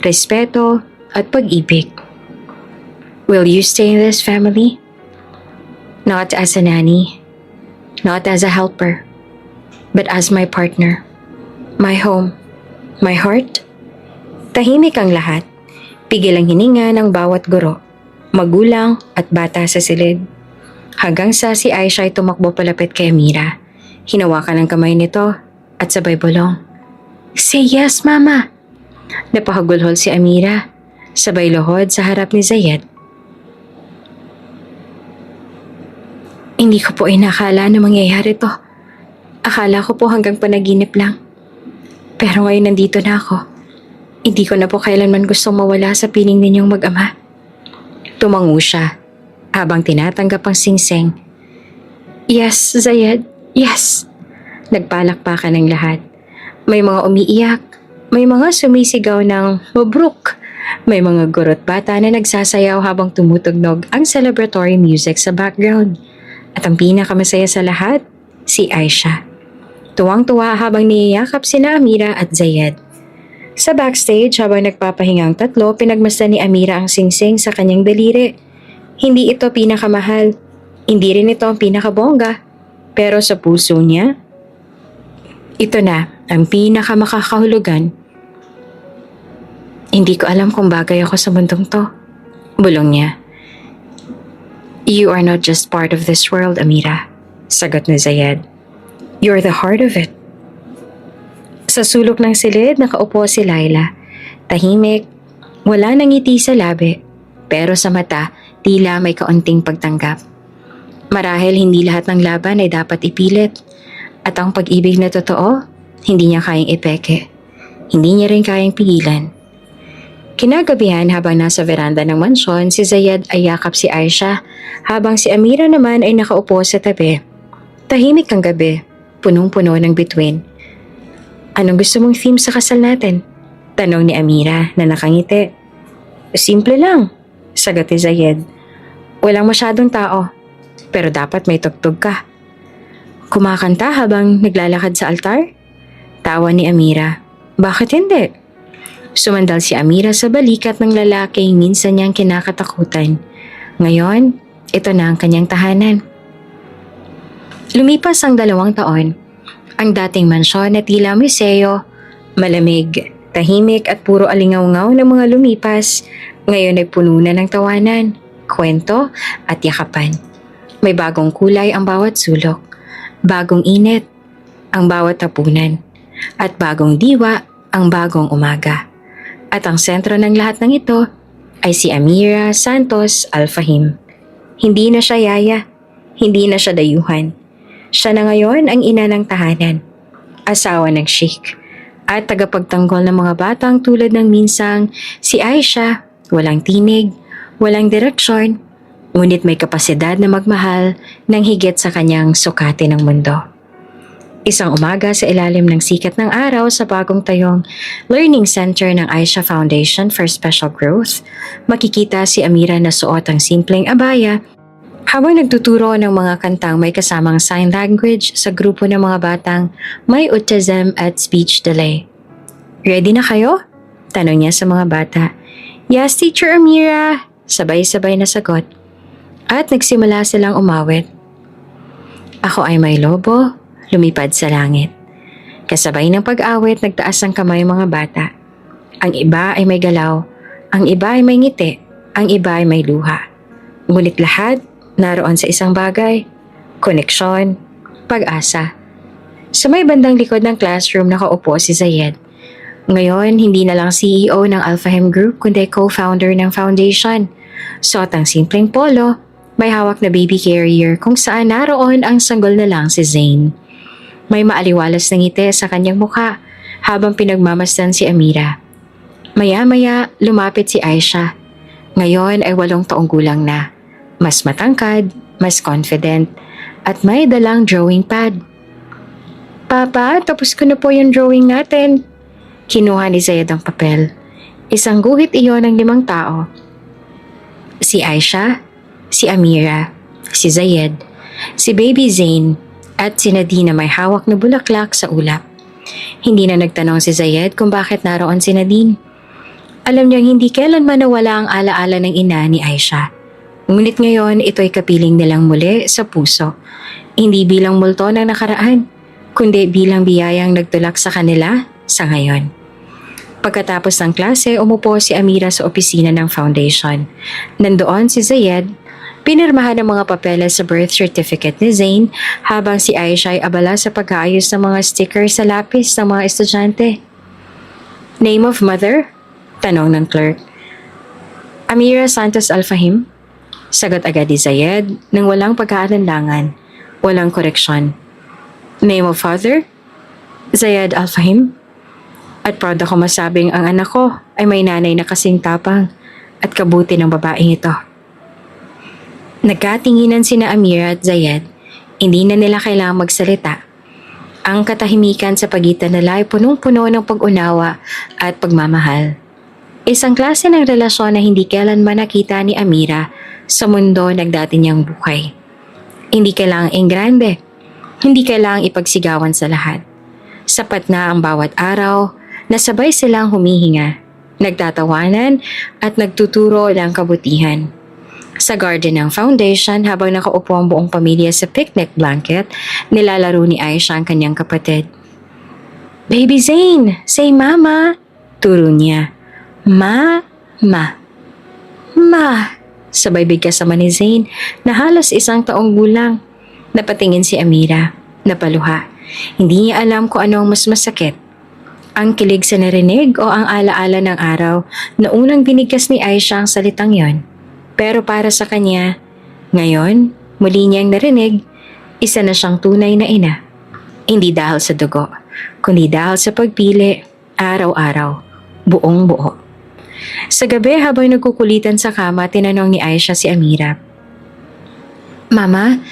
respeto at pag-ibig. "Will you stay in this family? Not as a nanny, not as a helper, but as my partner, my home, my heart?" Tahimik ang lahat. Pigil ang hininga ng bawat guro, magulang at bata sa silid. Hanggang sa si Aisha ay tumakbo palapit kay Amira. Hinawakan ang kamay nito at sabay bulong, "Say yes, Mama!" Napahagulhol si Amira, sabay lohod sa harap ni Zayed. "Hindi ko po inakala na mangyayari to. Akala ko po hanggang panaginip lang. Pero ngayon nandito na ako. Hindi ko na po kailanman gustong mawala sa piling ninyong mag-ama." Tumango siya habang tinatanggap ang singsing. "Yes, Zayed, yes." Nagpalakpakan ng lahat. May mga umiiyak, may mga sumisigaw ng "Mabruk." May mga gurot bata na nagsasayaw habang tumutugnog ang celebratory music sa background. At ang pinakamasaya sa lahat, si Aisha. Tuwang-tuwa habang niyayakap sina Amira at Zayed. Sa backstage, habang nagpapahingang tatlo, pinagmasdan ni Amira ang singsing sa kanyang daliri. Hindi ito pinakamahal, hindi rin ito ang pinakabongga, pero sa puso niya, ito na ang pinakamakakahulugan. "Hindi ko alam kung bagay ako sa mundong to," bulong niya. "You are not just part of this world, Amira," sagot ni Zayed. "You're the heart of it." Sa sulok ng silid, nakaupo si Laila. Tahimik, wala nang ngiti sa labi, pero sa mata, tila may kaunting pagtanggap. Marahil hindi lahat ng laban ay dapat ipilit, at ang pag-ibig na totoo, hindi niya kayang ipeke. Hindi niya rin kayang pigilan. Kinagabihan habang nasa veranda ng mansyon, si Zayed ay yakap si Aisha, habang si Amira naman ay nakaupo sa tabi. Tahimik ang gabi, punong-puno ng bituin. "Anong gusto mong theme sa kasal natin?" tanong ni Amira na nakangiti. "Simple lang," sagot ni Zayed. "Walang masyadong tao, pero dapat may tugtog ka." "Kumakanta habang naglalakad sa altar?" Tawa ni Amira. "Bakit hindi?" Sumandal si Amira sa balikat ng lalaking minsan niyang kinakatakutan. Ngayon, ito na ang kanyang tahanan. Lumipas ang 2 taon. Ang dating mansyon na tila museo, malamig, tahimik at puro alingaw-ngaw ng mga lumipas, ngayon ay puno na ng tawanan, kwento at yakapan. May bagong kulay ang bawat sulok, bagong init ang bawat tapunan. at bagong diwa ang bagong umaga. At ang sentro ng lahat ng ito ay si Amira Santos Alfahim. Hindi na siya yaya, hindi na siya dayuhan. Siya na ngayon ang ina ng tahanan, asawa ng sheikh, at tagapagtanggol ng mga batang tulad ng minsang si Aisha, walang tinig, walang direksyon, ngunit may kapasidad na magmahal ng higit sa kanyang sukati ng mundo. Isang umaga sa ilalim ng sikat ng araw sa bagong tayong Learning Center ng Aisha Foundation for Special Growth, makikita si Amira na suot ang simpleng abaya habang nagtuturo ng mga kantang may kasamang sign language sa grupo ng mga batang may autism at speech delay. "Ready na kayo?" tanong niya sa mga bata. "Yes, Teacher Amira," sabay-sabay na sagot. At nagsimula silang umawit. "Ako ay may lobo, lumipad sa langit." Kasabay ng pag-awit, nagtaas ang kamay ang mga bata. Ang iba ay may galaw, ang iba ay may ngiti, ang iba ay may luha. Ngunit lahat naroon sa isang bagay, koneksyon, pag-asa. Sa may bandang likod ng classroom nakaupo si Zayed. Ngayon, hindi na lang CEO ng Alfahim Group kundi co-founder ng foundation. Suot ang simpleng polo, may hawak na baby carrier kung saan naroon ang sanggol na lang si Zain. May maaliwalas na ngiti sa kanyang mukha habang pinagmamasdan si Amira. Maya-maya, lumapit si Aisha. Ngayon ay 8 taong gulang na. Mas matangkad, mas confident, at may dalang drawing pad. "Papa, tapos ko na po yung drawing natin." Kinuha ni Zayed ang papel. Isang guhit iyon ng 5 tao. Si Aisha, si Amira, si Zayed, si Baby Zain, at si Nadine na may hawak na bulaklak sa ulap. Hindi na nagtanong si Zayed kung bakit naroon si Nadine. Alam niyang hindi kailanman nawala ang alaala ng ina ni Aisha. Ngunit ngayon ito'y kapiling nilang muli sa puso. Hindi bilang multo ng nakaraan, kundi bilang biyayang nagtulak sa kanila sa ngayon. Pagkatapos ng klase, umupo si Amira sa opisina ng foundation. Nandoon si Zayed, pinirmahan ang mga papeles sa birth certificate ni Zain habang si Aisha ay abala sa pag-aayos ng mga sticker sa lapis ng mga estudyante. "Name of mother?" tanong ng clerk. "Amira Santos Alfahim." Sagot agad ni Zayed nang walang pagkaalanlangan, walang koreksyon. "Name of father?" "Zayed Alfahim." At proud ako masabing ang anak ko ay may nanay na kasing tapang at kabuti ng babaeng ito. Nagkatinginan sina Amira at Zayed. Hindi na nila kailangang magsalita. Ang katahimikan sa pagitan nila ay punong-puno ng pag-unawa at pagmamahal. Isang klase ng relasyon na hindi kailanman nakita ni Amira sa mundo ng dati niyang buhay. Hindi kailangang engrande. Hindi kailangang ipagsigawan sa lahat. Sapat na ang bawat araw na sabay silang humihinga, nagtatawanan at nagtuturo ng kabutihan. Sa garden ng foundation, habang nakaupo ang buong pamilya sa picnic blanket, nilalaro ni Aisha ang kanyang kapatid. "Baby Zain, say mama," turo niya. "Ma, ma, ma," sabay bigkas sama ni Zain na halos 1 taong gulang. Napatingin si Amira, napaluha. Hindi niya alam kung ano ang mas masakit. Ang kilig sa narinig o ang alaala ng araw na unang binigkas ni Aisha ang salitang yon. Pero para sa kanya, ngayon, muli niyang narinig, isa na siyang tunay na ina. Hindi dahil sa dugo, kundi dahil sa pagpili, araw-araw, buong buo. Sa gabi habang nagkukulitan sa kama, tinanong ni Aisha si Amira. "Mama,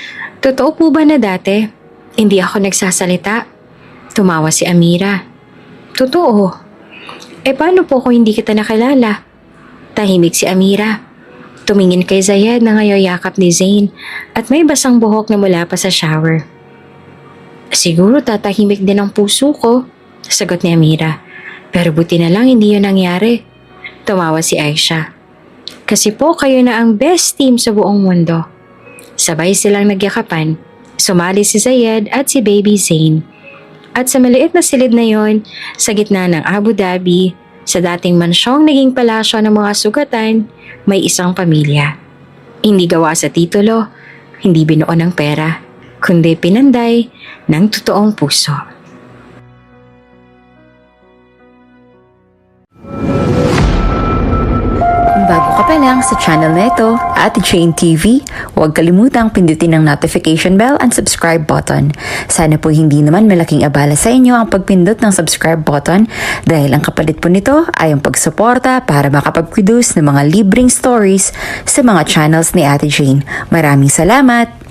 totoo po ba na dati hindi ako nagsasalita?" Tumawa si Amira. "Totoo. Paano po kung hindi kita nakilala?" Tahimik si Amira. Tumingin kay Zayed na ngayoyakap ni Zain at may basang buhok na mula pa sa shower. "Siguro tatahimik din ang puso ko," sagot ni Amira. "Pero buti na lang hindi yun nangyari." Tumawa si Aisha. "Kasi po kayo na ang best team sa buong mundo." Sabay silang nagyakapan. Sumali si Zayed at si Baby Zain. At sa maliit na silid na yon, sa gitna ng Abu Dhabi, sa dating mansyong naging palasyo ng mga sugatan, may isang pamilya. Hindi gawa sa titulo, hindi binuo ng pera, kundi pinanday ng totoong puso. bago ka pa lang sa channel na ito, Ate Jane TV, huwag kalimutang pindutin ang notification bell and subscribe button. Sana po hindi naman malaking abala sa inyo ang pagpindot ng subscribe button dahil ang kapalit po nito ay ang pagsuporta para makapag-produce ng mga libreng stories sa mga channels ni Ate Jane. Maraming salamat!